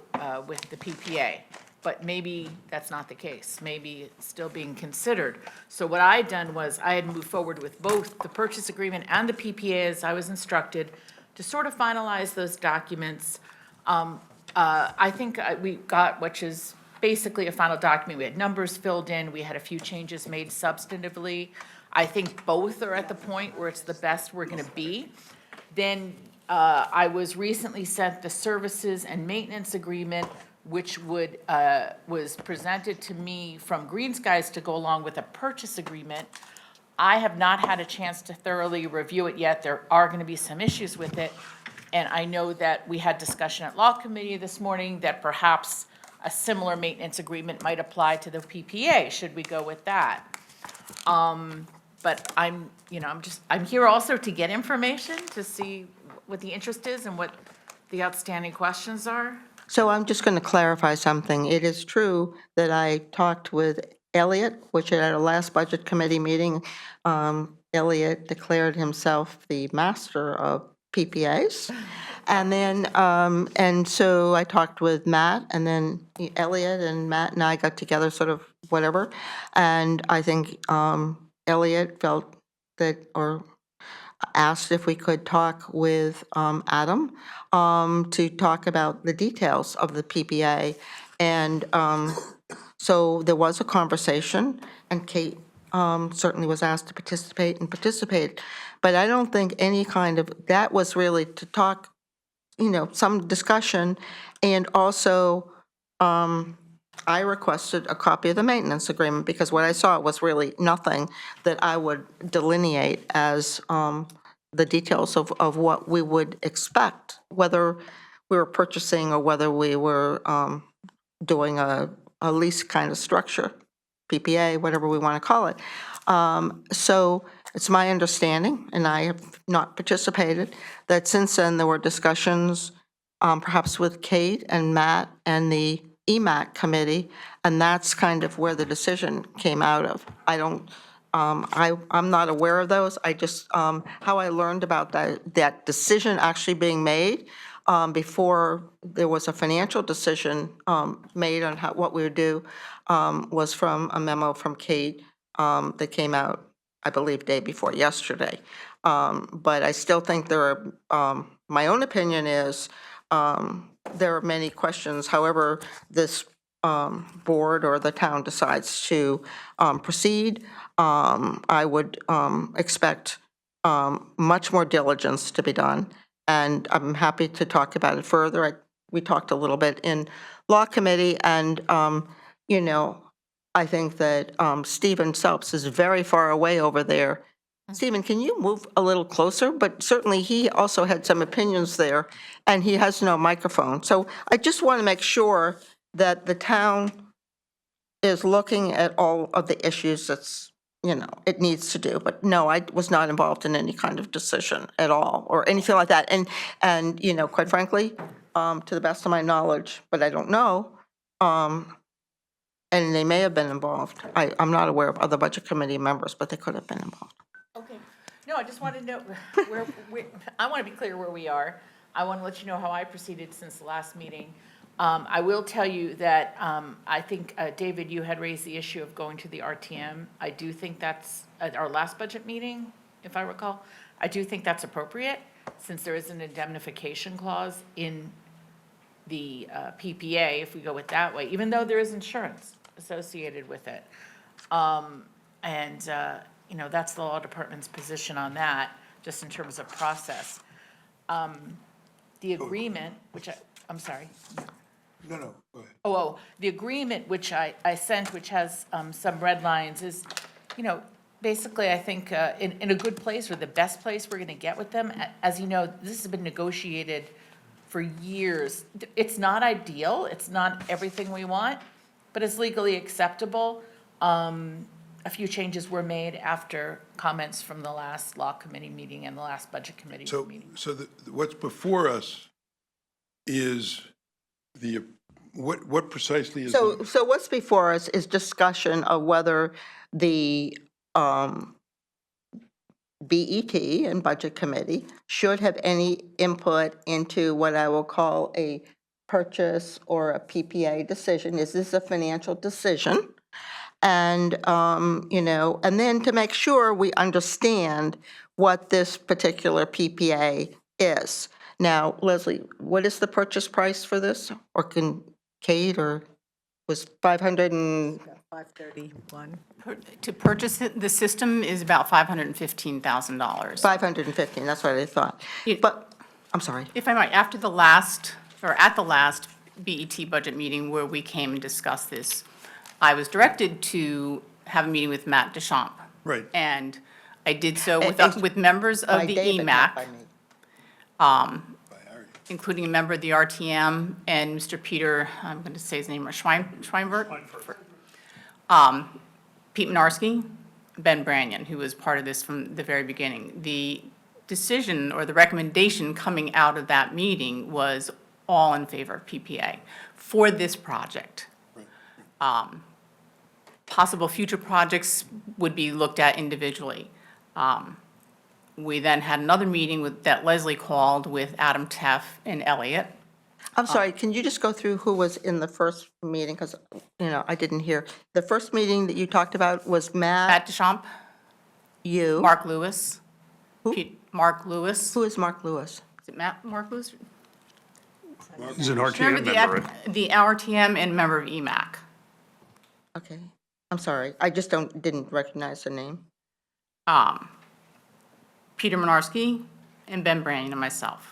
with the PPA. But maybe that's not the case. Maybe it's still being considered. So what I had done was I had moved forward with both the purchase agreement and the PPA as I was instructed to sort of finalize those documents. I think we got, which is basically a final document. We had numbers filled in. We had a few changes made substantively. I think both are at the point where it's the best we're going to be. Then I was recently sent the services and maintenance agreement, which was presented to me from Green Skies to go along with a purchase agreement. I have not had a chance to thoroughly review it yet. There are going to be some issues with it. And I know that we had discussion at Law Committee this morning that perhaps a similar maintenance agreement might apply to the PPA, should we go with that. But I'm here also to get information, to see what the interest is and what the outstanding questions are. So I'm just going to clarify something. It is true that I talked with Elliot, which at our last Budget Committee meeting, Elliot declared himself the master of PPAs. And then, and so I talked with Matt, and then Elliot and Matt and I got together, sort of whatever. And I think Elliot felt that, or asked if we could talk with Adam to talk about the details of the PPA. And so there was a conversation, and Kate certainly was asked to participate and participated. But I don't think any kind of, that was really to talk, some discussion. And also, I requested a copy of the maintenance agreement because what I saw was really nothing that I would delineate as the details of what we would expect, whether we were purchasing or whether we were doing a lease kind of structure, PPA, whatever we want to call it. So it's my understanding, and I have not participated, that since then there were discussions perhaps with Kate and Matt and the EMAC committee, and that's kind of where the decision came out of. I'm not aware of those. I just, how I learned about that decision actually being made before there was a financial decision made on what we would do was from a memo from Kate that came out, I believe, day before yesterday. But I still think there are, my own opinion is, there are many questions. However, this board or the town decides to proceed, I would expect much more diligence to be done. And I'm happy to talk about it further. We talked a little bit in Law Committee, and, I think that Stephen Phelps is very far away over there. Stephen, can you move a little closer? But certainly he also had some opinions there, and he has no microphone. So I just want to make sure that the town is looking at all of the issues that's, it needs to do. But no, I was not involved in any kind of decision at all or anything like that. And quite frankly, to the best of my knowledge, but I don't know, and they may have been involved. I'm not aware of other Budget Committee members, but they could have been involved. Okay. No, I just want to know I want to be clear where we are. I want to let you know how I proceeded since the last meeting. I will tell you that I think, David, you had raised the issue of going to the RTM. I do think that's, at our last budget meeting, if I recall, I do think that's appropriate, since there is an indemnification clause in the PPA, if we go with that way, even though there is insurance associated with it. You know, that's the law department's position on that, just in terms of process. The agreement, which I'm sorry. No, no, go ahead. Oh, the agreement which I sent, which has some red lines, is, you know, basically, I think, in a good place, or the best place we're gonna get with them. As you know, this has been negotiated for years. It's not ideal, it's not everything we want, but it's legally acceptable. A few changes were made after comments from the last law committee meeting and the last budget committee meeting. So what's before us is what precisely is? So what's before us is discussion of whether the BET and Budget Committee should have any input into what I will call a purchase or a PPA decision. Is this a financial decision? And, you know, and then to make sure we understand what this particular PPA is. Now, Leslie, what is the purchase price for this? Or can Kate, or was 531. To purchase it, the system is about $515,000. 515, that's what I thought. But, I'm sorry. If I might, after the last, or at the last BET budget meeting where we came and discussed this, I was directed to have a meeting with Matt Deschamps. Right. And I did so with members of By the David, not EMAC, by me. including a member of the RTM and Mr. Peter, I'm going to say his name, Schweinberg. Pete Minarski, Ben Branyan, who was part of this from the very beginning. The decision or the recommendation coming out of that meeting was all in favor of PPA for this project. Possible future projects would be looked at individually. We then had another meeting that Leslie called with Adam Teff and Elliot. I'm sorry, can you just go through who was in the first meeting? Because, you know, I didn't hear. The first meeting that you talked about was Matt, Matt Deschamps, you. Mark Lewis. Who? Mark Lewis. Who is Mark Lewis? Is it Mark Lewis? He's an RTM Remember member, right? the RTM and member of EMAC. Okay, I'm sorry. I just didn't recognize the name. Peter Minarski and Ben Branyan and myself.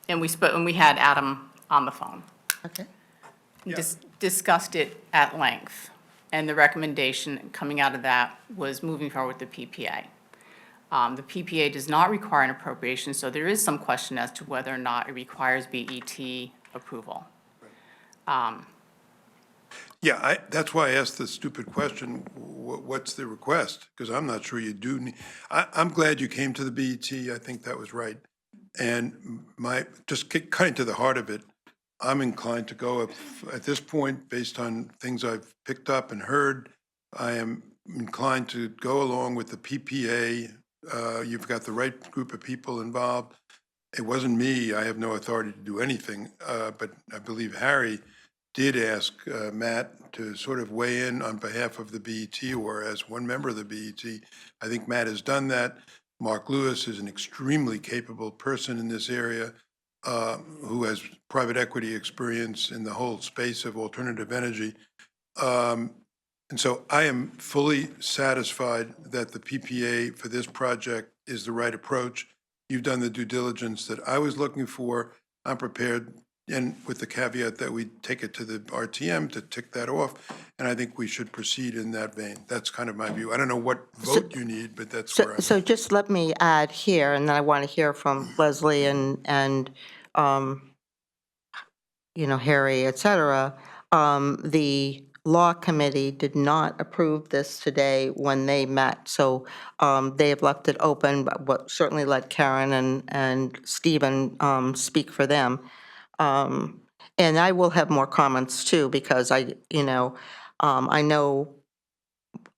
And we spoke, and we had Adam on the phone. Okay. We discussed it at length. And the recommendation coming out of that was moving forward with the PPA. The PPA does not require an appropriation, so there is some question as to whether or not it requires BET approval. Yeah, that's why I asked the stupid question, what's the request? Because I'm not sure you do need, I'm glad you came to the BET, I think that was right. And just cutting to the heart of it, I'm inclined to go at this point, based on things I've picked up and heard, I am inclined to go along with the PPA. You've got the right group of people involved. It wasn't me, I have no authority to do anything, but I believe Harry did ask Matt to sort of weigh in on behalf of the BET, or as one member of the BET. I think Matt has done that. Mark Lewis is an extremely capable person in this area, who has private equity experience in the whole space of alternative energy. And so I am fully satisfied that the PPA for this project is the right approach. You've done the due diligence that I was looking for. I'm prepared, and with the caveat that we take it to the RTM to tick that off, and I think we should proceed in that vein. That's kind of my view. I don't know what vote you need, but that's where I'm. So just let me add here, and then I want to hear from Leslie and you know, Harry, et cetera. The law committee did not approve this today when they met, so they have left it open, but certainly let Karen and Stephen speak for them. And I will have more comments too, because I know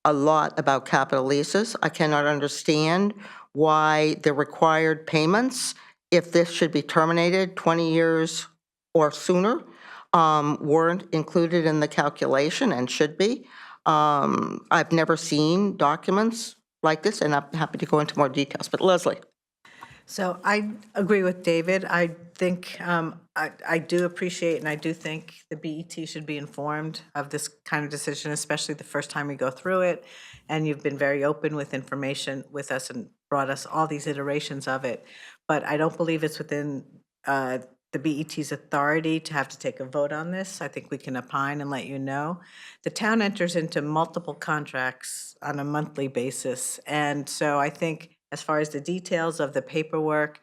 a lot about capital leases. I cannot understand why the required payments if this should be terminated 20 years or sooner, weren't included in the calculation and should be. I've never seen documents like this, and I'm happy to go into more details. But Leslie? So I agree with David. I think, I do appreciate and I do think the BET should be informed of this kind of decision, especially the first time we go through it. And you've been very open with information with us and brought us all these iterations of it. But I don't believe it's within the BET's authority to have to take a vote on this. I think we can opine and let you know. The town enters into multiple contracts on a monthly basis. And so I think as far as the details of the paperwork,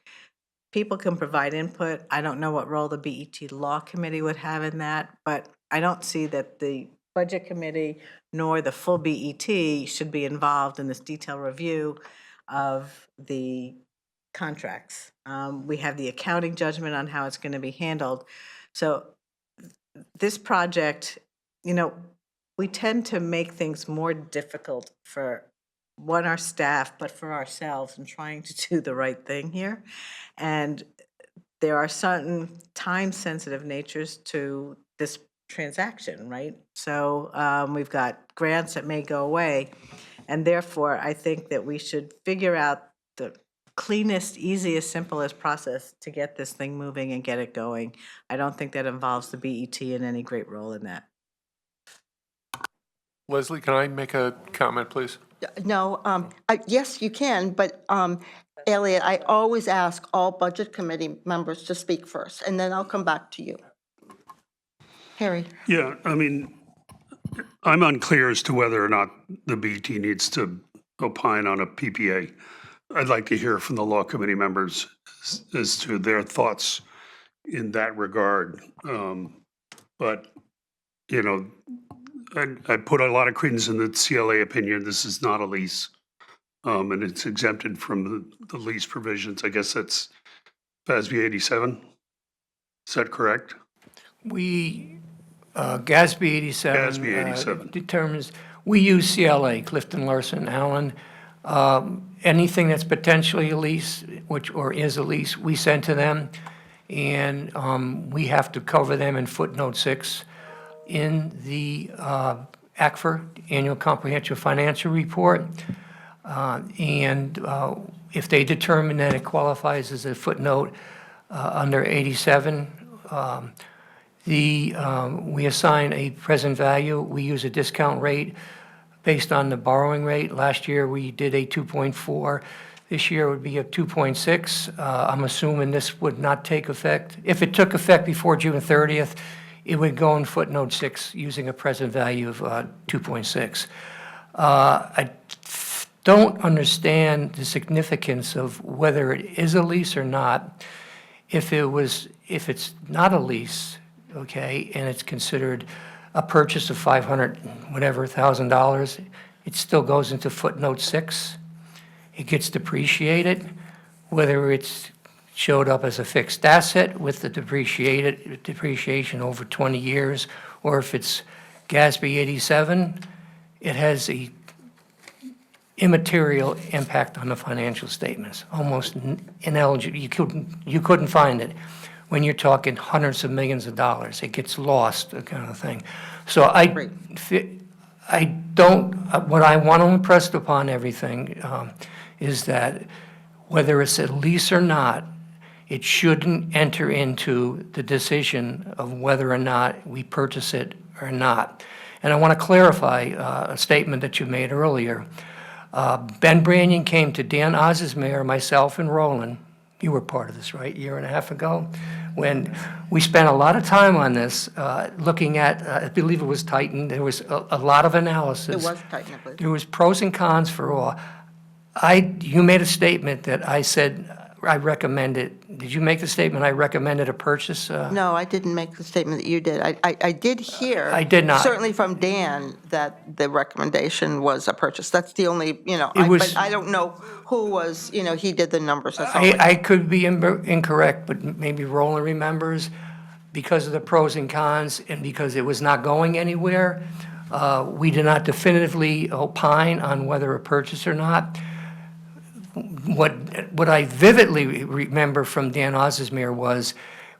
people can provide input. I don't know what role the BET Law Committee would have in that, but I don't see that the Budget Committee nor the full BET should be involved in this detailed review of the contracts. We have the accounting judgment on how it's going to be handled. So this project, you know, we tend to make things more difficult for our staff, but for ourselves in trying to do the right thing here. And there are certain time-sensitive natures to this transaction, right? So we've got grants that may go away, and therefore I think that we should figure out the cleanest, easiest, simplest process to get this thing moving and get it going. I don't think that involves the BET in any great role in that. Leslie, can I make a comment, please? No, yes, you can, but Elliot, I always ask all Budget Committee members to speak first, and then I'll come back to you. Harry? Yeah, I mean, I'm unclear as to whether or not the BET needs to opine on a PPA. I'd like to hear from the Law Committee members as to their thoughts in that regard. But, you know, I put a lot of credence in the CLA opinion. This is not a lease, and it's exempted from the lease provisions. I guess that's FASB 87. Is that correct? We, GASB 87. GASB 87. Determines, we use CLA, Clifton Larson Allen. Anything that's potentially a lease, or is a lease, we send to them. And we have to cover them in footnote 6 in the ACFR, Annual Comprehensive Financial Report. And if they determine that it qualifies as a footnote under 87, we assign a present value. We use a discount rate based on the borrowing rate. Last year, we did a 2.4. This year would be a 2.6. I'm assuming this would not take effect. If it took effect before June 30th, it would go in footnote 6 using a present value of 2.6. I don't understand the significance of whether it is a lease or not. If it's not a lease, okay, and it's considered a purchase of $500,000, it still goes into footnote 6. It gets depreciated, whether it's showed up as a fixed asset with the depreciation over 20 years, or if it's GASB 87, it has a immaterial impact on the financial statements, almost ineligible. You couldn't find it. When you're talking hundreds of millions of dollars, it gets lost, that kind of thing. So I don't, what I want to impress upon everything is that whether it's a lease or not, it shouldn't enter into the decision of whether or not we purchase it or not. And I want to clarify a statement that you made earlier. Ben Branyan came to Dan Oz as mayor, myself and Roland. You were part of this, right, a year and a half ago? When we spent a lot of time on this, looking at, I believe it was Titan, there was a lot of analysis. It was Titan, I believe. There was pros and cons for all. You made a statement that I said I recommended. Did you make the statement I recommended a purchase? No, I didn't make the statement that you did. I did hear. I did not. Certainly from Dan that the recommendation was a purchase. That's the only, was- but I don't know who was, he did the numbers. That's all. I could be incorrect, but maybe Roland remembers, because of the pros and cons and because it was not going anywhere, we did not definitively opine on whether a purchase or not. what I vividly remember from Dan Osismere was,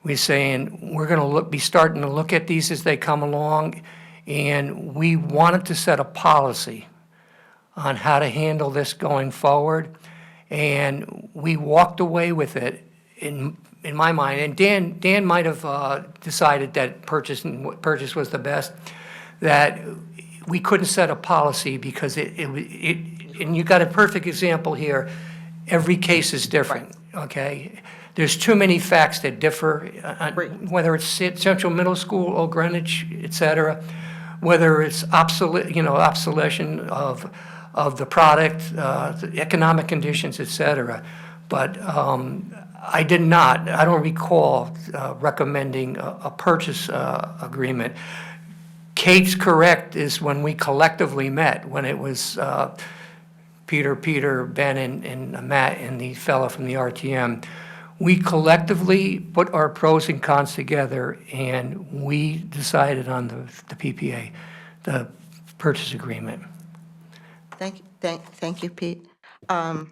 we saying, we're gonna be starting to look at these as they come along, and we wanted to set a policy on how to handle this going forward, and we walked away with it in my mind. And Dan might have decided that purchase was the best, that we couldn't set a policy because and you got a perfect example here. Every case is different, okay? There's too many facts that differ, whether it's Central Middle School or Greenwich, et cetera, whether it's obsolescence of the product, the economic conditions, et cetera. But I don't recall recommending a purchase agreement. Kate's correct, is when we collectively met, when it was Peter, Ben, and Matt, and the fellow from the RTM, we collectively put our pros and cons together, and we decided on the PPA, the purchase agreement. Thank you, Pete. I'm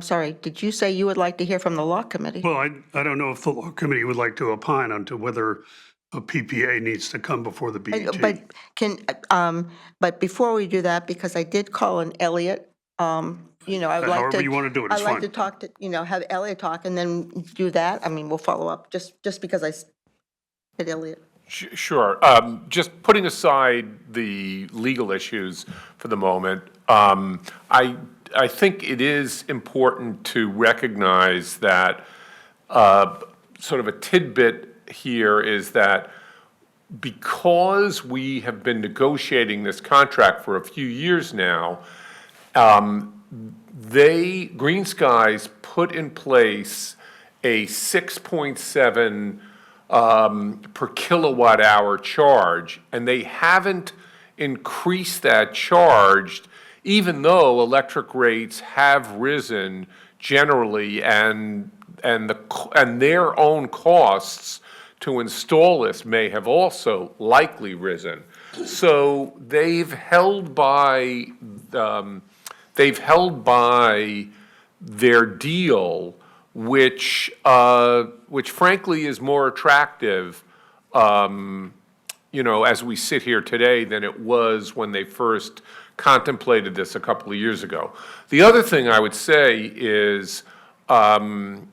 sorry, did you say you would like to hear from the law committee? Well, I don't know if the law committee would like to opine onto whether a PPA needs to come before the BET. But before we do that, because I did call in Elliot, I would like to. However you want to do it, it's I'd like fine. to talk to, have Elliot talk and then do that. I mean, we'll follow up, just because I hit Elliot. Sure. Just putting aside the legal issues for the moment, I think it is important to recognize that sort of a tidbit here is that because we have been negotiating this contract for a few years now, Green Skies put in place a 6.7 per kilowatt hour charge, and they haven't increased that charge, even though electric rates have risen generally, and their own costs to install this may have also likely risen. So they've held by their deal, which frankly is more attractive, as we sit here today than it was when they first contemplated this a couple of years ago. The other thing I would say is, on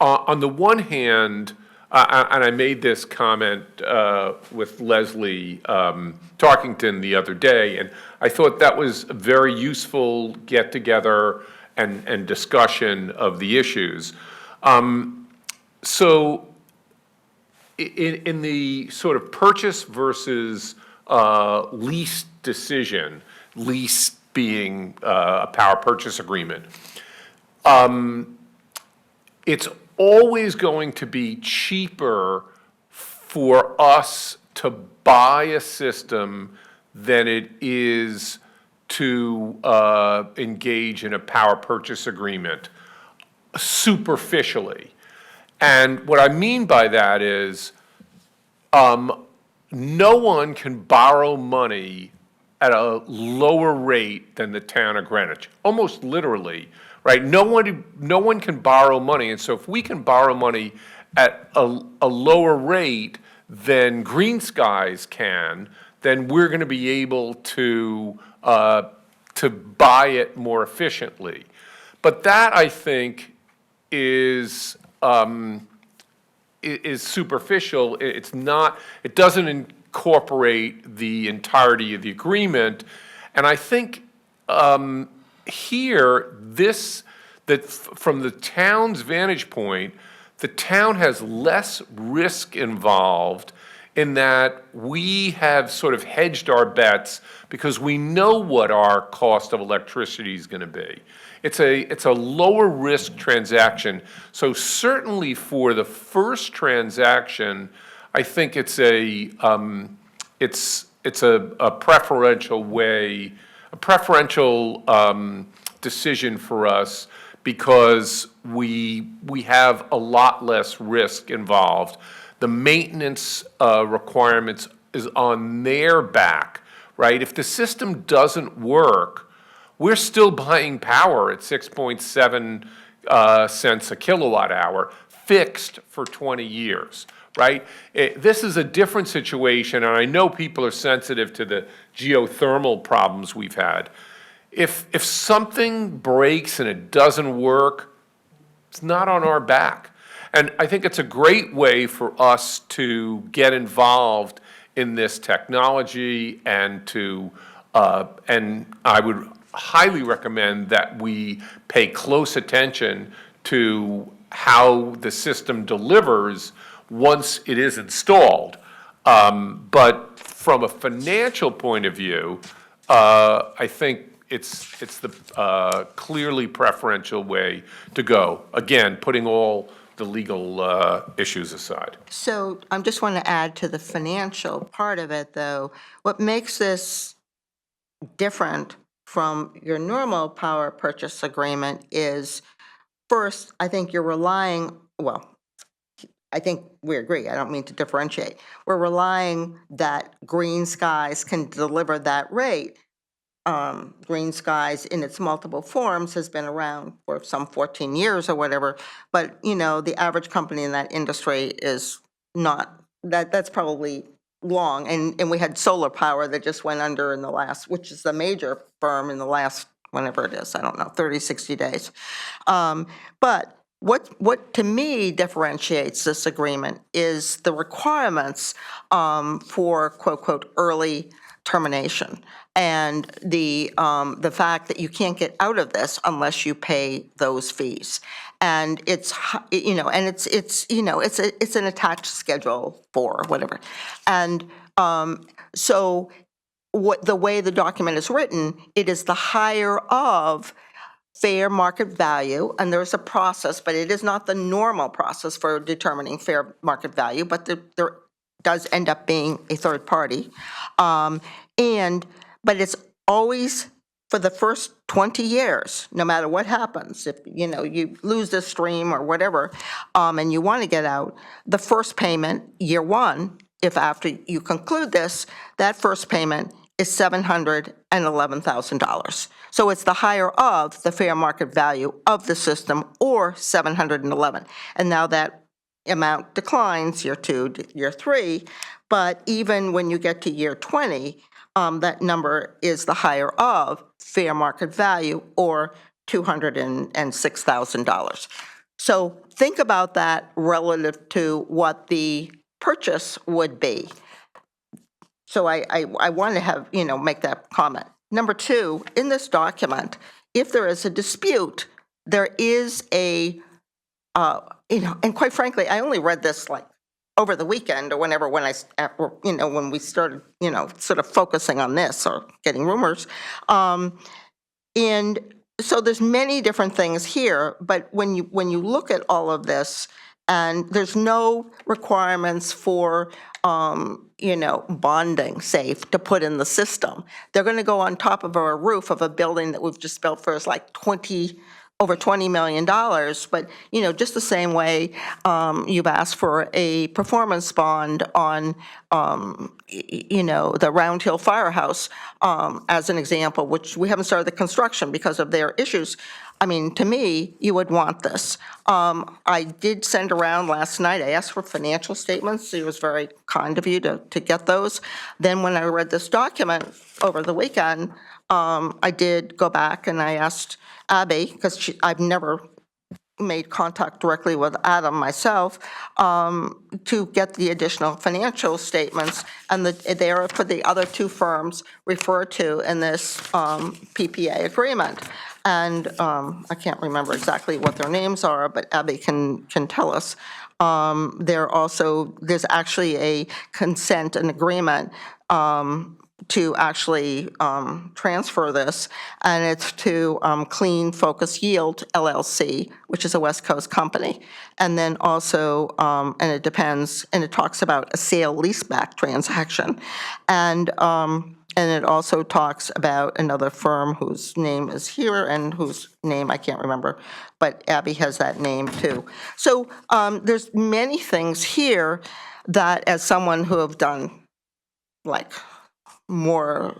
the one hand, and I made this comment with Leslie Tarkington the other day, and I thought that was a very useful get-together and discussion of the issues. So in the sort of purchase versus lease decision, lease being a power purchase agreement, it's always going to be cheaper for us to buy a system than it is to engage in a power purchase agreement, superficially. And what I mean by that is, no one can borrow money at a lower rate than the town of Greenwich, almost literally, right? No one can borrow money, and so if we can borrow money at a lower rate than Green Skies can, then we're going to be able to buy it more efficiently. But that, I think, is superficial. It's not. It doesn't incorporate the entirety of the agreement, and I think here that from the town's vantage point, the town has less risk involved in that we have sort of hedged our bets because we know what our cost of electricity is going to be. It's a lower risk transaction. So certainly for the first transaction, I think it's a preferential way, a preferential decision for us because we have a lot less risk involved. The maintenance requirements is on their back, right? If the system doesn't work, we're still buying power at 6.7 cents a kilowatt hour, fixed for 20 years, right? This is a different situation, and I know people are sensitive to the geothermal problems we've had. If something breaks and it doesn't work, it's not on our back. And I think it's a great way for us to get involved in this technology and and I would highly recommend that we pay close attention to how the system delivers once it is installed. But from a financial point of view, I think it's the clearly preferential way to go. Again, putting all the legal issues aside. So I just want to add to the financial part of it, though. What makes this different from your normal power purchase agreement is, first, I think you're relying, well, I think we agree, I don't mean to differentiate. We're relying that Green Skies can deliver that rate. Green Skies in its multiple forms has been around for some 14 years or whatever, but the average company in that industry is not, that's probably long. And we had Solar Power that just went under in the last, which is the major firm in the last, whenever it is, I don't know, 30, 60 days. But what to me differentiates this agreement is the requirements for quote early termination, and the fact that you can't get out of this unless you pay those fees. And it's it's an attached Schedule 4 or whatever. And so the way the document is written, it is the higher of fair market value, and there's a process, but it is not the normal process for determining fair market value, but there does end up being a third party. But it's always for the first 20 years, no matter what happens. If you lose this stream or whatever, and you want to get out, the first payment, year one, if after you conclude this, that first payment is $711,000. So it's the higher of the fair market value of the system, or 711. And now that amount declines year 2 to year 3, but even when you get to year 20, that number is the higher of fair market value, or $206,000. So think about that relative to what the purchase would be. So I want to have, make that comment. Number 2, in this document, if there is a dispute, there is a, and quite frankly, I only read this like over the weekend or whenever, when we started, sort of focusing on this or getting rumors. And so there's many different things here, but when you look at all of this, and there's no requirements for, bonding safe to put in the system. They're going to go on top of a roof of a building that we've just built for like over $20 million, but, just the same way you've asked for a performance bond on, the Round Hill Firehouse, as an example, which we haven't started the construction because of their issues. I mean, to me, you would want this. I did send around last night, I asked for financial statements. It was very kind of you to get those. Then when I read this document over the weekend, I did go back and I asked Abby, because I've never made contact directly with Adam myself, to get the additional financial statements, and they are for the other 2 firms referred to in this PPA agreement. And I can't remember exactly what their names are, but Abby can tell us. There's actually a consent and agreement to actually transfer this, and it's to Clean Focus Yield LLC, which is a West Coast company. And then also, and it depends, and it talks about a sale leaseback transaction. And it also talks about another firm whose name is here and whose name I can't remember, but Abby has that name too. So there's many things here that, as someone who have done like more,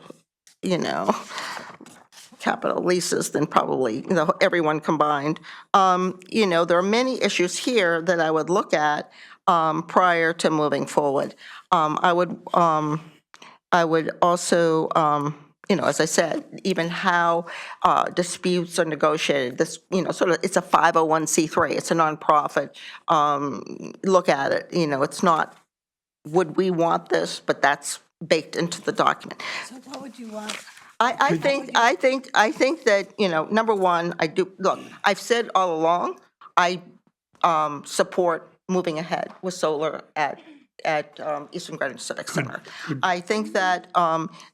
capital leases than probably, everyone combined. There are many issues here that I would look at prior to moving forward. I would also, as I said, even how disputes are negotiated, this, sort of, it's a 501c3, it's a nonprofit. Look at it, it's not, would we want this, but that's baked into the document. So what would you want? I think that, number one, look, I've said all along, I support moving ahead with solar at Eastern Greenwich Civic Center. I think that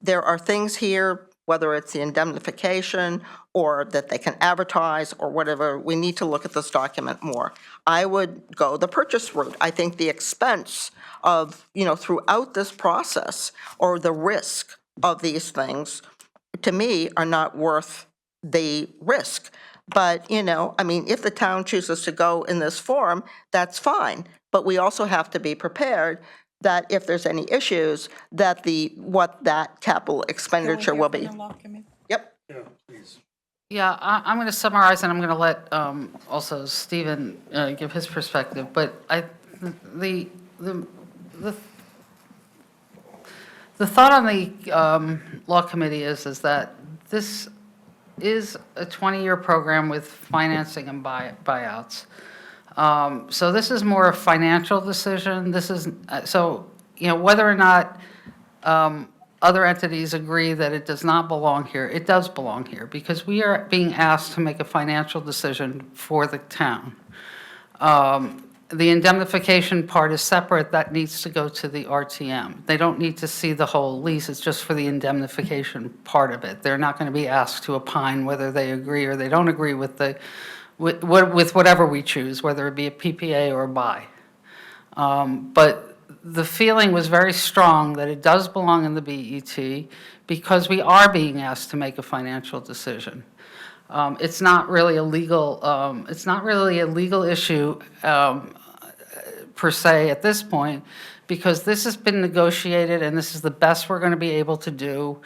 there are things here, whether it's the indemnification or that they can advertise or whatever, we need to look at this document more. I would go the purchase route. I think the expense of, throughout this process or the risk of these things, to me, are not worth the risk. But, if the town chooses to go in this form, that's fine. But we also have to be prepared that if there's any issues, that what that capital expenditure will be. Yep. Yeah, I'm going to summarize, and I'm going to let also Stephen give his perspective. But the thought on the law committee is that this is a 20-year program with financing and buyouts. So this is more a financial decision. This is, whether or not other entities agree that it does not belong here, it does belong here, because we are being asked to make a financial decision for the town. The indemnification part is separate. That needs to go to the RTM. They don't need to see the whole lease. It's just for the indemnification part of it. They're not going to be asked to opine whether they agree or they don't agree with whatever we choose, whether it be a PPA or a buy. But the feeling was very strong that it does belong in the BET because we are being asked to make a financial decision. It's not really a legal issue per se at this point, because this has been negotiated and this is the best we're going to be able to do.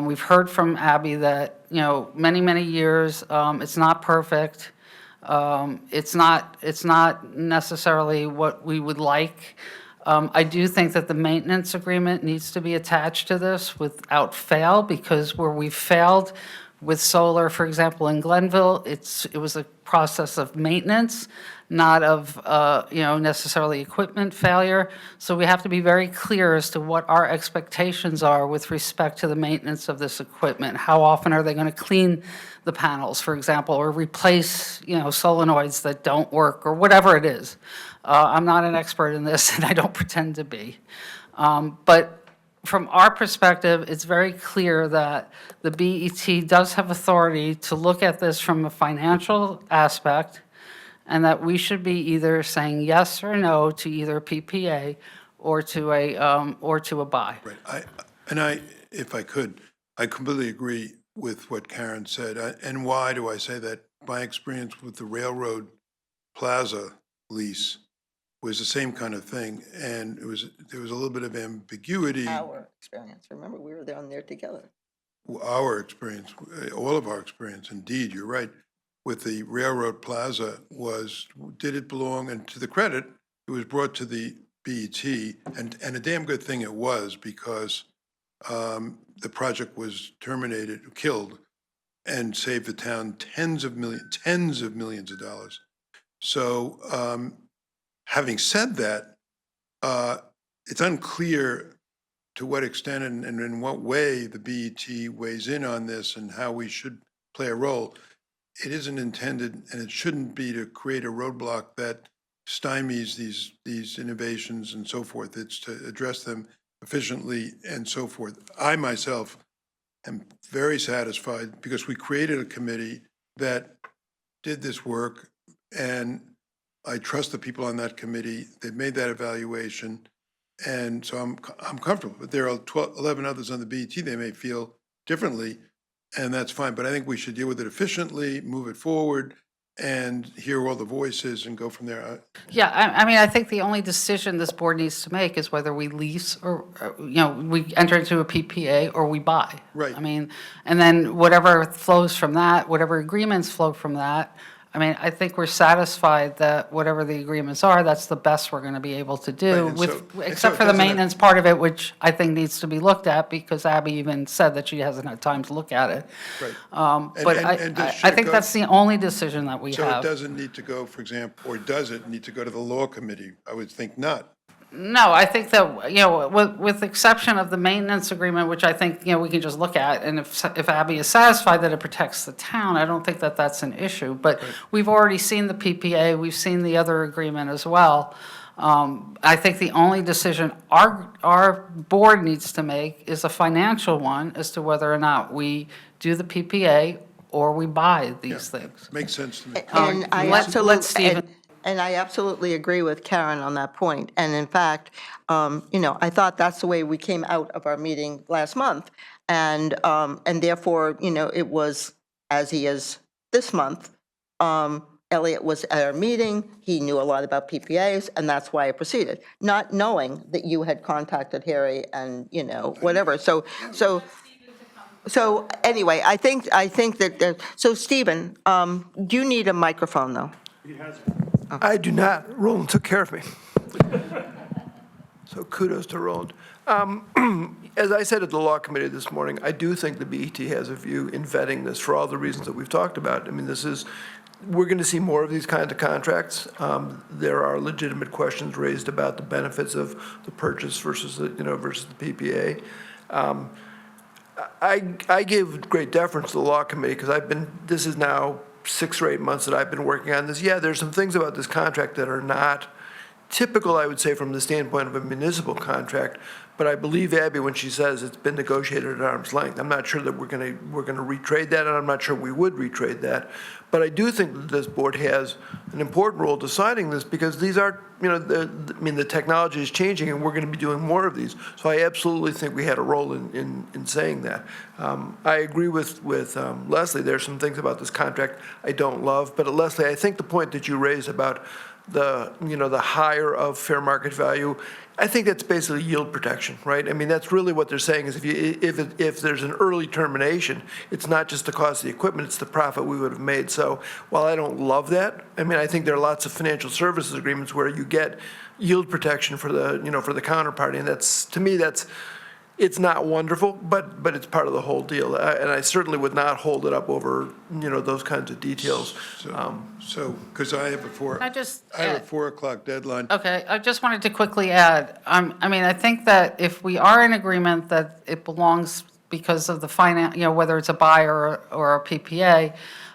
We've heard from Abby that, many, many years, it's not perfect. It's not necessarily what we would like. I do think that the maintenance agreement needs to be attached to this without fail, because where we've failed with solar, for example, in Glenville, it was a process of maintenance, not of necessarily equipment failure. So we have to be very clear as to what our expectations are with respect to the maintenance of this equipment. How often are they going to clean the panels, for example, or replace solenoids that don't work, or whatever it is. I'm not an expert in this, and I don't pretend to be. But from our perspective, it's very clear that the BET does have authority to look at this from a financial aspect, and that we should be either saying yes or no to either a PPA or to a buy. Right. If I could, I completely agree with what Karen said. And why do I say that? My experience with the Railroad Plaza lease was the same kind of thing, and there was a little bit of ambiguity. Our experience, remember, we were down there together. Our experience, all of our experience, indeed, you're right, with the Railroad Plaza was, did it belong, and to the credit, it was brought to the BET, and a damn good thing it was, because the project was terminated, killed, and saved the town tens of millions of dollars. So having said that, it's unclear to what extent and in what way the BET weighs in on this and how we should play a role. It isn't intended, and it shouldn't be, to create a roadblock that stymies these innovations and so forth. It's to address them efficiently and so forth. I myself am very satisfied because we created a committee that did this work, and I trust the people on that committee. They've made that evaluation, and so I'm comfortable. But there are 11 others on the BET. They may feel differently, and that's fine. But I think we should deal with it efficiently, move it forward, and hear all the voices and go from there. Yeah, I mean, I think the only decision this board needs to make is whether we lease or, we enter into a PPA or we buy. Right. I mean, and then whatever flows from that, whatever agreements flow from that, I mean, I think we're satisfied that whatever the agreements are, that's the best we're going to be able to do Right, and with, so except it for the doesn't have- maintenance part of it, which I think needs to be looked at because Abby even said that she hasn't had time to look at it. Right. But and does- I should it think go- that's the only decision that we So it have. doesn't need to go, for example, or does it need to go to the law committee? I would think not. No, I think that, with exception of the maintenance agreement, which I think, we can just look at, and if Abby is satisfied that it protects the town, I don't think that that's an issue. But we've already seen the PPA, we've seen the other agreement as well. I think the only decision our board needs to make is a financial one as to whether or not we do the PPA or we buy these things. Makes sense to me. And I let absolutely, Stephen- and I absolutely agree with Karen on that point. And in fact, I thought that's the way we came out of our meeting last month. And therefore, it was, as he is this month, Elliot was at our meeting, he knew a lot about PPAs, and that's why I proceeded, not knowing that you had contacted Harry and, whatever. So anyway, I think that, so Stephen, do you need a microphone, though? I do not. Roland took care of me. So kudos to Roland. As I said at the Law Committee this morning, I do think the BET has a view in vetting this for all the reasons that we've talked about. I mean, we're going to see more of these kinds of contracts. There are legitimate questions raised about the benefits of the purchase versus the PPA. I give great deference to the Law Committee because this is now 6 or 8 months that I've been working on this. Yeah, there's some things about this contract that are not typical, I would say, from the standpoint of a municipal contract, but I believe Abby when she says it's been negotiated at arm's length. I'm not sure that we're going to retrade that, and I'm not sure we would retrade that. But I do think that this board has an important role deciding this because these are, the technology is changing and we're going to be doing more of these. So I absolutely think we had a role in saying that. I agree with Leslie. There's some things about this contract I don't love, but Leslie, I think the point that you raised about the higher of fair market value, I think that's basically yield protection, right? I mean, that's really what they're saying is if there's an early termination, it's not just the cost of the equipment, it's the profit we would have made. So while I don't love that, I mean, I think there are lots of financial services agreements where you get yield protection for the counterparty, and to me, it's not wonderful, but it's part of the whole deal. And I certainly would not hold it up over, those kinds of details. So, because I have a 4 o'clock deadline. Okay, I just wanted to quickly add, I think that if we are in agreement that it belongs because of the finance, whether it's a buy or a PPA,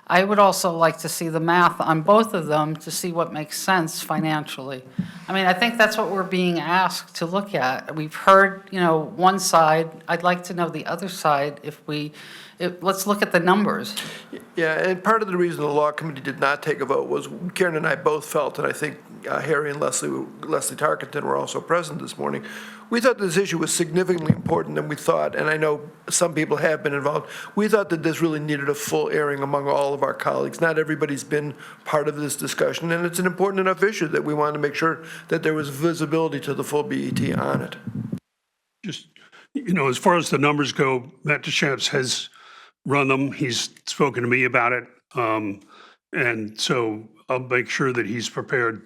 I would also like to see the math on both of them to see what makes sense financially. I think that's what we're being asked to look at. We've heard, one side. I'd like to know the other side let's look at the numbers. Yeah, and part of the reason the Law Committee did not take a vote was Karen and I both felt, and I think Harry and Leslie Tarkenton were also present this morning, we thought this issue was significantly important than we thought, and I know some people have been involved. We thought that this really needed a full airing among all of our colleagues. Not everybody's been part of this discussion, and it's an important enough issue that we wanted to make sure that there was visibility to the full BET on it. Just, as far as the numbers go, Matt DeChamps has run them. He's spoken to me about it. And so I'll make sure that he's prepared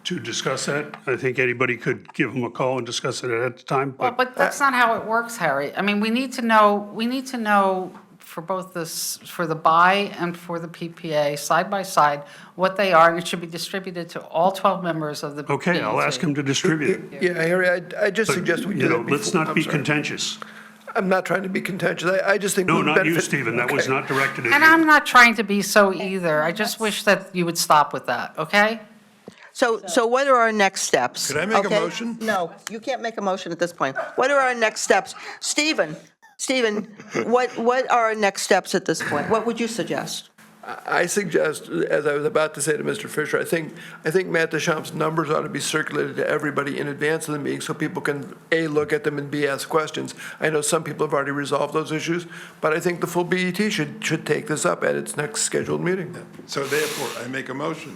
to discuss that. I think anybody could give him a call and discuss it at the time. But that's not how it works, Harry. We need to know for both for the buy and for the PPA, side by side, what they are, and it should be distributed to all 12 members of the Okay, I'll ask him to distribute it. Yeah, Harry, I just suggest we do that before. Let's not I'm be sorry. contentious. I'm not trying to be contentious. I just think. No, we not you, benefit- Stephen. That was Okay. not directed at And you. I'm not trying to be so either. I just wish that you would stop with that, okay? So what are our next steps? Could I make a Okay? motion? No, you can't make a motion at this point. What are our next steps? Stephen, what are our next steps at this point? What would you suggest? I suggest, as I was about to say to Mr. Fisher, I think Matt Deschamps's numbers ought to be circulated to everybody in advance of the meeting so people can, A, look at them and B, ask questions. I know some people have already resolved those issues, but I think the full BET should take this up at its next scheduled meeting. So therefore, I make a motion.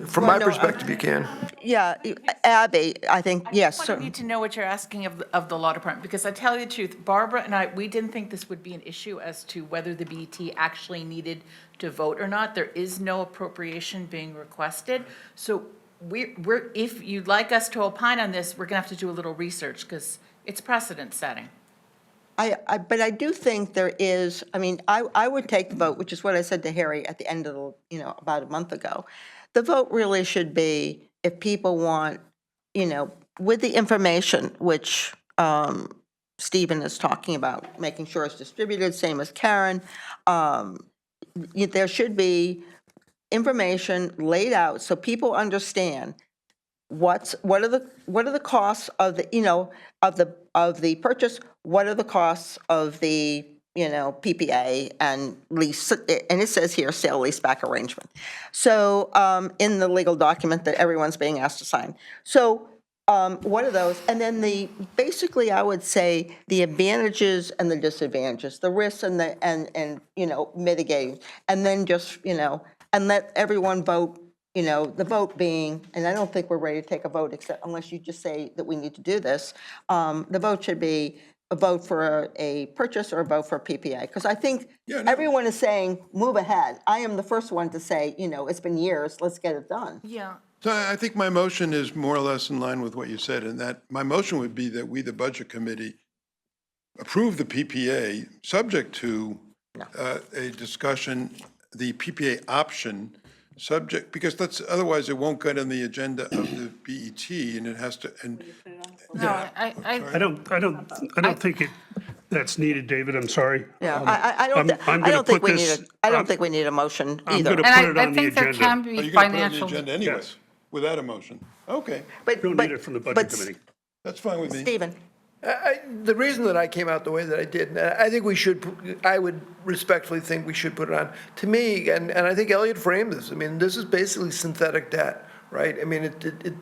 From my perspective, you can. Yeah, Abby, I think, yes, I just certainly. need to know what you're asking of the law department, because I tell you the truth, Barbara and I, we didn't think this would be an issue as to whether the BET actually needed to vote or not. There is no appropriation being requested. So we're, if you'd like us to opine on this, we're gonna have to do a little research, because it's precedent setting. But I do think there is, I mean, I would take the vote, which is what I said to Harry at the end of the, about a month ago. The vote really should be if people want, with the information, which Stephen is talking about, making sure it's distributed, same as Karen. There should be information laid out so people understand what are the costs of the, of the purchase, what are the costs of the, PPA and lease, and it says here sale leaseback arrangement. So in the legal document that everyone's being asked to sign. So what are those? And then basically I would say the advantages and the disadvantages, the risks and mitigating, and then just, and let everyone vote, the vote being, and I don't think we're ready to take a vote except unless you just say that we need to do this. The vote should be a vote for a purchase or a vote for a PPA. Because I think everyone is saying, move ahead. I am the first one to say, it's been years, let's get it done. Yeah. So I think my motion is more or less in line with what you said, and that my motion would be that we, the Budget Committee, approve the PPA, subject to a discussion, the PPA option, subject, because otherwise it won't get on the agenda of the BET, and it has to, and. No, I don't think that's needed, David, I'm sorry. Yeah, I'm I gonna don't think put we need this- I don't think we need a motion I'm either. gonna put it I on the think there agenda. can Oh, be you're gonna put it on the financial. agenda anyway, Yes. without a motion. Okay, Don't need it from the Budget Committee. that's fine with me. Stephen, The reason that I came out the way that I did, and I think I would respectfully think we should put it on. To me, and I think Elliot framed this, I mean, this is basically synthetic debt, right? I mean,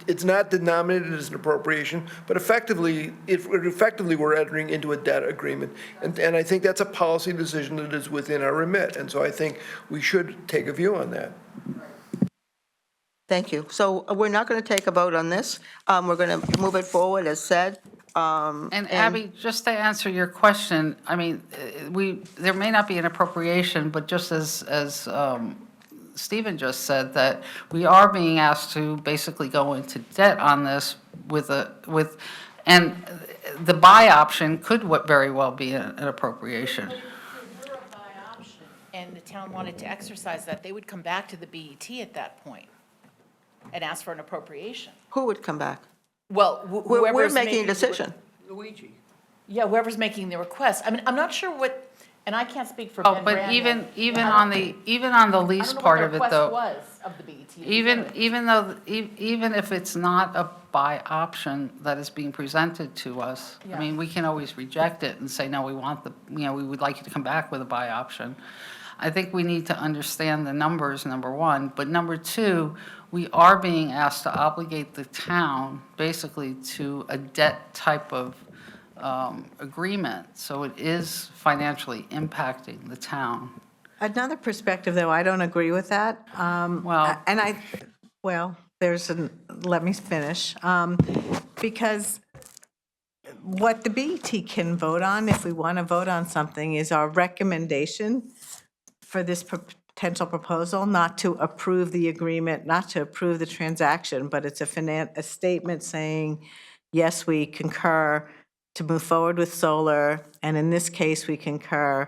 it's not denominated as an appropriation, but effectively we're entering into a debt agreement. And I think that's a policy decision that is within our remit. And so I think we should take a view on that. thank you. So we're not going to take a vote on this. We're going to move it forward as said. And Abby, just to answer your question, I mean, there may not be an appropriation, but just as Stephen just said, that we are being asked to basically go into debt on this and the buy option could very well be an appropriation. And the town wanted to exercise that, they would come back to the BET at that point and ask for an appropriation. Who would come back? Well, We're whoever's making a the- decision. Yeah, whoever's making the request. I mean, I'm not sure what, and I can't speak for Oh, Ben but Brandon. even on the lease part of it, though. I don't know what the request was of the BET. Even if it's not a buy option that is being presented to us, I Yeah. mean, we can always reject it and say, no, we would like you to come back with a buy option. I think we need to understand the numbers, number one, but number two, we are being asked to obligate the town basically to a debt type of agreement, so it is financially impacting the town. Another perspective, though, I don't agree with that. Let me finish. Because what the BET can vote on, if we want to vote on something, is our recommendation for this potential proposal, not to approve the agreement, not to approve the transaction, but it's a statement saying, yes, we concur to move forward with solar, and in this case, we concur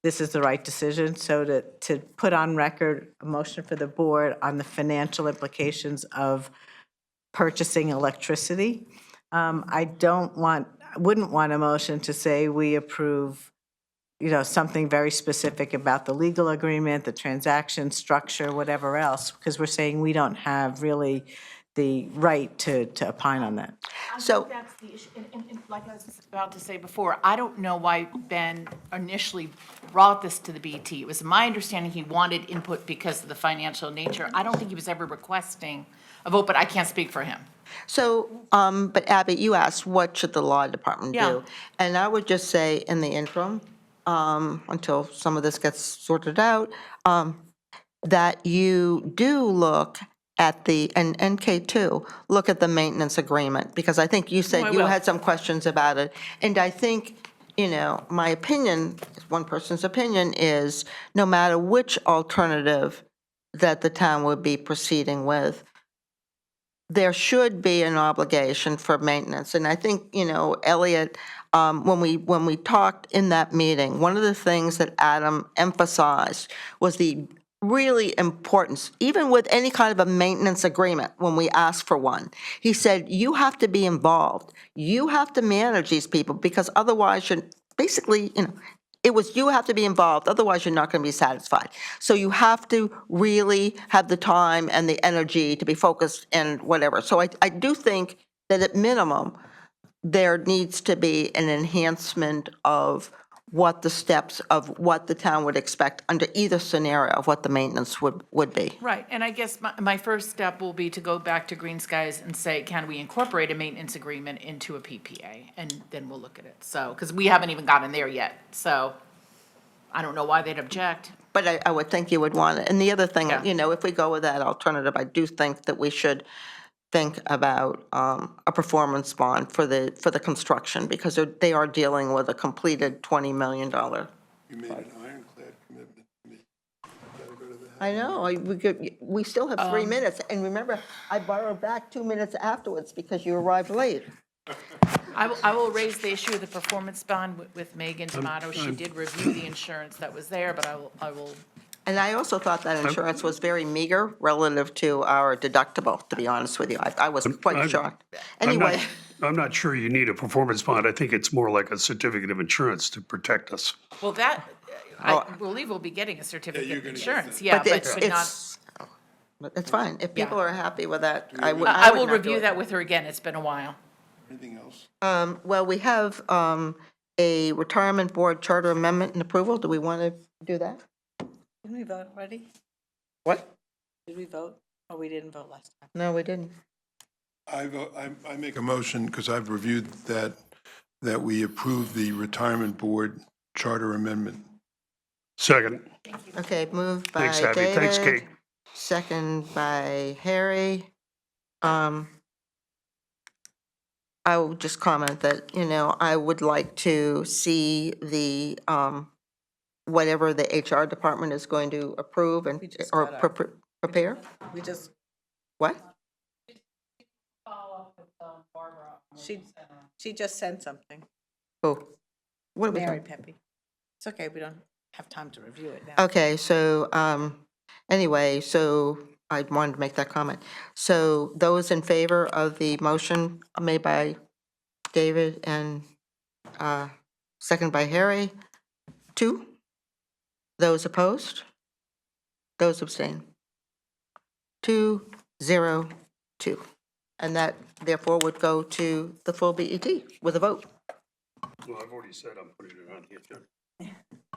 this is the right decision. So to put on record a motion for the board on the financial implications of purchasing electricity. I wouldn't want a motion to say we approve, something very specific about the legal agreement, the transaction structure, whatever else, because we're saying we don't have really the right to opine on that. So- That's the issue, and like I was about to say before, I don't know why Ben initially brought this to the BET. It was my understanding he wanted input because of the financial nature. I don't think he was ever requesting a vote, but I can't speak for him. So, but Abby, you asked, what should the law department Yeah. do? And I would just say, in the interim, until some of this gets sorted out, that you do look at the, and NK2, look at the maintenance agreement, because I think you I said you will. had some questions about it. And I think, my opinion, one person's opinion is, no matter which alternative that the town would be proceeding with, there should be an obligation for maintenance. And I think, Elliot, when we talked in that meeting, one of the things that Adam emphasized was the really importance, even with any kind of a maintenance agreement, when we ask for one. He said, you have to be involved. You have to manage these people, because otherwise you're basically, it was, you have to be involved, otherwise you're not going to be satisfied. So you have to really have the time and the energy to be focused and whatever. So I do think that at minimum, there needs to be an enhancement of what the steps of what the town would expect under either scenario of what the maintenance would be. Right, and I guess my first step will be to go back to Green Skies and say, can we incorporate a maintenance agreement into a PPA? And then we'll look at it. So, because we haven't even gotten there yet, so I don't know why they'd object. But I would think you would want it. And the other thing, Yeah. if we go with that alternative, I do think that we should think about a performance bond for the construction, because they are dealing with a completed $20 million. You made an ironclad commitment to me. Gotta go to the I know, we still have 3 minutes, and remember, I borrowed back 2 minutes afterwards because you arrived late. I will raise the issue of the performance bond with Megan Tomato. She did review the insurance that was there, but I will. And I also thought that insurance was very meager relative to our deductible, to be honest with you. I was quite shocked. Anyway, I'm not sure you need a performance bond. I think it's more like a certificate of insurance to protect us. Well, that, I believe we'll be getting a certificate of insurance, yeah, but but it's, not. it's fine. If people are happy with that, I would I will not do review it. that with her again. It's been a while. Anything else? Well, we have a retirement board charter amendment and approval. Do we want to do that? Didn't we vote already? What? Did we vote? Oh, we didn't vote last time. No, we didn't. I make a motion, because I've reviewed that we approve the retirement board charter amendment. Second. Okay, moved by Thanks, Abby. Thanks, David, Kate. second by Harry. I will just comment that, I would like to see the, whatever the HR department is going to approve and, or prepare. We just, What? she just sent something. Oh, what are we Mary talking? Pepe. It's okay, we don't have time to review it now. Okay, so, anyway, so I wanted to make that comment. So those in favor of the motion made by David and second by Harry, 2? Those opposed? Those abstain? 2, 0, 2. And that therefore would go to the full BET with a vote. Well, I've already said I'm putting it on the agenda.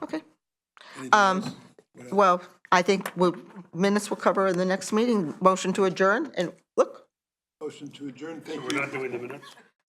Okay. Anything else? What else? Well, I think minutes will cover in the next meeting. Motion to adjourn, and look, Motion to adjourn. Thank So you. we're not doing the minutes?